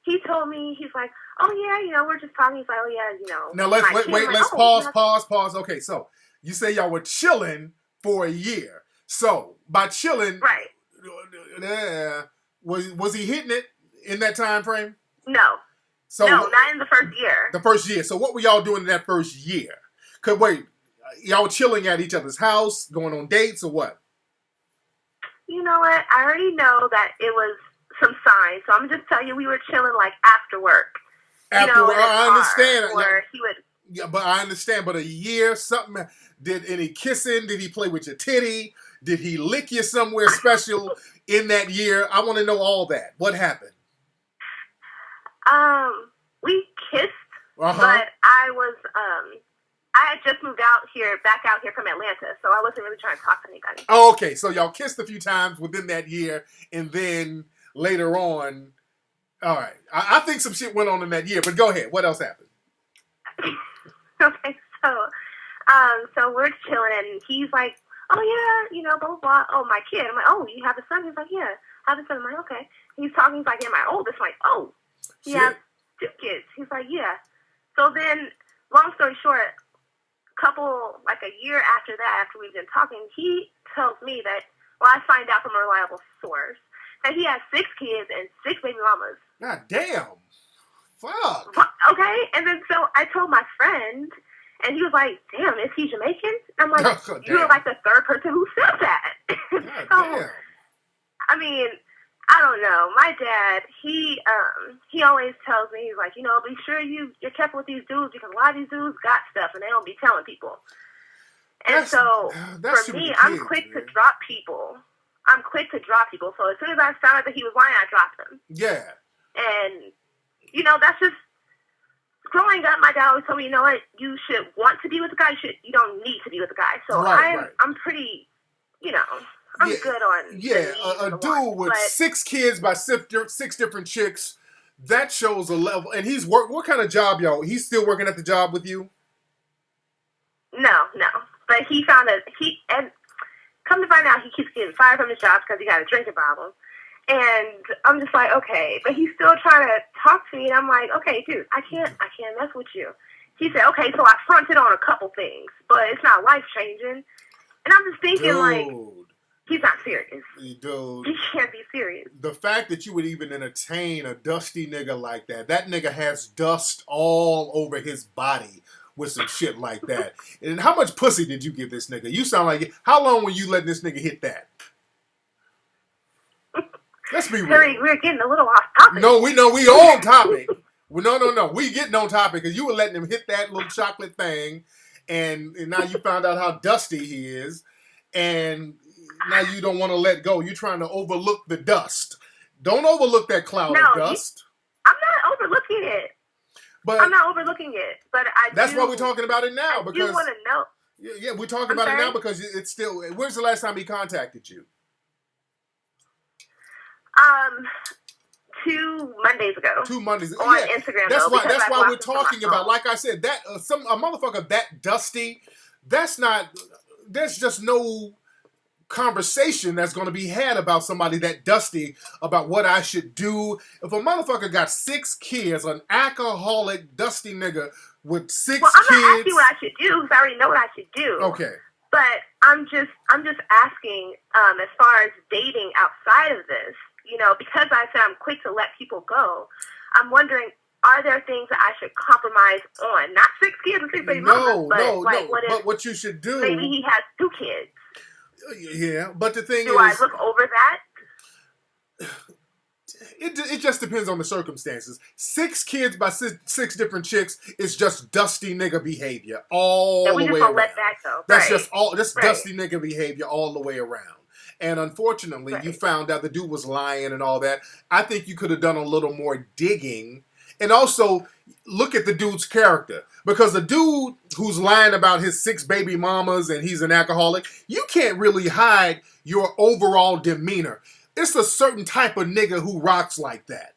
he told me, he's like, oh, yeah, we're just talking. He's like, oh, yeah, Now, let's pause. Okay, so you say y'all were chilling for a year. So, by chilling, right? Was he hitting it in that time frame? No. So, no, not in the first year. The first year. So what were y'all doing in that first year? Y'all chilling at each other's house, going on dates, or what? You know what? I already know that it was some signs. So I'm just telling you, we were chilling like after work. After work, I understand. Or he would Yeah, but I understand. But a year, something. Did any kissing? Did he play with your titty? Did he lick you somewhere special in that year? I want to know all that. What happened? We kissed, Uh-huh. but I had just moved back out here from Atlanta, so I wasn't really trying to talk to anybody. Oh, okay. So y'all kissed a few times within that year, and then later on, all right. I think some shit went on in that year, but go ahead. What else happened? Okay, so we're chilling, and he's like, oh, yeah, blah, blah, blah. Oh, my kid. I'm like, oh, you have a son? He's like, yeah, I have a son. I'm like, okay. He's talking, he's like, yeah, my oldest. I'm like, oh, he has 2 kids. He's like, yeah. So then, long story short, like a year after that, after we've been talking, he tells me that, I find out from a reliable source, that he has 6 kids and 6 baby mamas. God damn. Fuck. Okay, and then so I told my friend, and he was like, damn, is he Jamaican? I'm like, you're like the 3rd person who said that. God damn. I mean, I don't know. My dad, he always tells me, he's like, be sure you're careful with these dudes, because a lot of these dudes got stuff and they don't be telling people. And so for me, I'm quick to drop people. So as soon as I found out that he was lying, I dropped him. Yeah. And, that's just, growing up, my dad always told me, you know what, you should want to be with a guy, you don't need to be with a guy. So I'm pretty, I'm good on a dude with 6 kids by 6 different chicks, that shows a level. And he's what kind of job, y'all? He's still working at the job with you? No. But and come to find out, he keeps getting fired from his job because he got a drinking problem. And I'm just like, okay, but he's still trying to talk to me, and I'm like, okay, dude, I can't mess with you. He said, okay, so I fronted on a couple things, but it's not life changing. And I'm just thinking, like, he's not serious. Dude, he can't be serious. The fact that you would even entertain a dusty nigga like that nigga has dust all over his body with some shit like that. And how much pussy did you give this nigga? You sound like, how long were you letting this nigga hit that? Let's be real. Tariq, we're getting a little off topic. No, we on topic. No. We getting on topic because you were letting him hit that little chocolate thing, and now you found out how dusty he is, and now you don't want to let go. You're trying to overlook the dust. Don't overlook that cloud of dust. I'm not overlooking it. But I'm not overlooking it. But that's why we're talking about it now. Because you want to know. Yeah, we're talking about it now because it's still. When's the last time he contacted you? 2 Mondays ago. 2 Mondays ago. On Instagram. That's why we're talking about. Like I said, that a motherfucker that dusty. There's just no conversation that's going to be had about somebody that dusty about what I should do. If a motherfucker got 6 kids, an alcoholic dusty nigga with 6 kids. I'm not asking what I should do because I already know what I should do. Okay. But I'm just asking as far as dating outside of this. Because I said I'm quick to let people go, I'm wondering, are there things that I should compromise on? Not 6 kids and 6 baby mamas, but what you should do... Maybe he has 2 kids. Yeah, but the thing is... Do I look over that? It just depends on the circumstances. 6 kids by 6 different chicks is just dusty nigga behavior all the way around. We just gonna let that go. That's just dusty nigga behavior all the way around. And unfortunately, you found out the dude was lying and all that. I think you could have done a little more digging. And also, look at the dude's character. Because the dude who's lying about his 6 baby mamas and he's an alcoholic, you can't really hide your overall demeanor. It's a certain type of nigga who rocks like that.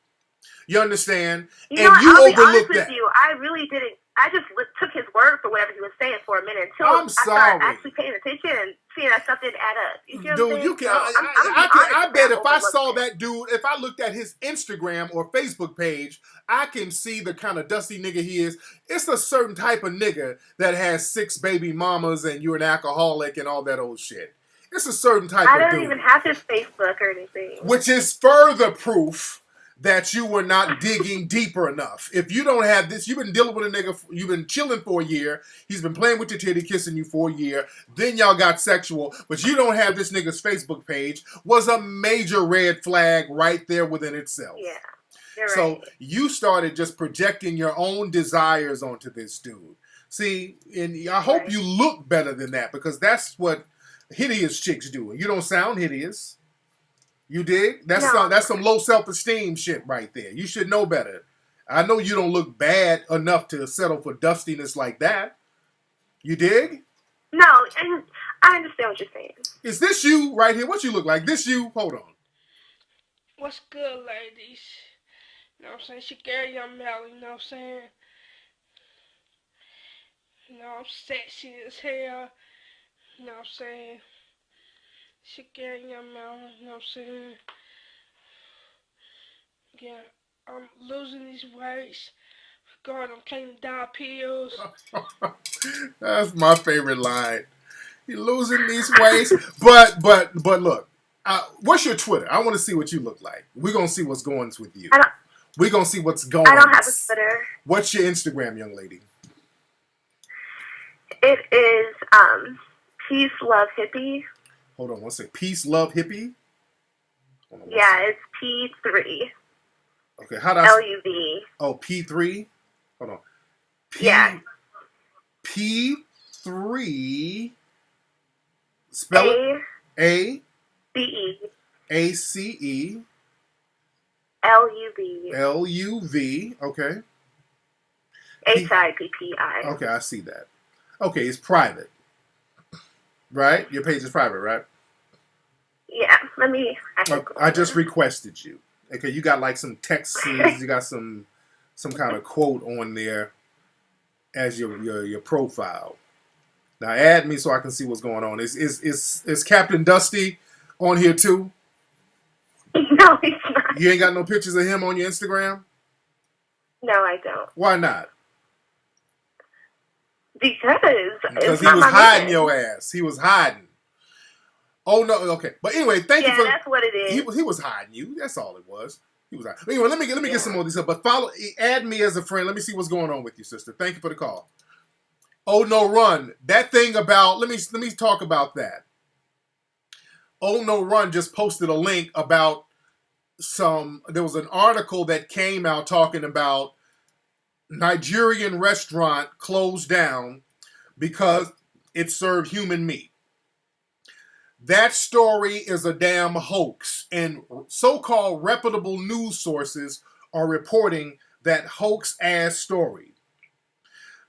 You understand? I'll be honest with you. I really didn't. I just took his word for whatever he was saying for a minute until I started actually paying attention and seeing that stuff didn't add up. You feel dude, you can. I bet if I saw that dude, if I looked at his Instagram or Facebook page, I can see the kind of dusty nigga he is. It's a certain type of nigga that has 6 baby mamas and you're an alcoholic and all that old shit. It's a certain type of dude. I don't even have his Facebook or anything. Which is further proof that you were not digging deeper enough. If you don't have this, you've been dealing with a nigga, you've been chilling for a year, he's been playing with your titty, kissing you for a year, then y'all got sexual, but you don't have this nigga's Facebook page, was a major red flag right there within itself. Yeah, you're so right. You started just projecting your own desires onto this dude. See, and I hope you look better than that because that's what hideous chicks do. You don't sound hideous. You dig? That's some low self-esteem shit right there. You should know better. I know you don't look bad enough to settle for dustiness like that. You dig? No, and I understand what you're saying. Is this you right here? What you look like? This you? Hold on. What's good, ladies? You know what I'm saying? She Gary Young Melly, you know what I'm saying? You know, I'm sexy as hell. You know what I'm saying? She Gary Young Melly, you know what I'm saying? Yeah, I'm losing these weights. God, I'm taking diet pills. That's my favorite line. You're losing these weights. But look, what's your Twitter? I want to see what you look like. We're going to see what's going with you. We're going to see what's going on. I don't have a Twitter. What's your Instagram, young lady? It is Peace Love Hippie. Hold on one second. Peace Love Hippie? Yeah, it's P3. Okay, how do LUV. Oh, P3? Hold on. Yeah. P3. Spell it. A-C-E. A-C-E. L-U-V. L-U-V. Okay. H-I-P-P-I. Okay, I see that. Okay, it's private. Right? Your page is private, right? Yeah, let me... I just requested you. Okay, you got like some texts, you got some kind of quote on there as your profile. Now add me so I can see what's going on. Is Captain Dusty on here too? No, he's not. You ain't got no pictures of him on your Instagram? No, I don't. Why not? Because he was hiding your ass. He was hiding. Oh no, okay. But anyway, thank you for. Yeah, that's what it is. He was hiding you. That's all it was. He was hiding. Anyway, let me get some more of these up. But add me as a friend. Let me see what's going on with you, sister. Thank you for the call. Oh no, run. That thing about let me talk about that. Oh no, run just posted a link about there was an article that came out talking about Nigerian restaurant closed down because it served human meat. That story is a damn hoax, and so-called reputable news sources are reporting that hoax-ass story.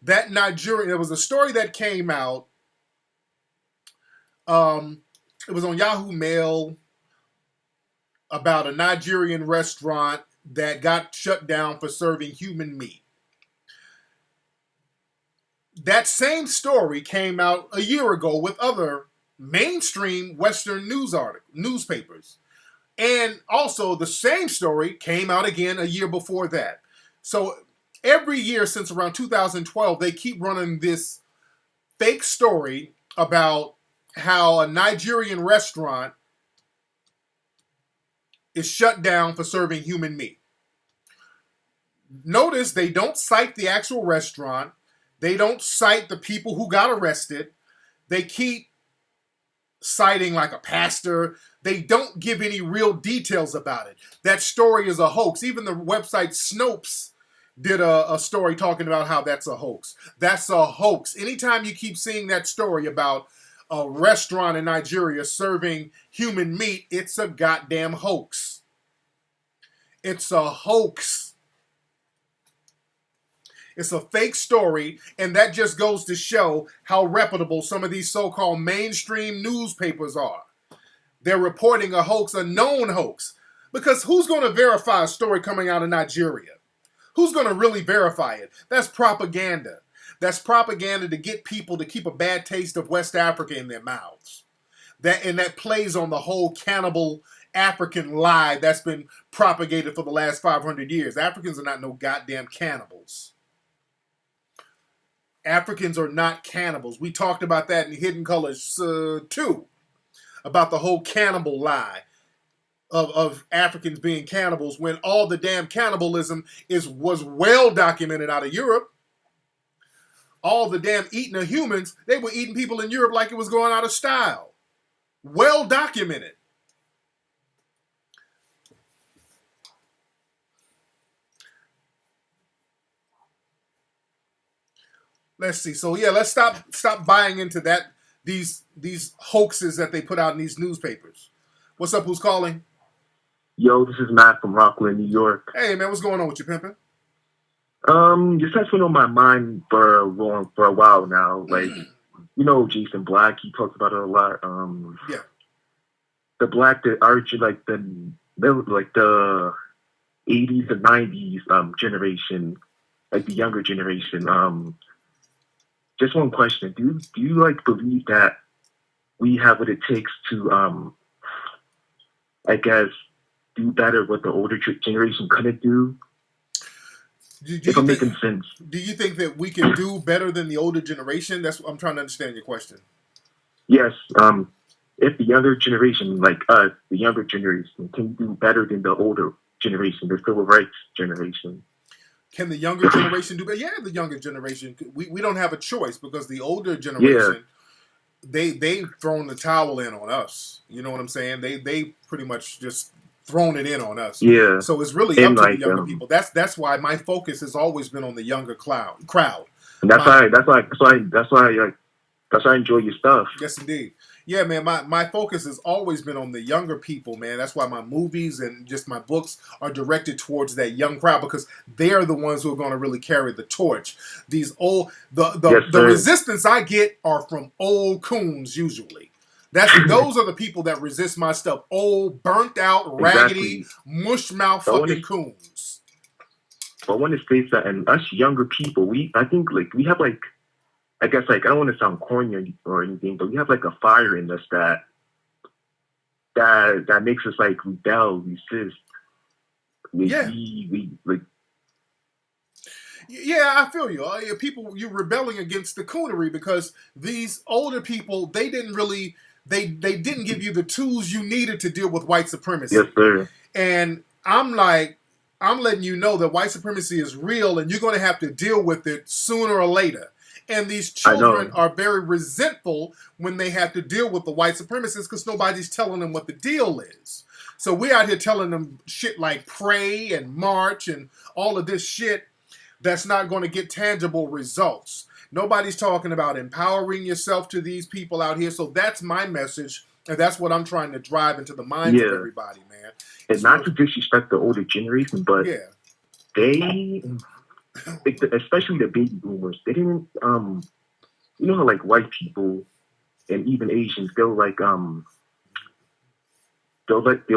That there was a story that came out, it was on Yahoo Mail about a Nigerian restaurant that got shut down for serving human meat. That same story came out a year ago with other mainstream Western newspapers. And also the same story came out again a year before that. So every year since around 2012, they keep running this fake story about how a Nigerian restaurant is shut down for serving human meat. Notice they don't cite the actual restaurant. They don't cite the people who got arrested. They keep citing like a pastor. They don't give any real details about it. That story is a hoax. Even the website Snopes did a story talking about how that's a hoax. That's a hoax. Anytime you keep seeing that story about a restaurant in Nigeria serving human meat, it's a goddamn hoax. It's a hoax. It's a fake story, and that just goes to show how reputable some of these so-called mainstream newspapers are. They're reporting a hoax, a known hoax. Because who's going to verify a story coming out of Nigeria? Who's going to really verify it? That's propaganda. That's propaganda to get people to keep a bad taste of West Africa in their mouths. That plays on the whole cannibal African lie that's been propagated for the last 500 years. Africans are not no goddamn cannibals. Africans are not cannibals. We talked about that in Hidden Colors 2, about the whole cannibal lie of Africans being cannibals when all the damn cannibalism was well documented out of Europe. All the damn eating of humans, they were eating people in Europe like it was going out of style. Well documented. Let's see. So yeah, let's stop buying into that these hoaxes that they put out in these newspapers. What's up? Who's calling? Yo, this is Matt from Rockland, New York. Hey man, what's going on with you, pimpin'? This has been on my mind for a while now. Like, you know, Jason Black, he talks about it a lot. Yeah. The Black, the Archie, like the 80s and 90s generation, like the younger generation. Just one question: Do you like believe that we have what it takes to I guess do better what the older generation couldn't do? If I'm making sense. Do you think that we can do better than the older generation? That's what I'm trying to understand your question. Yes. If the younger generation, like us, the younger generation, can do better than the older generation, the civil rights generation. Can the younger generation do better? Yeah, the younger generation. We don't have a choice because the older generation, they've thrown the towel in on us. You know what I'm saying? They pretty much just thrown it in on us. Yeah. So it's really up to the younger people. That's why my focus has always been on the younger crowd. And that's why I enjoy your stuff. Yes, indeed. Yeah, man, my focus has always been on the younger people, man. That's why my movies and just my books are directed towards that young crowd because they're the ones who are going to really carry the torch. These old the resistance I get are from old coons usually. Those are the people that resist my stuff. Old, burnt out, raggedy, mush mouth fucking coons. I want to say that, and us younger people, I think we have I guess I don't want to sound corny or anything, but we have a fire in us that makes us rebel, resist. Yeah, I feel you. You're rebelling against the coonery because these older people, they didn't give you the tools you needed to deal with white supremacy. Yes, sir. And I'm letting you know that white supremacy is real and you're going to have to deal with it sooner or later. And these children are very resentful when they have to deal with the white supremacists because nobody's telling them what the deal is. So we're out here telling them shit like pray and march and all of this shit that's not going to get tangible results. Nobody's talking about empowering yourself to these people out here. So that's my message. And that's what I'm trying to drive into the minds of everybody, man. And not to disrespect the older generation, but they... especially the baby boomers, they didn't you know how white people and even Asians they'll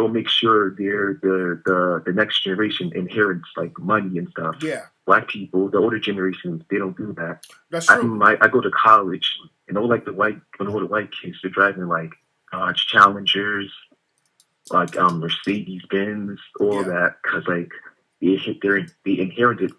make sure the next generation inherits money and stuff. Yeah. Black people, the older generation, they don't do that. That's true. I go to college and all the white kids they're driving Dodge Challengers, Mercedes Benz, all that because they inherited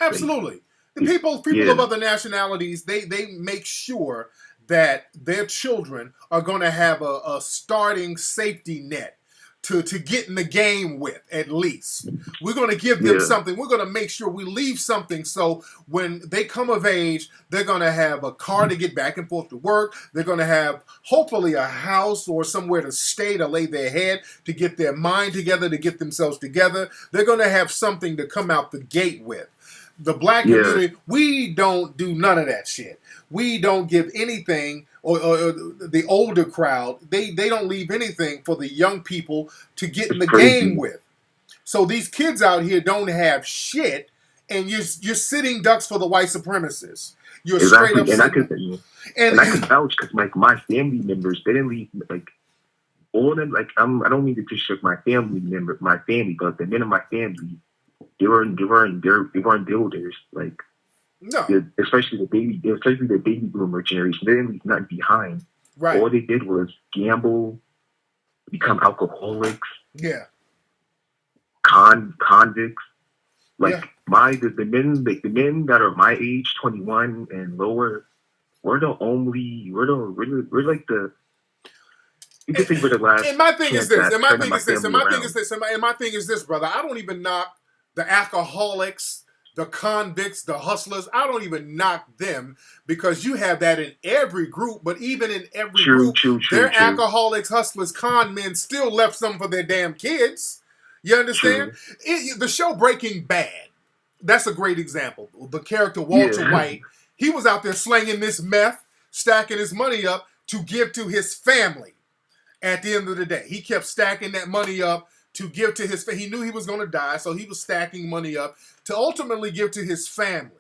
absolutely. The people of other nationalities, they make sure that their children are going to have a starting safety net to get in the game with, at least. We're going to give them something. We're going to make sure we leave something so when they come of age, they're going to have a car to get back and forth to work. They're going to have, hopefully, a house or somewhere to stay, to lay their head, to get their mind together, to get themselves together. They're going to have something to come out the gate with. The black community, we don't do none of that shit. We don't give anything, or the older crowd, they don't leave anything for the young people to get in the game with. So these kids out here don't have shit, and you're sitting ducks for the white supremacists. You're straight up sitting. And I can vouch because my family members, they didn't leave all of them. I don't mean to disrespect my family, but the men of my family, they weren't builders. No. Especially the baby boomer generation. They didn't leave nothing behind. Right. All they did was gamble, become alcoholics. Yeah. Convicts. The men that are my age, 21 and lower, we're the last. And my thing is this, brother. I don't even knock the alcoholics, the convicts, the hustlers. I don't even knock them because you have that in every group. But even in every group, alcoholics, hustlers, con men still left some for their damn kids. You understand? The show Breaking Bad, that's a great example. The character Walter White, He was out there slinging this meth, stacking his money up to give to his family. At the end of the day, he kept stacking that money up to give to his family. He knew he was going to die, so he was stacking money up to ultimately give to his family.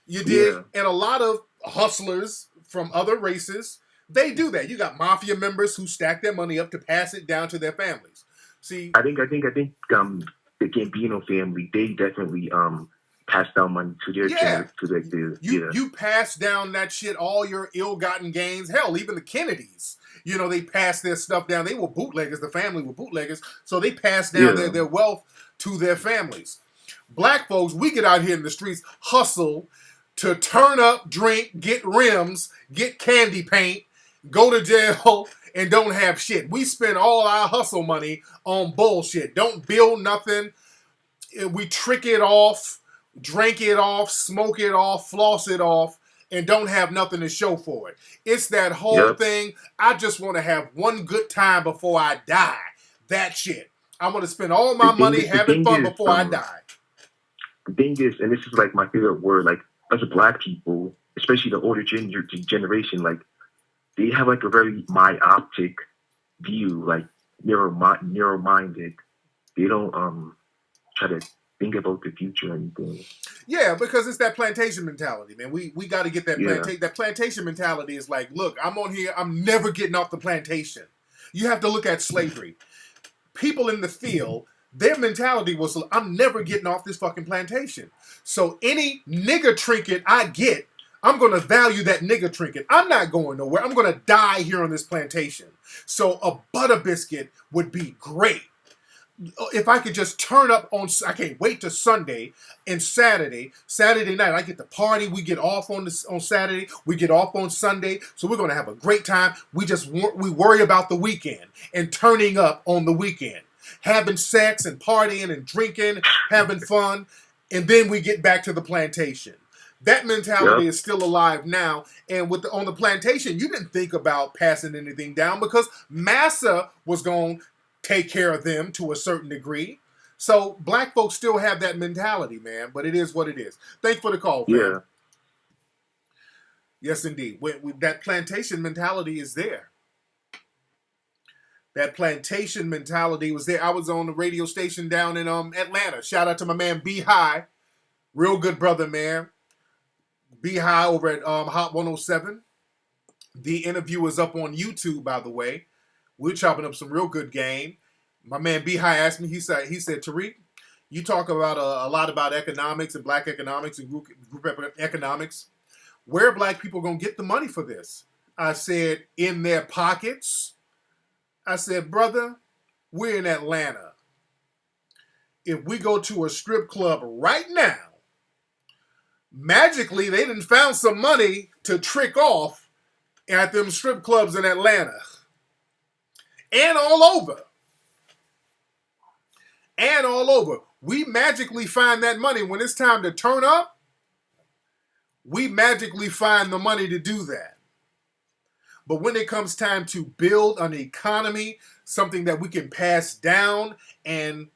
You dig? Yeah. And a lot of hustlers from other races, they do that. You got mafia members who stack their money up to pass it down to their families. See, I think the Gambino family, they definitely passed down money to their You pass down that shit, all your ill-gotten gains. Hell, even the Kennedys, they passed their stuff down. They were bootleggers. The family were bootleggers, so they passed down their wealth to their families. Black folks, we get out here in the streets, hustle to turn up, drink, get rims, get candy paint, go to jail, and don't have shit. We spend all our hustle money on bullshit. Don't build nothing. We trick it off, drink it off, smoke it off, floss it off, and don't have nothing to show for it. It's that whole thing. I just want to have one good time before I die. That shit. I want to spend all my money having fun before I die. The thing is, and this is like my favorite word, like as a black people, especially the older generation, like they have like a very myopic view, like narrow-minded. They don't try to think about the future or anything. Yeah, because it's that plantation mentality, man. We got to get that plantation. That plantation mentality is like, look, I'm on here. I'm never getting off the plantation. You have to look at slavery. People in the field, their mentality was, I'm never getting off this fucking plantation. So any nigger trinket I get, I'm going to value that nigger trinket. I'm not going nowhere. I'm going to die here on this plantation. So a butter biscuit would be great. If I could just turn up on, I can't wait to Sunday and Saturday night. I get the party. We get off on Saturday. We get off on Sunday. So we're going to have a great time. We worry about the weekend and turning up on the weekend, having sex and partying and drinking, having fun. And then we get back to the plantation. That mentality is still alive now. And on the plantation, you didn't think about passing anything down because massa was going to take care of them to a certain degree. So black folks still have that mentality, man. But it is what it is. Thanks for the call, fam. Yeah. Yes, indeed. That plantation mentality is there. That plantation mentality was there. I was on the radio station down in Atlanta. Shout out to my man B High. Real good brother, man. B High over at Hot 107. The interview is up on YouTube, by the way. We're chopping up some real good game. My man B High asked me, he said, Tariq, you talk about a lot about economics and black economics and group economics. Where are black people going to get the money for this? I said, in their pockets. I said, brother, we're in Atlanta. If we go to a strip club right now, magically they done found some money to trick off at them strip clubs in Atlanta. And all over. And all over. We magically find that money. When it's time to turn up, we magically find the money to do that. But when it comes time to build an economy, something that we can pass down and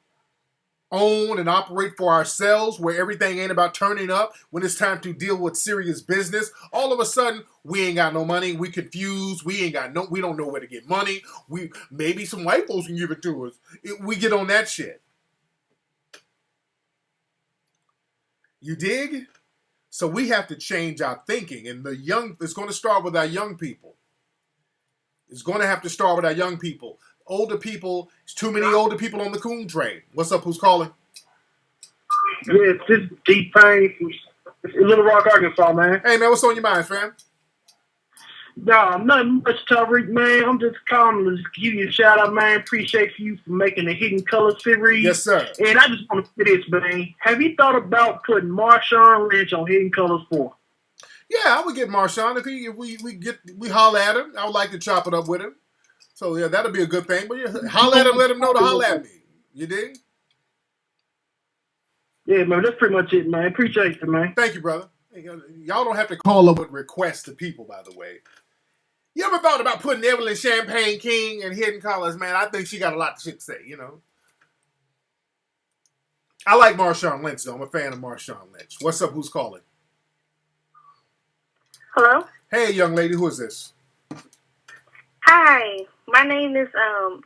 own and operate for ourselves, where everything ain't about turning up, when it's time to deal with serious business, all of a sudden we ain't got no money, we confused, we don't know where to get money. Maybe some white folks can give it to us. We get on that shit. You dig? So we have to change our thinking, and it's going to start with our young people. It's going to have to start with our young people. Older people, it's too many older people on the coon train. What's up? Who's calling? Yeah, it's just Deep Pain from Little Rock, Arkansas, man. Hey, man, what's on your mind, fam? Nah, nothing much, Tariq, man. I'm just calling to give you a shout out, man. Appreciate you for making the Hidden Color series. Yes, sir. And I just want to say this, man. Have you thought about putting Marshawn Lynch on Hidden Colors 4? Yeah, I would get Marshawn if we holler at him. I would like to chop it up with him. So yeah, that'll be a good thing. But yeah, holler at him, let him know to holler at me. You dig? Yeah, man, that's pretty much it, man. Appreciate it, man. Thank you, brother. Y'all don't have to call up with requests to people, by the way. You ever thought about putting Evelyn Champagne King in Hidden Colors, man? I think she got a lot of shit to say, you know. I like Marshawn Lynch, though. I'm a fan of Marshawn Lynch. What's up? Who's calling? Hello? Hey, young lady, who is this? Hi, my name is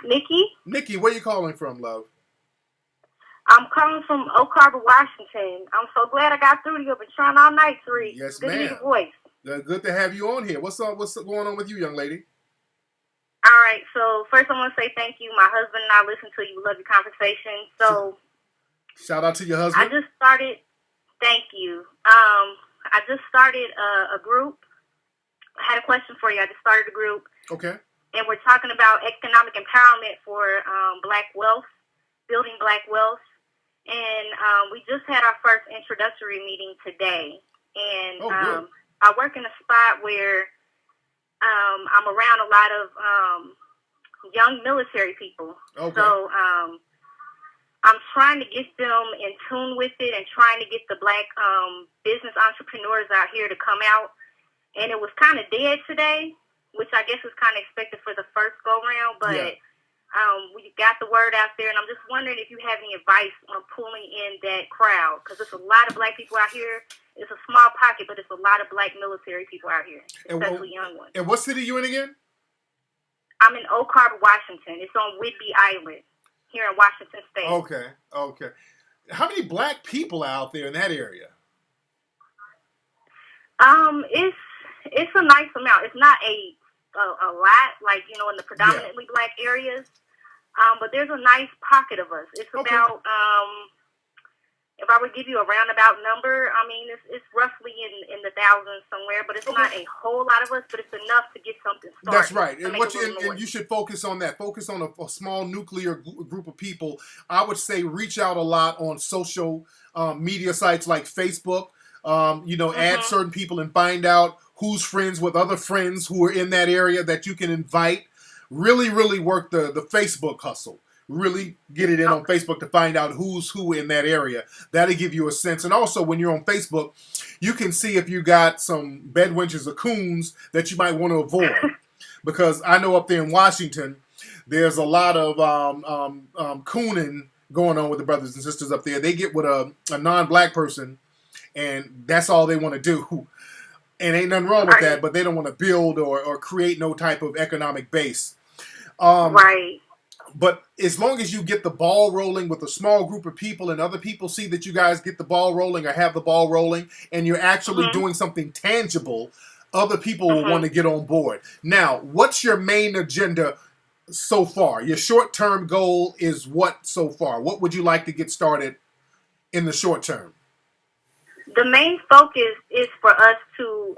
Nikki. Nikki, where you calling from, love? I'm calling from Oak Harbor, Washington. I'm so glad I got through to you. I've been trying all night, Tariq. Yes, Good to hear ma'am. your voice. Good to have you on here. What's up? What's going on with you, young lady? All right, so first I want to say thank you. My husband and I listen to you. We love your conversation. So shout out to your husband. I just started. Thank you. I just started a group. I had a question for you. I just started a group. Okay. And we're talking about economic empowerment for Black wealth, building Black wealth. And we just had our first introductory meeting today. And I work in a spot where I'm around a lot of young military people. Okay. So I'm trying to get them in tune with it and trying to get the Black business entrepreneurs out here to come out. And it was kind of dead today, which I guess was kind of expected for the first go-round. But we got the word out there, and I'm just wondering if you have any advice on pulling in that crowd, because there's a lot of Black people out here. It's a small pocket, but it's a lot of Black military people out here, especially young ones. And what city you in again? I'm in Oak Harbor, Washington. It's on Whidbey Island here in Washington State. Okay. How many Black people are out there in that area? It's a nice amount. It's not a lot, like, you know, in the predominantly Black areas. But there's a nice pocket of us. It's about, if I would give you a roundabout number, I mean, it's roughly in the thousands somewhere, but it's not a whole lot of us, but it's enough to get something started. That's right. And you should focus on that. Focus on a small nuclear group of people. I would say reach out a lot on social media sites like Facebook. Add certain people and find out who's friends with other friends who are in that area that you can invite. Really, really work the Facebook hustle. Really get it in on Facebook to find out who's who in that area. That'll give you a sense. And also, when you're on Facebook, you can see if you got some bedwenches or coons that you might want to avoid. Because I know up there in Washington, there's a lot of cooning going on with the brothers and sisters up there. They get with a non-Black person, and that's all they want to do. And ain't nothing wrong with that, but they don't want to build or create no type of economic base. Right. But as long as you get the ball rolling with a small group of people and other people see that you guys get the ball rolling or have the ball rolling and you're actually doing something tangible, other people will want to get on board. Now, what's your main agenda so far? Your short-term goal is what so far? What would you like to get started in the short term? The main focus is for us to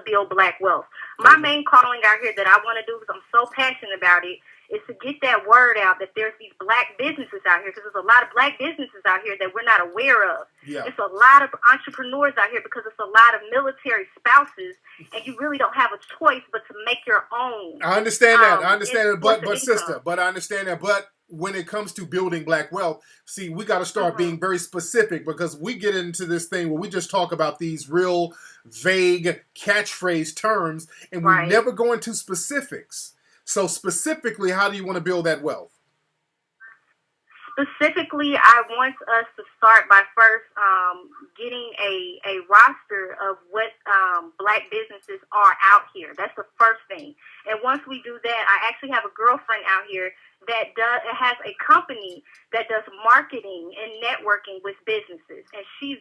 build Black wealth. My main calling out here that I want to do, because I'm so passionate about it, is to get that word out that there's these Black businesses out here, because there's a lot of Black businesses out here that we're not aware of. Yeah. It's a lot of entrepreneurs out here because it's a lot of military spouses, and you really don't have a choice but to make your own. I understand that. But sister, I understand that. But when it comes to building Black wealth, see, we got to start being very specific, because we get into this thing where we just talk about these real vague catchphrase terms and we never go into specifics. So specifically, how do you want to build that wealth? Specifically, I want us to start by first getting a roster of what Black businesses are out here. That's the first thing. And once we do that, I actually have a girlfriend out here that has a company that does marketing and networking with businesses, and she's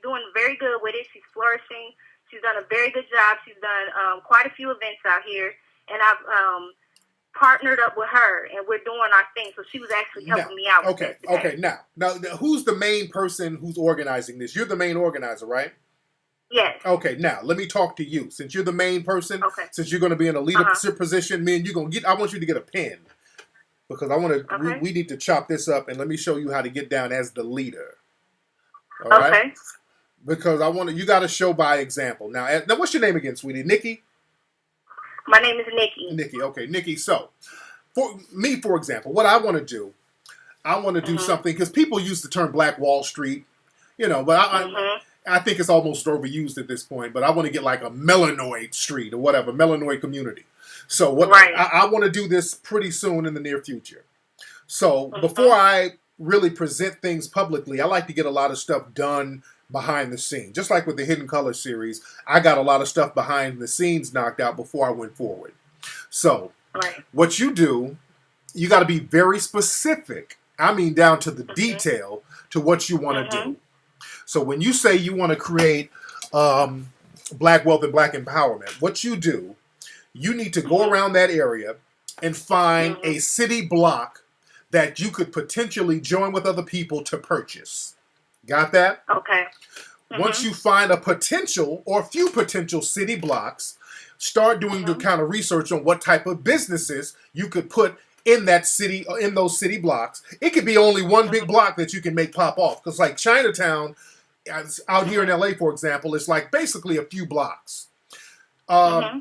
doing very good with it. She's flourishing. She's done a very good job. She's done quite a few events out here, and I've partnered up with her, and we're doing our thing. So she was actually helping me out with this today. Okay. Now, who's the main person who's organizing this? You're the main organizer, right? Yes. Okay, now let me talk to you. Since you're the main person, since you're going to be in a leadership position, man, I want you to get a pen, because I want to. We need to chop this up, and let me show you how to get down as the leader. All right? Because you got to show by example. Now, what's your name again, sweetie? Nikki? My name is Nikki. Nikki, okay, Nikki. So, for me, for example, what I want to do, do something, because people use the term Black Wall Street, but I think it's almost overused at this point. But I want to get like a Melanoid Street or whatever, Melanoid community. So I want to do this pretty soon in the near future. So before I really present things publicly, I like to get a lot of stuff done behind the scenes. Just like with the Hidden Colors series, I got a lot of stuff behind the scenes knocked out before I went forward. So, what you do, you got to be very specific. I mean, down to the detail to what you want to do. So, when you say you want to create Black wealth and Black empowerment, what you do, you need to go around that area and find a city block that you could potentially join with other people to purchase. Got that? Okay. Once you find a potential or a few potential city blocks, start doing the kind of research on what type of businesses you could put in that city, in those city blocks. It could be only one big block that you can make pop off. Because like Chinatown, out here in LA, for example, it's like basically a few blocks.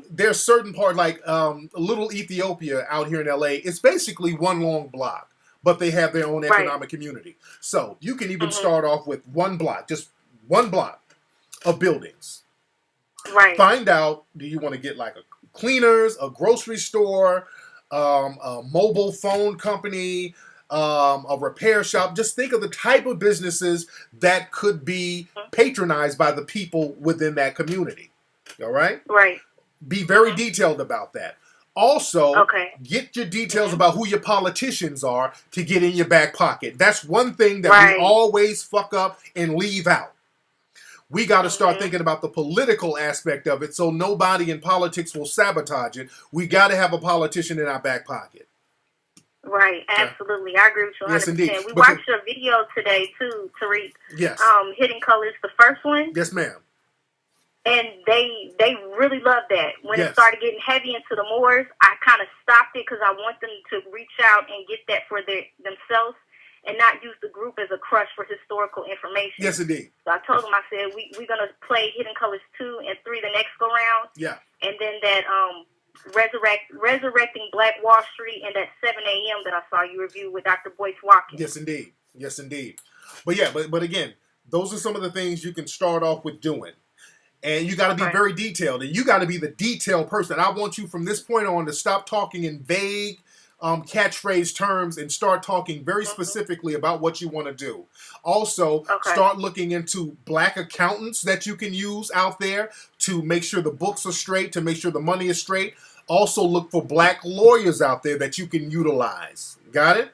There's certain part like Little Ethiopia out here in LA. It's basically one long block, but they have their own economic community. So you can even start off with one block, just one block of buildings. Right. Find out, do you want to get like a cleaners, a grocery store, a mobile phone company, a repair shop? Just think of the type of businesses that could be patronized by the people within that community. All right? Right. Be very detailed about that. Also, get your details about who your politicians are to get in your back pocket. That's one thing that we always fuck up and leave out. We got to start thinking about the political aspect of it so nobody in politics will sabotage it. We got to have a politician in our back pocket. Right, absolutely. I agree with you 100%. Yes, indeed. We watched a video today, too, Tariq. Yes. Hidden Colors, the first one. Yes, ma'am. And they really loved that. When it started getting heavy into the Moors, I kind of stopped it because I want them to reach out and get that for themselves and not use the group as a crush for historical information. Yes, indeed. So I told them, I said, we're going to play Hidden Colors 2 and 3 the next go-round. Yeah. And then that Resurrecting Black Wall Street and that 7 a.m. that I saw you review with Dr. Boyce Watkins. Yes, indeed. Yes, indeed. But yeah, but again, those are some of the things you can start off with doing. And you got to be very detailed. And you got to be the detailed person. I want you from this point on to stop talking in vague catchphrase terms and start talking very specifically about what you want to do. Also, start looking into Black accountants that you can use out there to make sure the books are straight, to make sure the money is straight. Also, look for Black lawyers out there that you can utilize. Got it?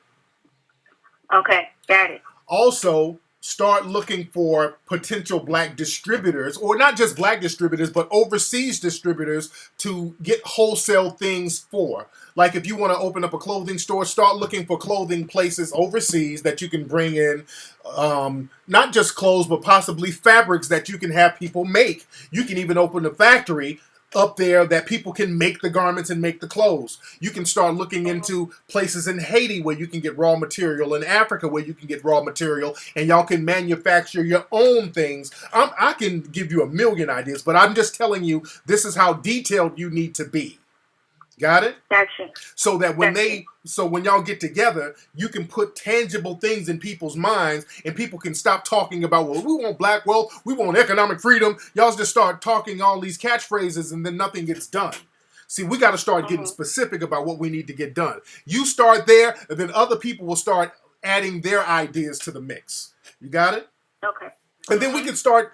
Okay, got it. Also, start looking for potential Black distributors, or not just Black distributors, but overseas distributors to get wholesale things for. Like if you want to open up a clothing store, start looking for clothing places overseas that you can bring in, not just clothes, but possibly fabrics that you can have people make. You can even open a factory up there that people can make the garments and make the clothes. You can start looking into places in Haiti where you can get raw material, in Africa where you can get raw material, and y'all can manufacture your own things. I can give you a million ideas, but I'm just telling you, this is how detailed you need to be. Got it? Gotcha. So that when when y'all get together, you can put tangible things in people's minds, and people can stop talking about, well, we want Black wealth, we want economic freedom. Y'all just start talking all these catchphrases, and then nothing gets done. See, we got to start getting specific about what we need to get done. You start there, and then other people will start adding their ideas to the mix. You got it? Okay. And then we can start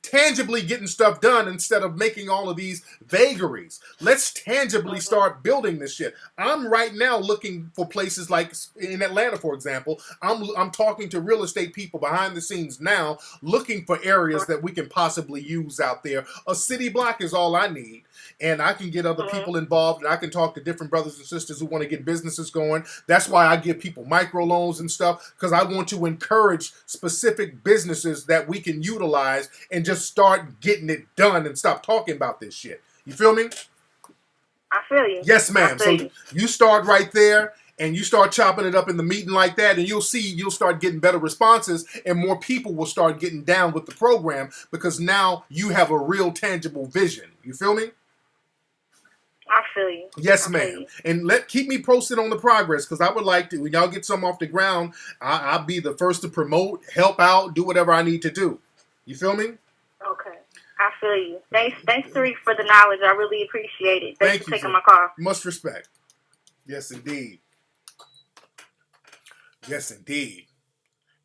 tangibly getting stuff done instead of making all of these vagaries. Let's tangibly start building this shit. I'm right now looking for places like in Atlanta, for example. I'm talking to real estate people behind the scenes now, looking for areas that we can possibly use out there. A city block is all I need. And I can get other people involved, and I can talk to different brothers and sisters who want to get businesses going. That's why I give people microloans and stuff, because I want to encourage specific businesses that we can utilize and just start getting it done and stop talking about this shit. You feel me? I feel you. Yes, ma'am. So you start right there, and you start chopping it up in the meeting like that, and you'll start getting better responses, and more people will start getting down with the program because now you have a real tangible vision. You feel me? I feel you. Yes, ma'am. And keep me posted on the progress, because I would like to, when y'all get something off the ground, I'll be the first to promote, help out, do whatever I need to do. You feel me? Okay. I feel you. Thanks, Tariq, for the knowledge. I really appreciate it. Thanks for taking my call. Much respect. Yes, indeed. Yes, indeed.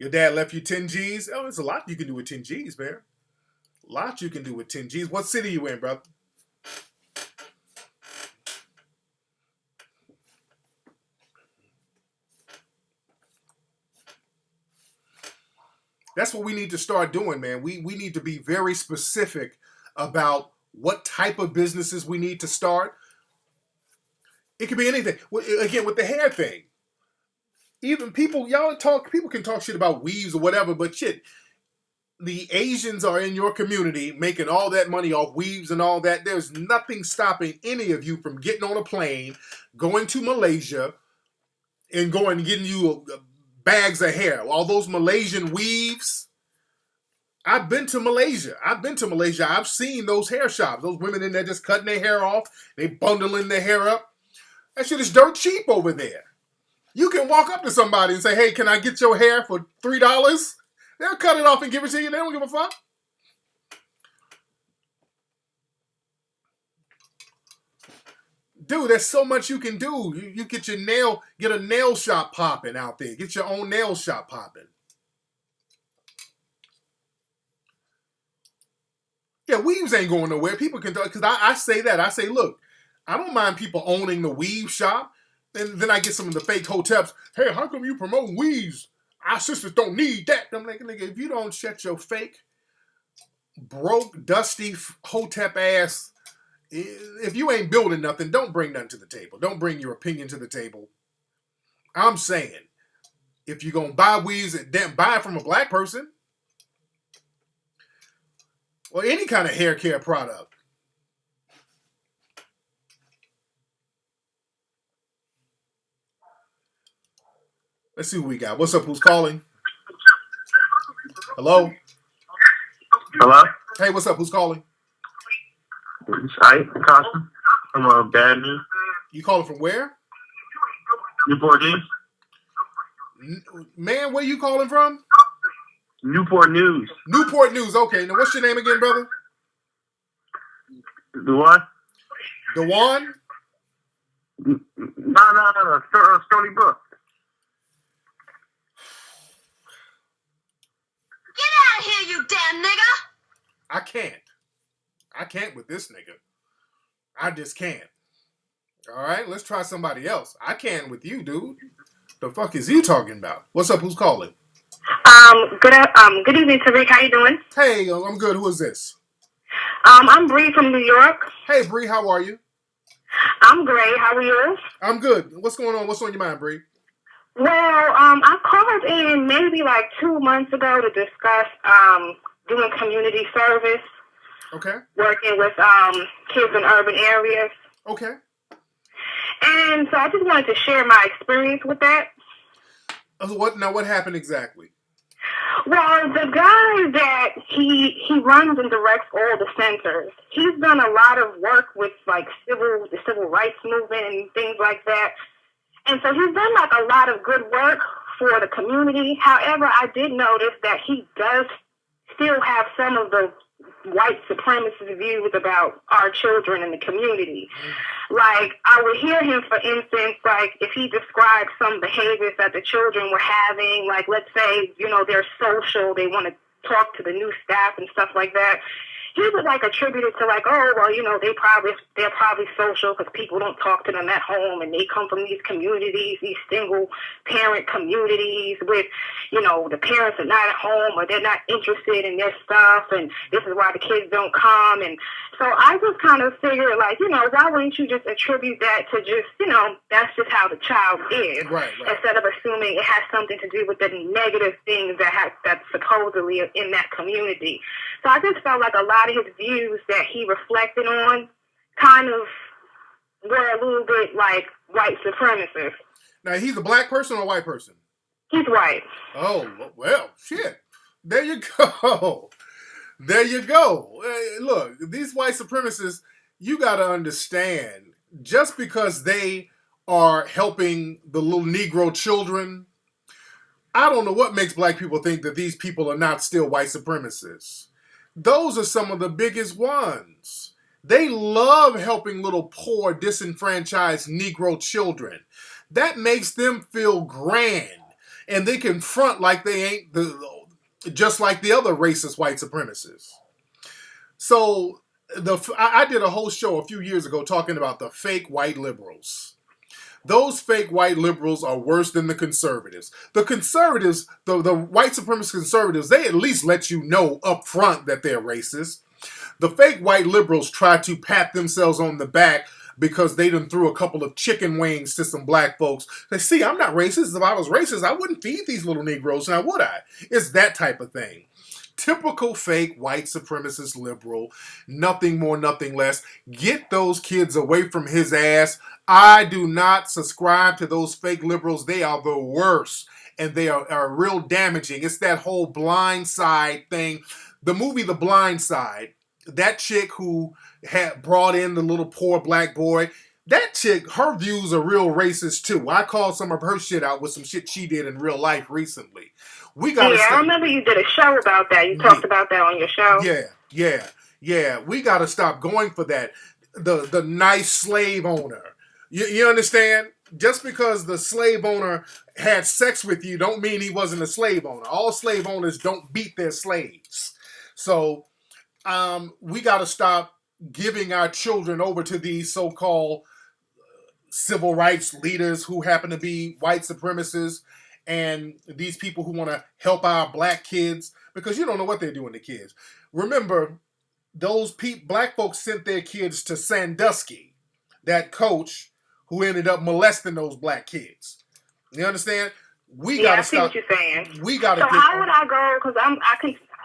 Your dad left you 10 G's? Oh, there's a lot you can do with 10 G's, man. A lot you can do with 10 G's. What city you in, brother? That's what we need to start doing, man. We need to be very specific about what type of businesses we need to start. It could be anything. Again, with the hair thing. Even people can talk shit about weaves or whatever, but shit, the Asians are in your community making all that money off weaves and all that. There's nothing stopping any of you from getting on a plane, going to Malaysia, and going and getting you bags of hair. All those Malaysian weaves. I've been to Malaysia. I've seen those hair shops. Those women in there just cutting their hair off. They bundling their hair up. That shit is dirt cheap over there. You can walk up to somebody and say, hey, can I get your hair for $3? They'll cut it off and give it to you. They don't give a fuck. Dude, there's so much you can do. You get a nail shop popping out there. Get your own nail shop popping. Yeah, weaves ain't going nowhere. People can, because I say that. I say, look, I don't mind people owning the weave shop. And then I get some of the fake hoteps. Hey, how come you promote weaves? Our sisters don't need that. I'm like, nigga, if you don't shut your fake, broke, dusty, hotep ass, if you ain't building nothing, don't bring nothing to the table. Don't bring your opinion to the table. I'm saying, if you're going to buy weaves, then buy it from a black person. Or any kind of hair care product. Let's see who we got. What's up? Who's calling? Hello? Hello? Hey, what's up? Who's calling? It's Ike Costa from Bad News. You calling from where? Newport News. Man, where you calling from? Newport News. Newport News. Okay. Now, what's your name again, brother? Dewan? Dewan? No. Stony Brook. Get out of here, you damn nigga! I can't with this nigga. I just can't. All right, let's try somebody else. I can with you, dude. The fuck is you talking about? What's up? Who's calling? Good evening, Tariq. How you doing? Hey, I'm good. Who is this? I'm Bree from New York. Hey, Bree, how are you? I'm great. How are you? I'm good. What's going on? What's on your mind, Bree? Well, I called in maybe like 2 months ago to discuss doing community service. Okay. Working with kids in urban areas. Okay. And so I just wanted to share my experience with that. What happened exactly? Well, the guy that he runs and directs all the centers, he's done a lot of work with like the civil rights movement and things like that. And so he's done like a lot of good work for the community. However, I did notice that he does still have some of the white supremacist views about our children in the community. Like, I would hear him, for instance, like, if he described some behaviors that the children were having, like, let's say, they're social, they want to talk to the new staff and stuff like that. He would, like, attribute it to, like, oh, well, they're probably social because people don't talk to them at home, and they come from these communities, these single-parent communities with, the parents are not at home or they're not interested in their stuff, and this is why the kids don't come. And so I just kind of figured, like, why wouldn't you just attribute that to just, that's just how the child is, right. Instead of assuming it has something to do with the negative things that's supposedly in that community. So I just felt like a lot of his views that he reflected on kind of were a little bit like white supremacist. Now, he's a black person or a white person? He's white. Oh, well, shit. There you go. There you go. Look, these white supremacists, you got to understand, just because they are helping the little Negro children, I don't know what makes black people think that these people are not still white supremacists. Those are some of the biggest ones. They love helping little poor, disenfranchised Negro children. That makes them feel grand. and they can front like they ain't just like the other racist white supremacists. So I did a whole show a few years ago talking about the fake white liberals. Those fake white liberals are worse than the conservatives. The conservatives, the white supremacist conservatives, they at least let you know up front that they're racist. The fake white liberals try to pat themselves on the back because they done threw a couple of chicken wings to some black folks. They see, I'm not racist. If I was racist, I wouldn't feed these little Negroes, now would I? It's that type of thing. Typical fake white supremacist liberal, nothing more, nothing less. Get those kids away from his ass. I do not subscribe to those fake liberals. They are the worst, and they are real damaging. It's that whole Blind Side thing. The movie The Blind Side, that chick who had brought in the little poor black boy, that chick, her views are real racist too. I called some of her shit out with some shit she did in real life recently. I remember you did a show about that. You talked about that on your show. Yeah. We got to stop going for that. The nice slave owner. You understand? Just because the slave owner had sex with you don't mean he wasn't a slave owner. All slave owners don't beat their slaves. So we got to stop giving our children over to these so-called civil rights leaders who happen to be white supremacists, and these people who want to help our black kids, because you don't know what they're doing to kids. Remember, those black folks sent their kids to Sandusky, that coach who ended up molesting those black kids. You understand? We got to stop. I see what you're saying. We got to. So how would I go? Because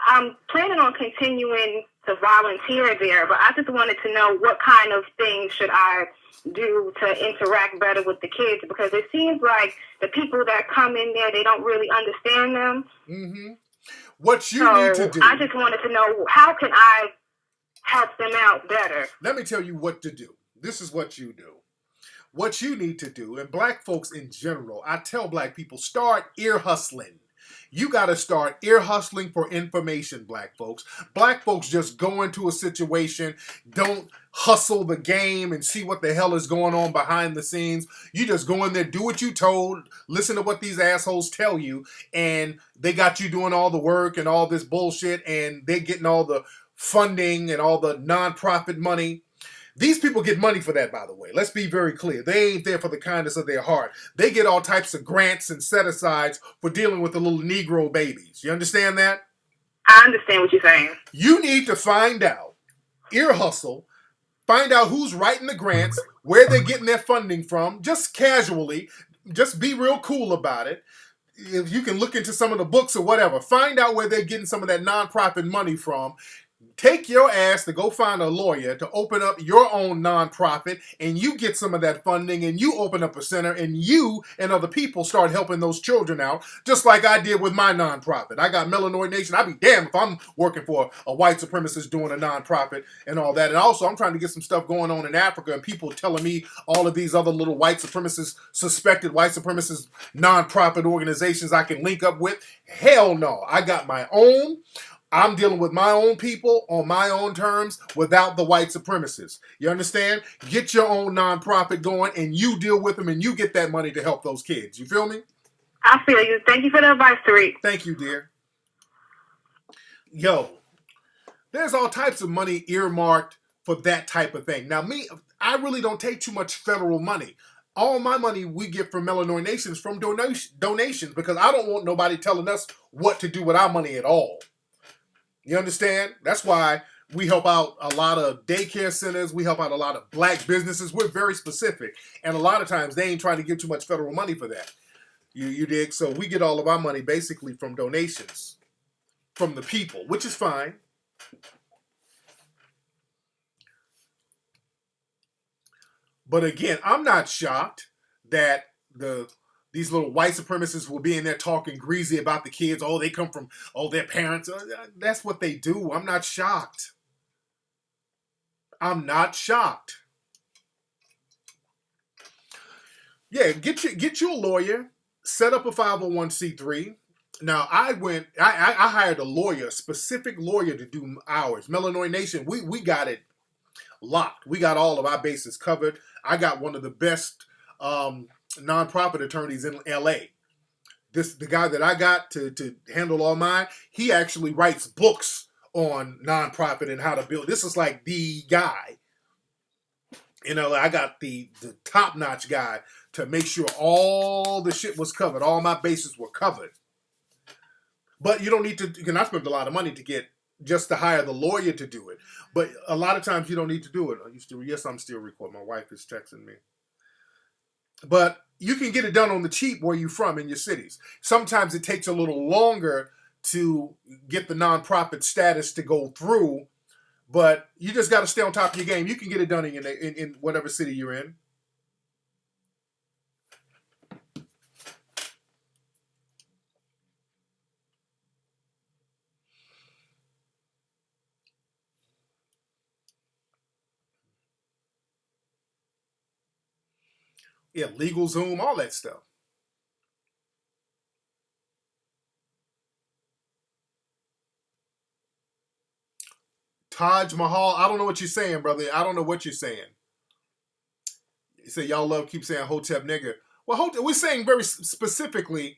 I'm planning on continuing to volunteer there, but I just wanted to know what kind of things should I do to interact better with the kids, because it seems like the people that come in there, they don't really understand them. Mm-hmm. What you need to do. I just wanted to know, how can I help them out better? Let me tell you what to do. This is what you do. What you need to do, and black folks in general, I tell black people, start ear hustling. You got to start ear hustling for information, black folks. Black folks just go into a situation, don't hustle the game and see what the hell is going on behind the scenes. You just go in there, do what you told, listen to what these assholes tell you, and they got you doing all the work and all this bullshit, and they're getting all the funding and all the nonprofit money. These people get money for that, by the way. Let's be very clear. They ain't there for the kindness of their heart. They get all types of grants and set-asides for dealing with the little Negro babies. You understand that? I understand what you're saying. You need to find out, ear hustle, find out who's writing the grants, where they're getting their funding from, just casually. Just be real cool about it. If you can look into some of the books or whatever, find out where they're getting some of that nonprofit money from. Take your ass to go find a lawyer to open up your own nonprofit, and you get some of that funding, and you open up a center, and you and other people start helping those children out, just like I did with my nonprofit. I got Melanoid Nation. I'd be damned if I'm working for a white supremacist doing a nonprofit and all that. And also, I'm trying to get some stuff going on in Africa, and people telling me all of these other little white supremacist, suspected white supremacist nonprofit organizations I can link up with. Hell no. I got my own. I'm dealing with my own people on my own terms without the white supremacists. You understand? Get your own nonprofit going, and you deal with them, and you get that money to help those kids. You feel me? I feel you. Thank you for the advice, Tariq. Thank you, dear. Yo, there's all types of money earmarked for that type of thing. Now, I really don't take too much federal money. All my money we get from Melanoid Nation is from donations, because I don't want nobody telling us what to do with our money at all. You understand? That's why we help out a lot of daycare centers. We help out a lot of black businesses. We're very specific. And a lot of times they ain't trying to get too much federal money for that. You dig? So we get all of our money basically from donations from the people, which is fine. But again, I'm not shocked that these little white supremacists will be in there talking greasy about the kids. Oh, they come from, their parents. That's what they do. I'm not shocked. I'm not shocked. Yeah, get you a lawyer. Set up a 501c3. Now, I hired a lawyer, a specific lawyer to do ours. Melanoid Nation, we got it locked. We got all of our bases covered. I got one of the best nonprofit attorneys in LA. the guy that I got to handle all mine, he actually writes books on nonprofit and how to build. This is like the guy. I got the top-notch guy to make sure all the shit was covered. All my bases were covered. But you don't need to, you can not spend a lot of money just to hire the lawyer to do it. But a lot of times you don't need to do it. Yes, I'm still recording. My wife is texting me. But you can get it done on the cheap where you're from in your cities. Sometimes it takes a little longer to get the nonprofit status to go through, but you just got to stay on top of your game. You can get it done in whatever city you're in. Yeah, LegalZoom, all that stuff. Taj Mahal, I don't know what you're saying, brother. I don't know what you're saying. You say y'all keep saying Hotep nigga. Well, we're saying very specifically,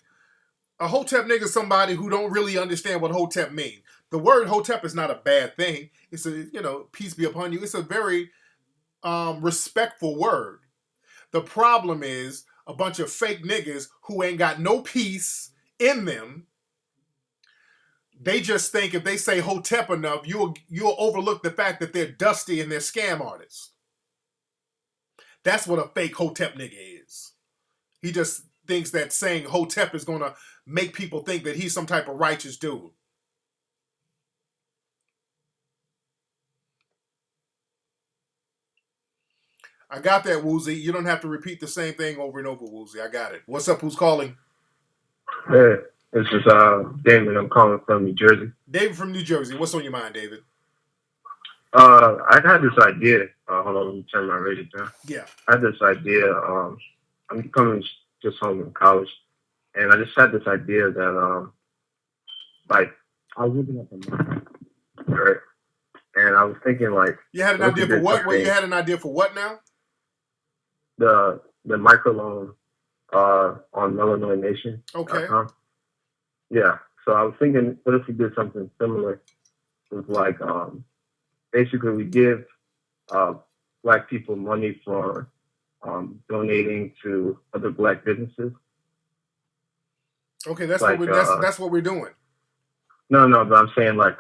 a Hotep nigga is somebody who don't really understand what Hotep means. The word Hotep is not a bad thing. It's peace be upon you. It's a very respectful word. The problem is a bunch of fake niggas who ain't got no peace in them. They just think if they say Hotep enough, you'll overlook the fact that they're dusty and they're scam artists. That's what a fake Hotep nigga is. He just thinks that saying Hotep is going to make people think that he's some type of righteous dude. I got that, Woozy. You don't have to repeat the same thing over and over, Woozy. I got it. What's up? Who's calling? Hey, this is David. I'm calling from New Jersey. David from New Jersey. What's on your mind, David? I had this idea. Hold on, let me turn my radio down. Yeah. I had this idea. I'm coming just home from college, and I just had this idea that, like, I was looking at the market, right? And I was thinking, like, you had an idea for what? Well, you had an idea for what now? The microloan on Illinois Nation. Okay. Yeah. So I was thinking, what if we did something similar with, like, basically we give Black people money for donating to other Black businesses. Okay, that's like, that's what we're doing. No, but I'm saying, like,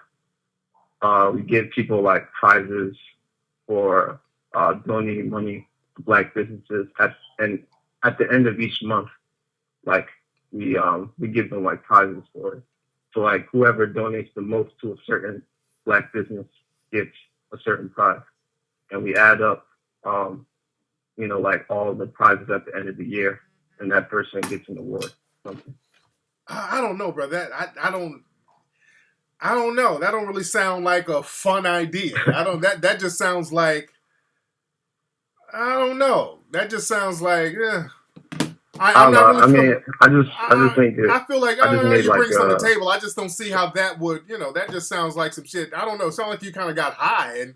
we give people like prizes for donating money to Black businesses at the end of each month. Like we give them like prizes for it. So like whoever donates the most to a certain Black business gets a certain prize, and we add up, like all the prizes at the end of the year, and that person gets an award. Something. I don't know, bro. I don't know. That don't really sound like a fun idea. That just sounds like, I don't know. That just sounds like, I'm not really. I just think I feel like you bring something to the table. I just don't see how that would, that just sounds like some shit. I don't know. It sounds like you kind of got high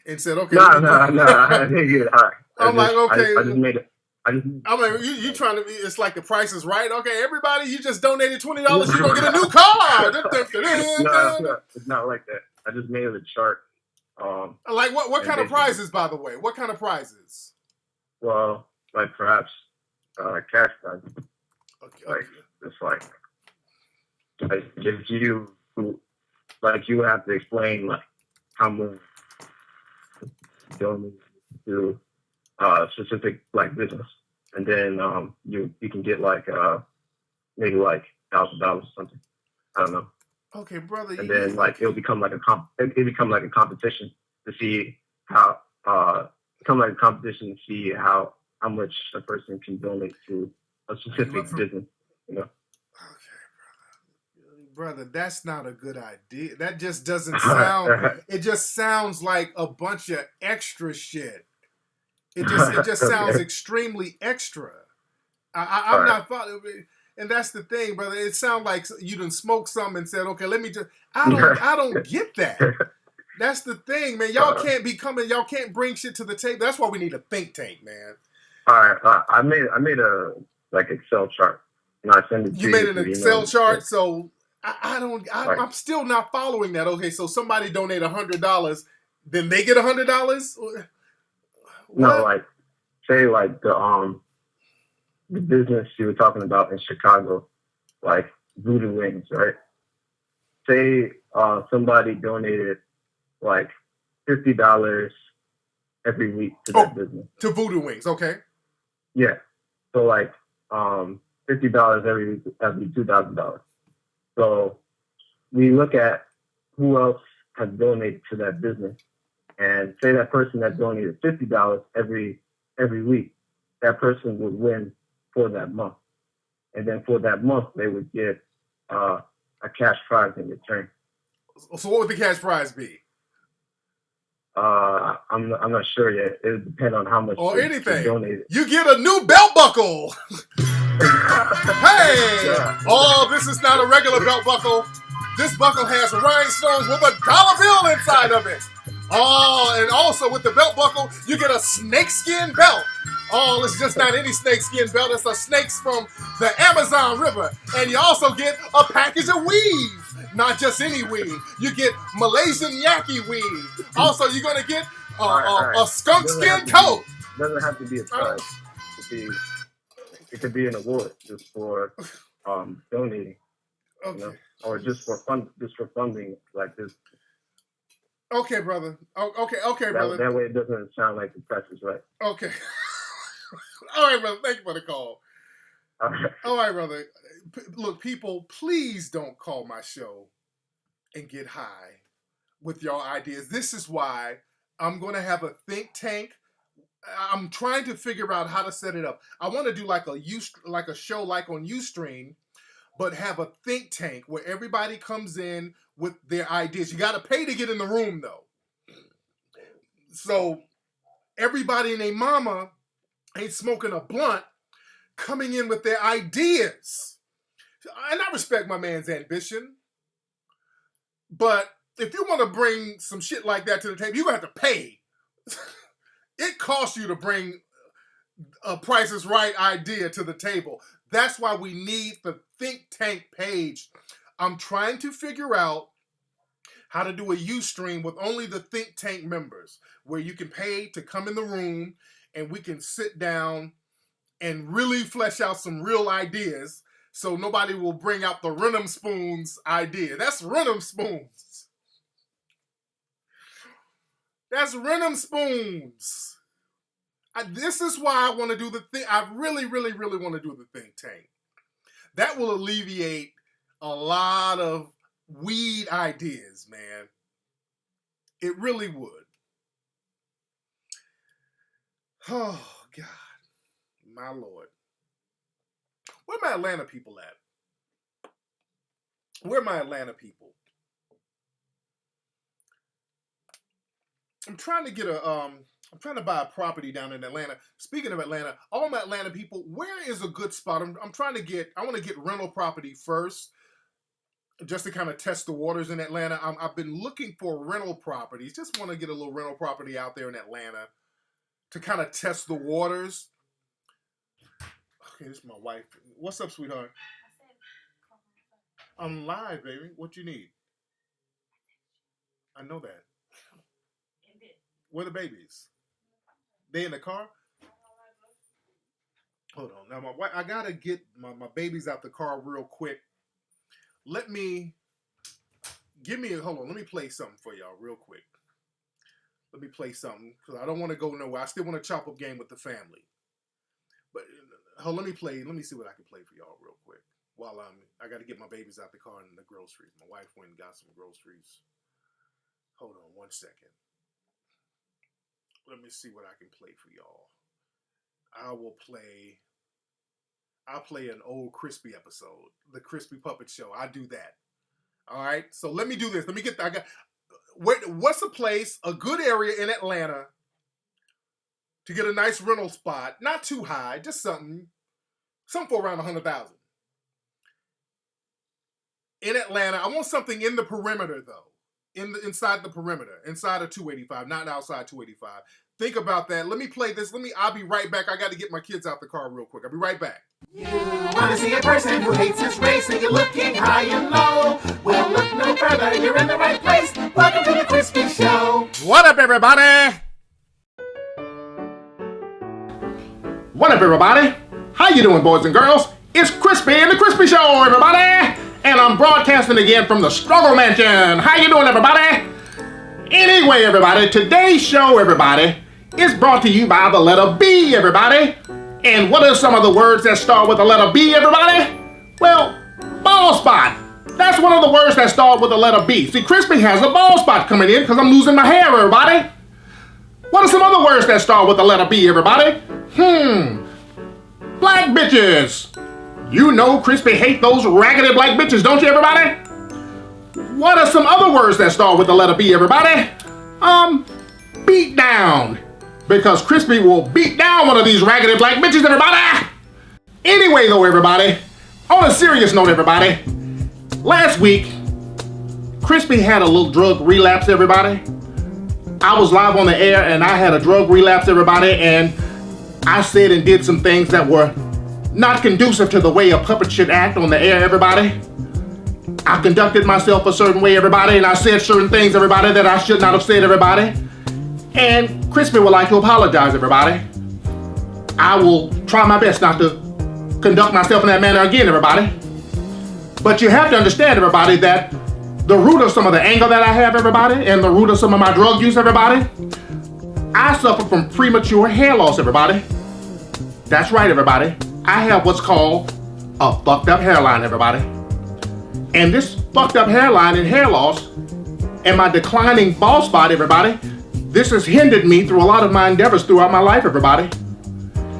and said, okay. No, I didn't get high. Okay. I just made it. I'm like, you trying to be, it's like the Price is Right. Okay, everybody, you just donated $20, you're going to get a new car. No, it's not like that. I just made it a chart. Like what kind of prizes, by the way? What kind of prizes? Well, like perhaps cash prizes. Okay. Like, it's like if you, like, you have to explain, like, how much donate to specific Black business, and then you can get like maybe like $1,000 or something. I don't know. Okay, brother. And then like it'll become like a competition to see how much a person can donate to a specific business. Okay, brother, that's not a good idea. That just doesn't sound. It just sounds like a bunch of extra shit. It just sounds extremely extra. I'm not following, and that's the thing, brother. It sounds like you done smoked some and said, "Okay, let me just." I don't get that. That's the thing, man. Y'all can't bring shit to the table. That's why we need a think tank, man. All right, I made a like Excel chart I send it to you made an through Excel email. chart, so I'm Right. still not following that. Okay, so somebody donate $100, then they get $100. No, like say like the business you were talking about in Chicago, like Voodoo Wings, right? Say somebody donated like $50 every week to that business. To Voodoo Wings, okay. Yeah. So like $50 every week, that'd be $2,000. So we look at who else has donated to that business, and say that person that donated $50 every week, that person would win for that month, and then for that month they would get a cash prize in return. So what would the cash prize be? I'm not sure yet. It would depend on how much anything. Donated. You get a new belt buckle. Hey! Oh, this is not a regular belt buckle. This buckle has rhinestones with a dollar bill inside of it. Oh, and also with the belt buckle, you get a snakeskin belt. Oh, it's just not any snakeskin belt. It's a snakes from the Amazon River. And you also get a package of weave. Not just any weave. You get Malaysian yaki weave. Also, you're going to get a skunk skin coat. It doesn't have to be a prize. It could be an award just for donating. Okay. You know? Or just for funding like this. Okay, brother. Okay, brother. That way it doesn't sound like the press is right. Okay. All right, brother. Thank you for the call. All right, brother. Look, people, please don't call my show and get high with your ideas. This is why I'm going to have a think tank. I'm trying to figure out how to set it up. I want to do like a show like on Ustream, but have a think tank where everybody comes in with their ideas. You got to pay to get in the room, though. So everybody and their mama ain't smoking a blunt coming in with their ideas. And I respect my man's ambition. But if you want to bring some shit like that to the table, you're going to have to pay. It costs you to bring a Price is Right idea to the table. That's why we need the think tank page. I'm trying to figure out how to do a Ustream with only the think tank members, where you can pay to come in the room and we can sit down and really flesh out some real ideas so nobody will bring out the Renum Spoons idea. That's Renum Spoons. That's Renum Spoons. This is why I want to do the thing. I really, really, really want to do the think tank. That will alleviate a lot of weed ideas, man. It really would. Oh, God. My Lord. Where my Atlanta people at? Where are my Atlanta people? I'm trying to buy a property down in Atlanta. Speaking of Atlanta, all my Atlanta people, where is a good spot? I want to get rental property first, just to kind of test the waters in Atlanta. I've been looking for rental properties. Just want to get a little rental property out there in Atlanta to kind of test the waters. Okay, this is my wife. What's up, sweetheart? I'm live, baby. What you need? I know that. Where the babies? They in the car? Hold on. Now, I gotta get my babies out the car real quick. Hold on. Let me play something for y'all real quick. Let me play something because I don't want to go nowhere. I still want to chop up game with the family. But let me see what I can play for y'all real quick. While I got to get my babies out the car and the groceries. My wife went and got some groceries. Hold on 1 second. Let me see what I can play for y'all. I'll play an old Crispy episode, the Crispy Puppet Show. I do that. All right. So let me do this. Let me get. What's a good area in Atlanta to get a nice rental spot? Not too high, just something for around 100,000. In Atlanta, I want something in the perimeter though. Inside the perimeter, inside of 285, not outside 285. Think about that. Let me play this. I'll be right back. I got to get my kids out the car real quick. I'll be right back. You want to see a person who hates his race and you're looking high and low? Well, look no further. You're in the right place. Welcome to the Crispy Show. What up, everybody? What up, everybody? How you doing, boys and girls? It's Crispy and the Crispy Show, everybody. And I'm broadcasting again from the Struggle Mansion. How you doing, everybody? Anyway, everybody, today's show, everybody, is brought to you by the letter B, everybody. And what are some of the words that start with the letter B, everybody? Well, bald spot. That's one of the words that start with the letter B. See, Crispy has a bald spot coming in because I'm losing my hair, everybody. What are some other words that start with the letter B, everybody? Black bitches. You know Crispy hate those raggedy black bitches, don't you, everybody? What are some other words that start with the letter B, everybody? Beat down. Because Crispy will beat down one of these raggedy black bitches, everybody. Anyway, though, everybody, on a serious note, everybody, last week, Crispy had a little drug relapse, everybody. I was live on the air and I had a drug relapse, everybody, and I said and did some things that were not conducive to the way a puppet should act on the air, everybody. I conducted myself a certain way, everybody, and I said certain things, everybody, that I should not have said, everybody. And Crispy would like to apologize, everybody. I will try my best not to conduct myself in that manner again, everybody. But you have to understand, everybody, that the root of some of the anger that I have, everybody, and the root of some of my drug use, everybody, I suffer from premature hair loss, everybody. That's right, everybody. I have what's called a fucked up hairline, everybody. And this fucked up hairline and hair loss and my declining bald spot, everybody, this has hindered me through a lot of my endeavors throughout my life, everybody.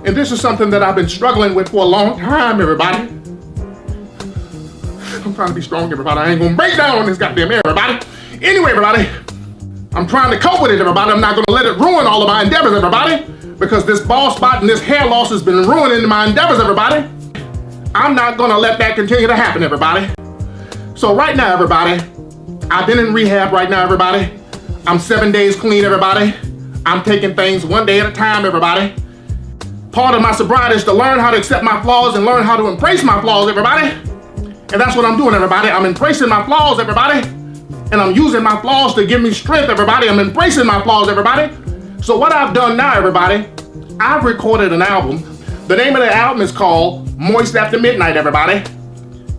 And this is something that I've been struggling with for a long time, everybody. I'm trying to be strong, everybody. I ain't gonna break down on this goddamn air, everybody. Anyway, everybody, I'm trying to cope with it, everybody. I'm not gonna let it ruin all of my endeavors, everybody. Because this bald spot and this hair loss has been ruining my endeavors, everybody. I'm not gonna let that continue to happen, everybody. So right now, everybody, I've been in rehab right now, everybody. I'm 7 days clean, everybody. I'm taking things one day at a time, everybody. Part of my sobriety is to learn how to accept my flaws and learn how to embrace my flaws, everybody. And that's what I'm doing, everybody. I'm embracing my flaws, everybody. And I'm using my flaws to give me strength, everybody. I'm embracing my flaws, everybody. So what I've done now, everybody, I've recorded an album. The name of the album is called Moist After Midnight, everybody.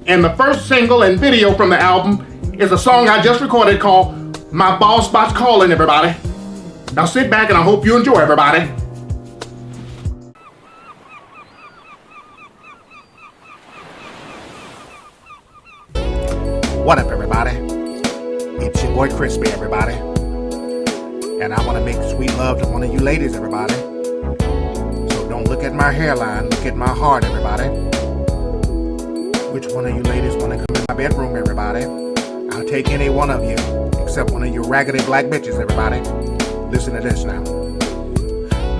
And the first single and video from the album is a song I just recorded called My Bald Spot's Calling, everybody. Now sit back and I hope you enjoy, everybody. What up, everybody? It's your boy Crispy, everybody. And I want to make sweet love to one of you ladies, everybody. So don't look at my hairline, look at my heart, everybody. Which one of you ladies want to come in my bedroom, everybody? I'll take any one of you, except one of you raggedy black bitches, everybody. Listen to this now.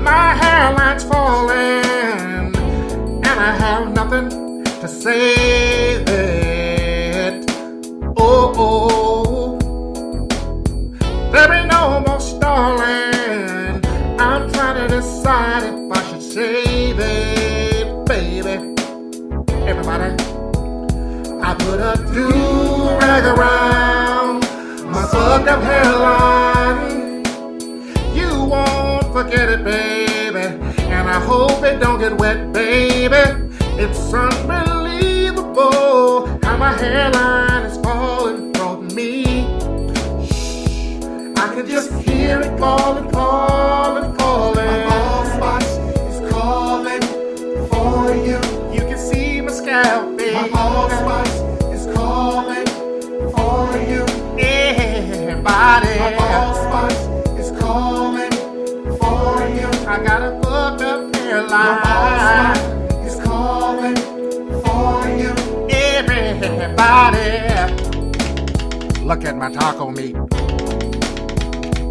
My hairline's falling, and I have nothing to save it. Oh, there ain't no more stalling. I'm trying to decide if I should save it, baby. Everybody, I put a do-rag around my fucked up hairline. You won't forget it, baby, and I hope it don't get wet, baby. It's unbelievable how my hairline is falling from me. I can just hear it falling, falling, falling. My bald spot is calling for you. You can see my scalp, baby. My bald spot is calling for you. Everybody. My bald spot is calling for you. I got a fucked up hairline. My bald spot is calling for you. Everybody. Look at my taco meat.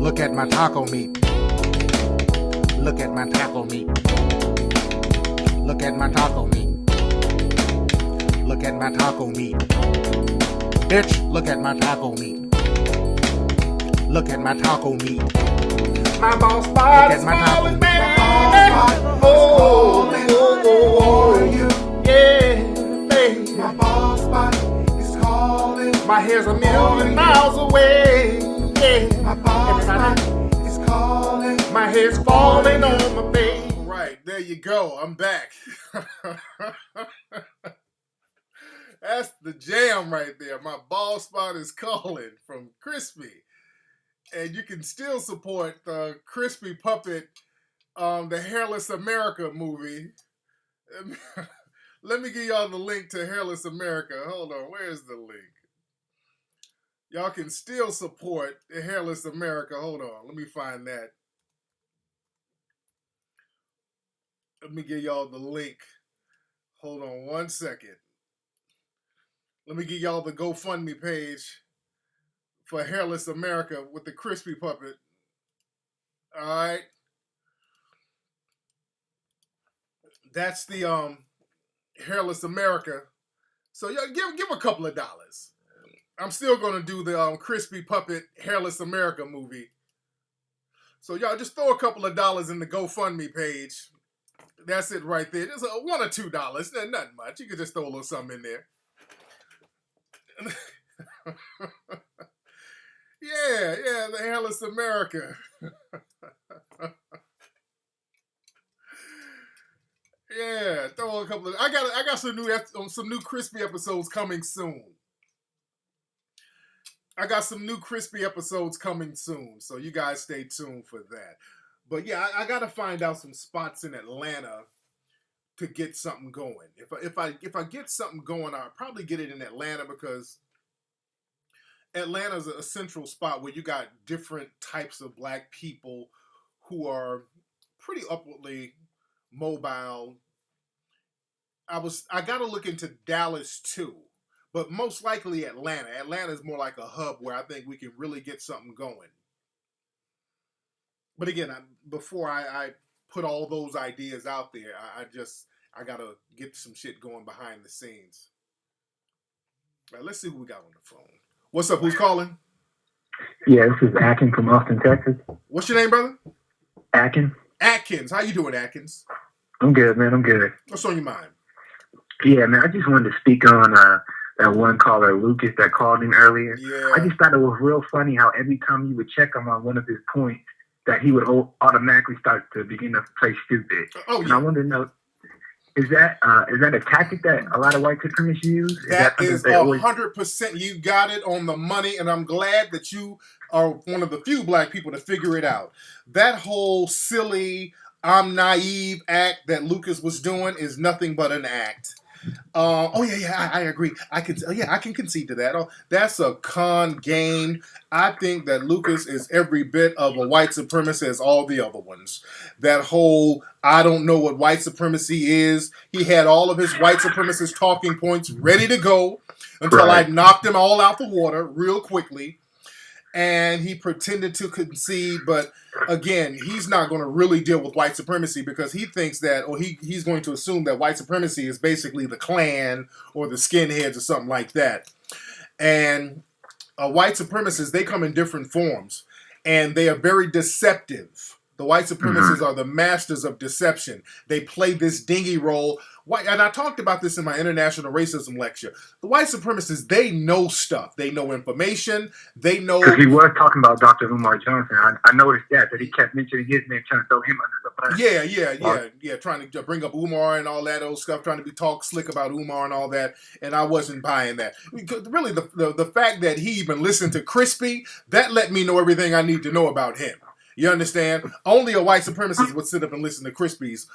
Look at my taco meat. Look at my taco meat. Look at my taco meat. Look at my taco meat. Bitch, look at my taco meat. Look at my taco meat. My bald spot is calling, baby. Oh, yeah, baby. My bald spot is calling. My hair's a million miles away. Yeah, my bald spot is calling. My hair's falling on my face. Right, there you go. I'm back. That's the jam right there. My bald spot is calling from Crispy. And you can still support the Crispy Puppet, the Hairless America movie. Let me give y'all the link to Hairless America. Hold on, where's the link? Y'all can still support the Hairless America. Hold on, let me find that. Let me give y'all the link. Hold on 1 second. Let me give y'all the GoFundMe page for Hairless America with the Crispy Puppet. All right. That's the Hairless America. So y'all give a couple of dollars. I'm still gonna do the Crispy Puppet Hairless America movie. So y'all just throw a couple of dollars in the GoFundMe page. That's it right there. There's $1 or $2. Nothing much. You can just throw a little something in there. Yeah, the Hairless America. Yeah, throw a couple of. I got some new Crispy episodes coming soon. I got some new Crispy episodes coming soon, so you guys stay tuned for that. But yeah, I got to find out some spots in Atlanta to get something going. If I get something going, I'll probably get it in Atlanta because Atlanta's a central spot where you got different types of black people who are pretty upwardly mobile. I got to look into Dallas too, but most likely Atlanta. Atlanta is more like a hub where I think we can really get something going. But again, before I put all those ideas out there, I got to get some shit going behind the scenes. All right, let's see who we got on the phone. What's up? Who's calling? Yeah, this is Atkins from Austin, Texas. What's your name, brother? Atkins. Atkins. How you doing, Atkins? I'm good, man. I'm good. What's on your mind? Yeah, man. I just wanted to speak on that one caller, Lucas, that called in earlier. Yeah. I just thought it was real funny how every time you would check him on one of his points, that he would automatically start to begin to play stupid. Oh, yeah. And I wanted to know, is that a tactic that a lot of white supremacists use? That is 100%. You got it on the money, and I'm glad that you are one of the few black people to figure it out. That whole silly, I'm naive act that Lucas was doing is nothing but an act. I agree. I can concede to that. Oh, that's a con game. I think that Lucas is every bit of a white supremacist as all the other ones. That whole, I don't know what white supremacy is. He had all of his white supremacist talking points ready to go until I knocked them all out the water real quickly. And he pretended to concede, but again, he's not going to really deal with white supremacy because he thinks that, or he's going to assume that white supremacy is basically the Klan or the skinheads or something like that. And white supremacists, they come in different forms, and they are very deceptive. The white supremacists are the masters of deception. They play this dingy role. And I talked about this in my international racism lecture. The white supremacists, they know stuff. They know information. They know. Because he was talking about Dr. Umar Johnson. I noticed that he kept mentioning his name, trying to throw him under the bus. Yeah. Trying to bring up Umar and all that old stuff, trying to talk slick about Umar and all that. And I wasn't buying that. Because really, the fact that he even listened to Crispy, that let me know everything I need to know about him. You understand? Only a white supremacist would sit up and listen to Crispy's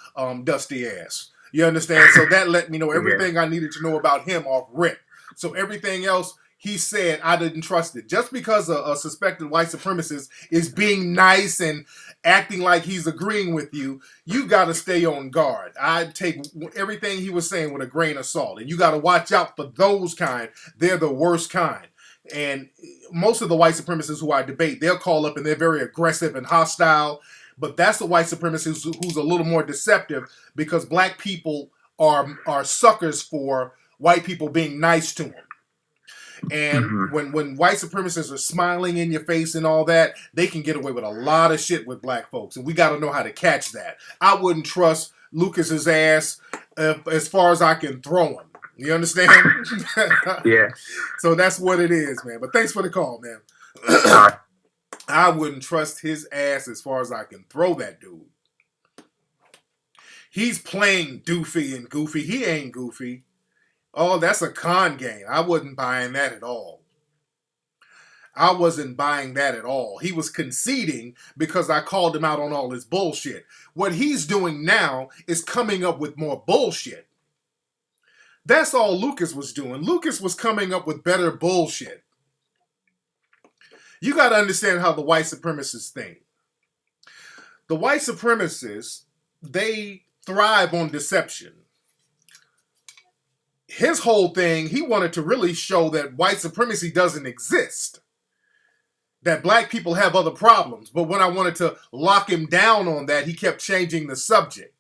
dusty ass. You understand? So that let me know everything I needed to know about him off rip. So everything else he said, I didn't trust it. Just because a suspected white supremacist is being nice and acting like he's agreeing with you, you got to stay on guard. I take everything he was saying with a grain of salt. And you got to watch out for those kind. They're the worst kind. And most of the white supremacists who I debate, they'll call up and they're very aggressive and hostile. But that's the white supremacist who's a little more deceptive because black people are suckers for white people being nice to them. And when white supremacists are smiling in your face and all that, they can get away with a lot of shit with black folks. And we got to know how to catch that. I wouldn't trust Lucas's ass as far as I can throw him. You understand? Yeah. So that's what it is, man. But thanks for the call, man. I wouldn't trust his ass as far as I can throw that dude. He's playing doofy and goofy. He ain't goofy. Oh, that's a con game. I wasn't buying that at all. I wasn't buying that at all. He was conceding because I called him out on all his bullshit. What he's doing now is coming up with more bullshit. That's all Lucas was doing. Lucas was coming up with better bullshit. You got to understand how the white supremacists think. The white supremacists, they thrive on deception. His whole thing, he wanted to really show that white supremacy doesn't exist. That black people have other problems. But when I wanted to lock him down on that, he kept changing the subject.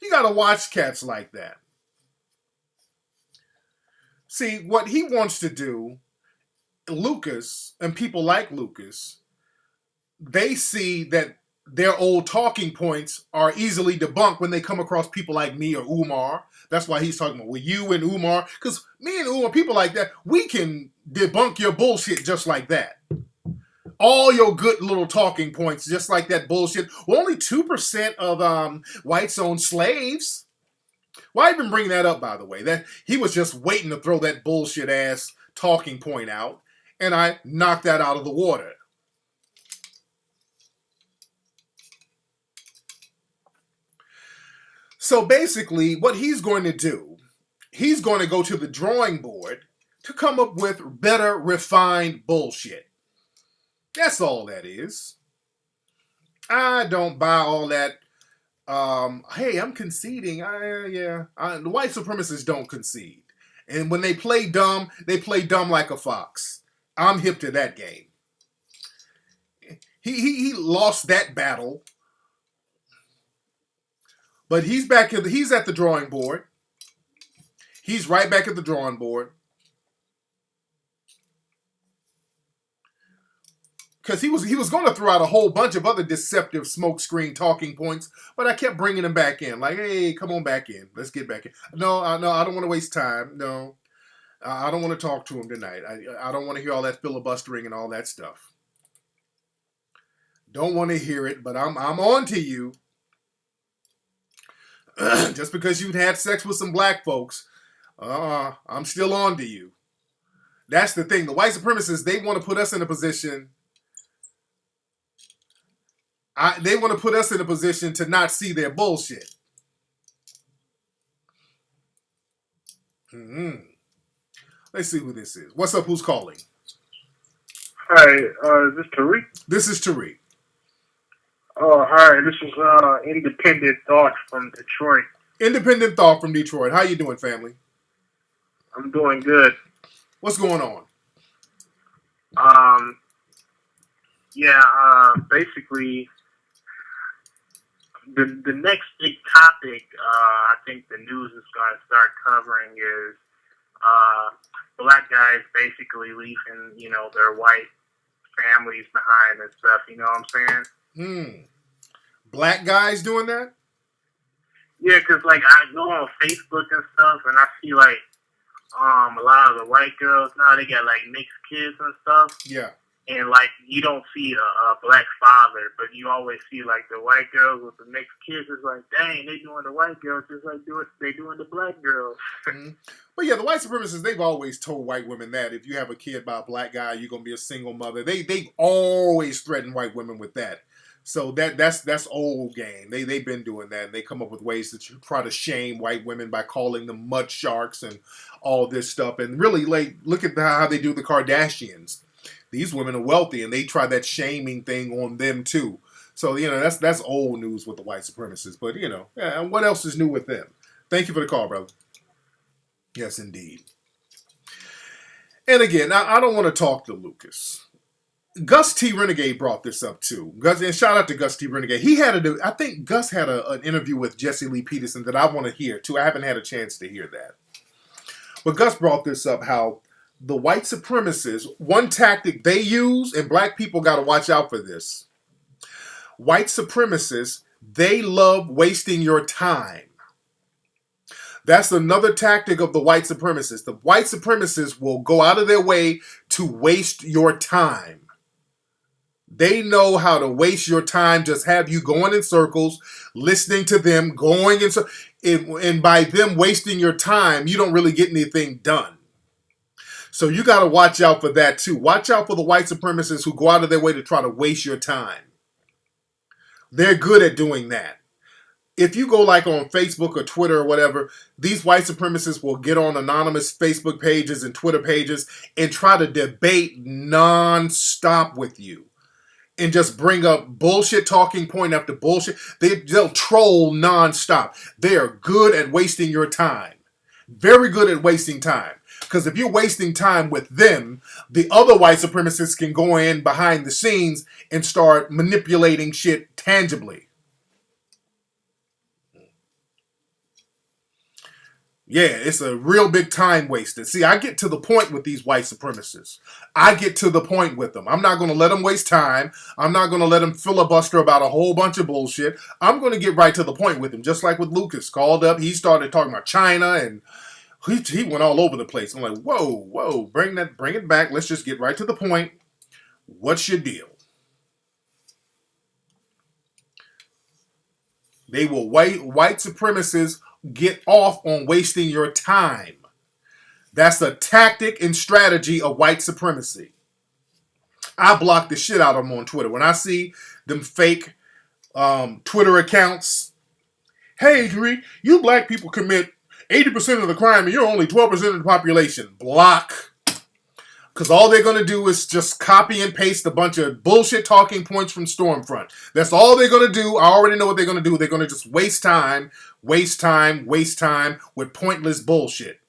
You got to watch cats like that. See, what he wants to do, Lucas and people like Lucas, they see that their old talking points are easily debunked when they come across people like me or Umar. That's why he's talking about with you and Umar. Because me and Umar, people like that, we can debunk your bullshit just like that. All your good little talking points, just like that bullshit. Well, only 2% of whites own slaves. Why even bring that up, by the way? That he was just waiting to throw that bullshit ass talking point out, and I knocked that out of the water. So basically, what he's going to do, he's going to go to the drawing board to come up with better, refined bullshit. That's all that is. I don't buy all that. Hey, I'm conceding. The white supremacists don't concede. And when they play dumb like a fox. I'm hip to that game. He lost that battle. But he's at the drawing board. He's right back at the drawing board. Because he was going to throw out a whole bunch of other deceptive smokescreen talking points, but I kept bringing him back in. Like, hey, come on back in. Let's get back in. No, I don't want to waste time. No, I don't want to talk to him tonight. I don't want to hear all that filibustering and all that stuff. Don't want to hear it, but I'm on to you. Just because you'd had sex with some black folks, I'm still on to you. That's the thing. The white supremacists, they want to put us in a position. They want to put us in a position to not see their bullshit. Let's see who this is. What's up? Who's calling? Hi, is this Tariq? This is Tariq. Oh, hi. This is Independent Thought from Detroit. Independent Thought from Detroit. How you doing, family? I'm doing good. What's going on? Basically, the next big topic I think the news is going to start covering is black guys basically leaving, their white families behind and stuff. You know what I'm saying? Black guys doing that? Yeah, because, I go on Facebook and stuff, and I see, a lot of the white girls now, they got, mixed kids and stuff. Yeah. And, you don't see a black father, but you always see, the white girls with the mixed kids. It's like, dang, they doing the white girls just like they doing the black girls. But yeah, the white supremacists, they've always told white women that if you have a kid by a black guy, you're going to be a single mother. They always threaten white women with that. So that's old game. They've been doing that. And they come up with ways to try to shame white women by calling them mud sharks and all this stuff. And really, look at how they do the Kardashians. These women are wealthy, and they try that shaming thing on them too. So that's old news with the white supremacists. But what else is new with them? Thank you for the call, brother. Yes, indeed. And again, I don't want to talk to Lucas. Gus T. Renegade brought this up too. And shout out to Gus T. Renegade. I think Gus had an interview with Jesse Lee Peterson that I want to hear too. I haven't had a chance to hear that. But Gus brought this up, how The white supremacists, one tactic they use, and black people got to watch out for this. White supremacists, they love wasting your time. That's another tactic of the white supremacists. The white supremacists will go out of their way to waste your time. They know how to waste your time, just have you going in circles, listening to them, going in circles. And by them wasting your time, you don't really get anything done. So you got to watch out for that too. Watch out for the white supremacists who go out of their way to try to waste your time. They're good at doing that. If you go like on Facebook or Twitter or whatever, these white supremacists will get on anonymous Facebook pages and Twitter pages and try to debate non-stop with you. And just bring up bullshit talking point after bullshit. They'll troll non-stop. They are good at wasting your time. Very good at wasting time. Because if you're wasting time with them, the other white supremacists can go in behind the scenes and start manipulating shit tangibly. Yeah, it's a real big time waster. See, I get to the point with these white supremacists. I get to the point with them. I'm not going to let them waste time. I'm not going to let them filibuster about a whole bunch of bullshit. I'm going to get right to the point with them. Just like with Lucas. Called up, he started talking about China, and he went all over the place. I'm like, whoa, bring it back. Let's just get right to the point. What's your deal? They will white supremacists get off on wasting your time. That's a tactic and strategy of white supremacy. I block the shit out of them on Twitter. When I see them fake Twitter accounts, hey, Tariq, you black people commit 80% of the crime and you're only 12% of the population. Block. Because all they're going to do is just copy and paste a bunch of bullshit talking points from Stormfront. That's all they're going to do. I already know what they're going to do. They're going to just waste time with pointless bullshit.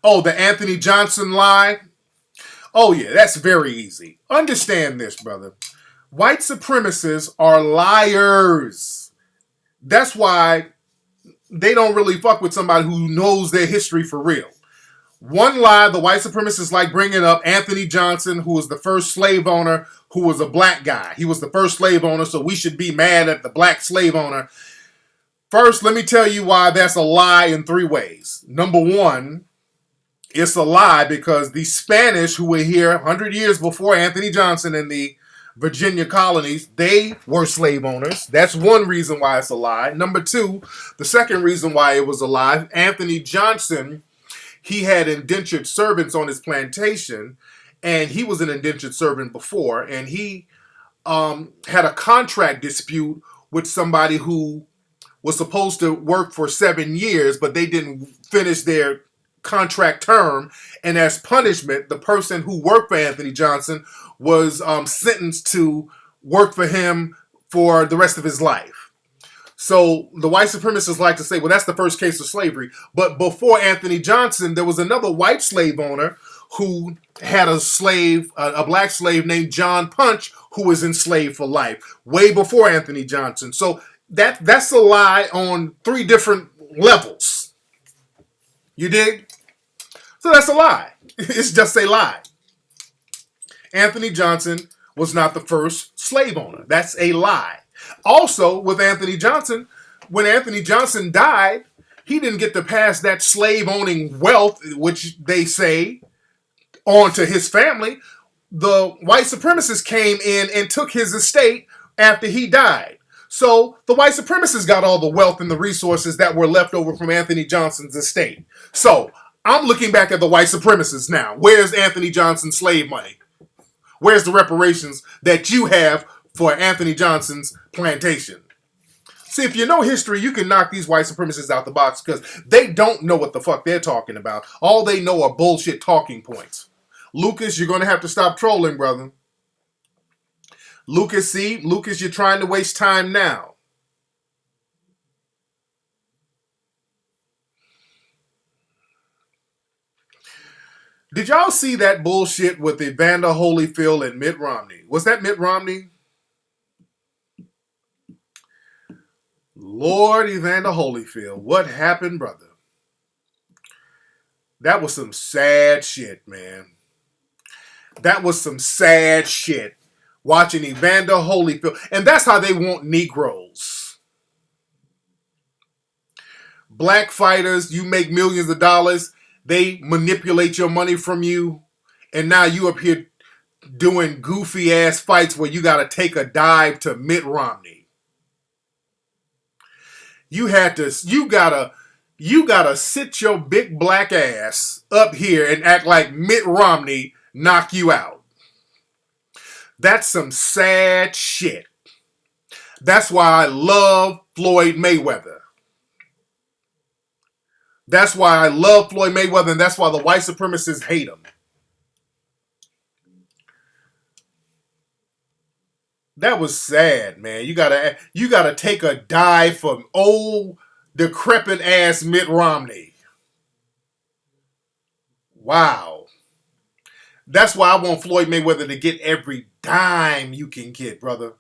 Oh, the Anthony Johnson lie? Oh, yeah, that's very easy. Understand this, brother. White supremacists are liars. That's why they don't really fuck with somebody who knows their history for real. One lie the white supremacists like bringing up, Anthony Johnson, who was the first slave owner, who was a black guy. He was the first slave owner, so we should be mad at the black slave owner. First, let me tell you why that's a lie in 3 ways. Number one, it's a lie because the Spanish who were here 100 years before Anthony Johnson in the Virginia colonies, they were slave owners. That's one reason why it's a lie. Number two, the second reason why it was a lie, Anthony Johnson, he had indentured servants on his plantation, and he was an indentured servant before, and he had a contract dispute with somebody who was supposed to work for 7 years, but they didn't finish their contract term, and as punishment, the person who worked for Anthony Johnson was sentenced to work for him for the rest of his life. So the white supremacists like to say, well, that's the first case of slavery. But before Anthony Johnson, there was another white slave owner who had a slave, a black slave named John Punch, who was enslaved for life, way before Anthony Johnson. So that's a lie on 3 different levels. You dig? So that's a lie. It's just a lie. Anthony Johnson was not the first slave owner. That's a lie. Also, with Anthony Johnson, when Anthony Johnson died, he didn't get to pass that slave-owning wealth, which they say, on to his family. The white supremacists came in and took his estate after he died. So the white supremacists got all the wealth and the resources that were left over from Anthony Johnson's estate. So I'm looking back at the white supremacists now. Where's Anthony Johnson's slave money? Where's the reparations that you have for Anthony Johnson's plantation? See, if you know history, you can knock these white supremacists out the box because they don't know what the fuck they're talking about. All they know are bullshit talking points. Lucas, you're going to have to stop trolling, brother. Lucas, you're trying to waste time now. Did y'all see that bullshit with Evander Holyfield and Mitt Romney? Was that Mitt Romney? Lord Evander Holyfield, what happened, brother? That was some sad shit, man. That was some sad shit. Watching Evander Holyfield. And that's how they want Negroes. Black fighters, you make millions of dollars. They manipulate your money from you. And now you up here doing goofy ass fights where you got to take a dive to Mitt Romney. You gotta sit your big black ass up here and act like Mitt Romney knock you out. That's some sad shit. That's why I love Floyd Mayweather. That's why I love Floyd Mayweather, and that's why the white supremacists hate him. That was sad, man. You gotta take a dive from old decrepit ass Mitt Romney. Wow. That's why I want Floyd Mayweather to get every dime you can get, brother.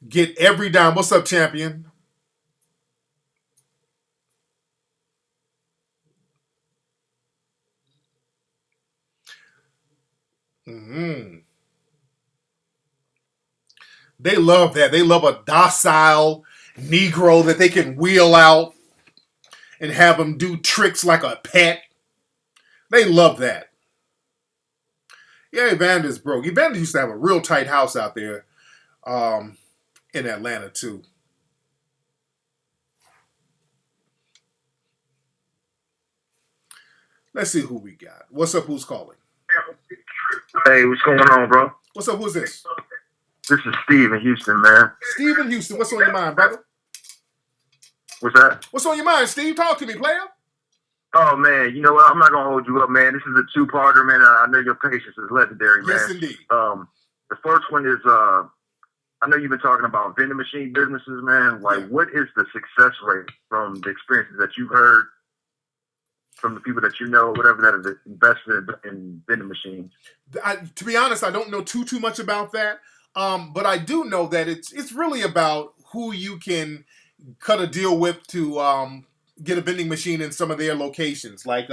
Get every dime. What's up, champion? They love that. They love a docile Negro that they can wheel out and have him do tricks like a pet. They love that. Yeah, Evander's broke. Evander used to have a real tight house out there in Atlanta, too. Let's see who we got. What's up? Who's calling? Hey, what's going on, bro? What's up? Who's this? This is Steve in Houston, man. Steve in Houston. What's on your mind, brother? What's that? What's on your mind, Steve? Talk to me, player. Oh, man, you know what? I'm not going to hold you up, man. This is a two-parter, man. I know your patience is legendary, man. Yes, indeed. The first one is, I know you've been talking about vending machine businesses, man. Like, what is the success rate from the experiences that you've heard from the people that you know, whatever, that have invested in vending machines? To be honest, I don't know too much about that. But I do know that it's really about who you can cut a deal with to get a vending machine in some of their locations. Like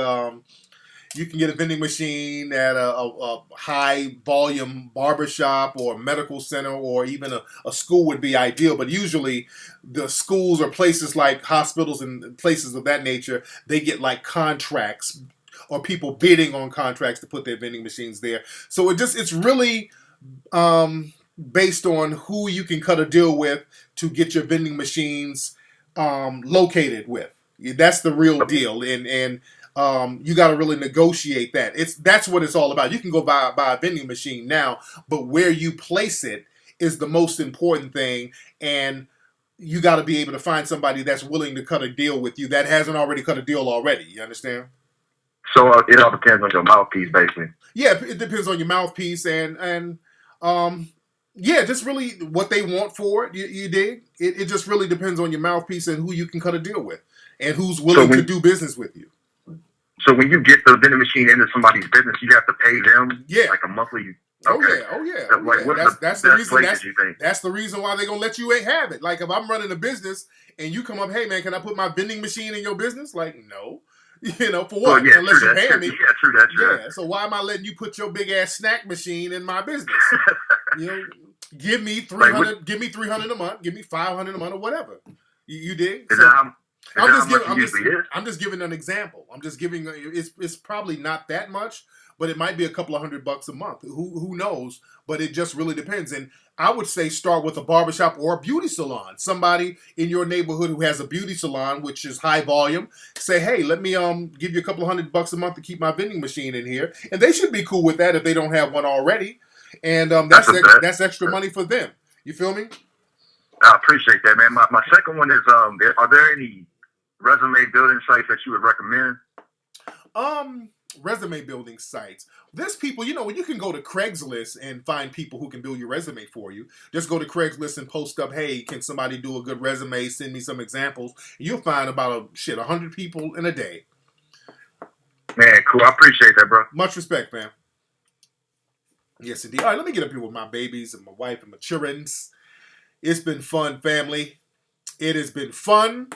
you can get a vending machine at a high volume barbershop or medical center, or even a school would be ideal. But usually the schools or places like hospitals and places of that nature, they get like contracts or people bidding on contracts to put their vending machines there. So it's really based on who you can cut a deal with to get your vending machines located with. That's the real deal, and you got to really negotiate that. That's what it's all about. You can go buy a vending machine now, but where you place it is the most important thing, and you got to be able to find somebody that's willing to cut a deal with you that hasn't already cut a deal already. You understand? So it all depends on your mouthpiece, basically. Yeah, it depends on your mouthpiece and yeah, just really what they want for it. You dig? It just really depends on your mouthpiece and who you can cut a deal with and who's willing to do business with you. So when you get the vending machine into somebody's business, you have to pay them like a monthly. Okay. Oh yeah. So, like, That's the reason. You think? That's the reason why they're gonna let you have it. Like if I'm running a business and you come up, hey man, can I put my vending machine in your business? Like no. You know, for what? Yeah, unless you're true, paying me. Yeah, true. That's true. Yeah. So why am I letting you put your big ass snack machine in my business? You know, give me $300. Give me $300 a month. Give me $500 a month or whatever. You dig? I'm just giving an example. I'm just giving. It's probably not that much, but it might be a couple of $100 a month. Who knows? But it just really depends. And I would say start with a barbershop or a beauty salon. Somebody in your neighborhood who has a beauty salon, which is high volume. Say, hey, let me give you a couple of $100 a month to keep my vending machine in here, and they should be cool with that if they don't have one already. And that's extra money for them. You feel me? I appreciate that, man. My second one is are there any resume building sites that you would recommend? Resume building sites. There's people, you can go to Craigslist and find people who can build your resume for you. Just go to Craigslist and post up, hey, can somebody do a good resume? Send me some examples. You'll find about 100 people in a day. Man, cool. I appreciate that, bro. Much respect, man. Yes, indeed. All right, let me get up here with my babies and my wife and my childrens. It's been fun, family. It has been fun.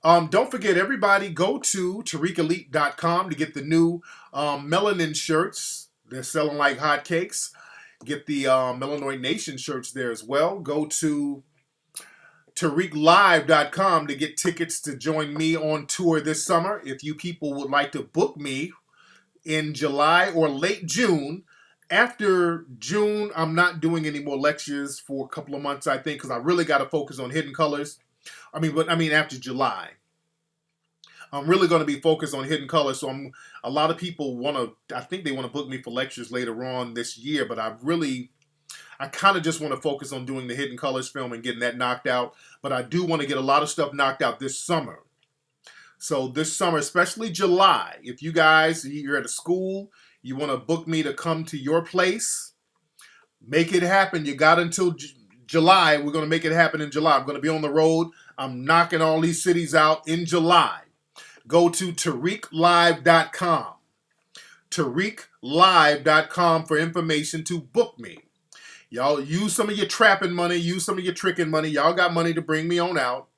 Don't forget, everybody, go to TariqElite.com to get the new melanin shirts. They're selling like hotcakes. Get the Melanoid Nation shirts there as well. Go to TariqLive.com to get tickets to join me on tour this summer. If you people would like to book me in July or late June. After June, I'm not doing any more lectures for a couple of months, I think, because I really got to focus on Hidden Colors. After July. I'm really going to be focused on Hidden Colors, so a lot of people I think they want to book me for lectures later on this year, but I kind of just want to focus on doing the Hidden Colors film and getting that knocked out, but I do want to get a lot of stuff knocked out this summer. So this summer, especially July, if you guys, you're at a school, you want to book me to come to your place, make it happen. You got until July. We're going to make it happen in July. I'm going to be on the road. I'm knocking all these cities out in July. Go to TariqLive.com. TariqLive.com for information to book me. Y'all use some of your trapping money, use some of your tricking money. Y'all got money to bring me on out.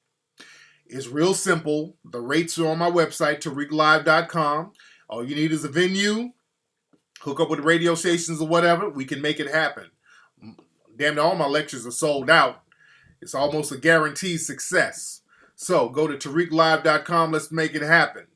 It's real simple. The rates are on my website, TariqLive.com. All you need is a venue, hook up with the radio stations or whatever. We can make it happen. Damn near all my lectures are sold out. It's almost a guaranteed success. So go to TariqLive.com. Let's make it happen.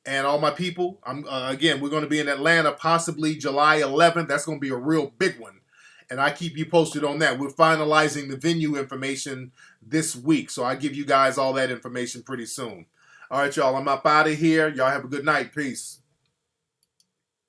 And all my people, we're going to be in Atlanta possibly July 11th. That's going to be a real big one. And I keep you posted on that. We're finalizing the venue information this week. So I give you guys all that information pretty soon. All right, y'all. I'm up out of here. Y'all have a good night. Peace.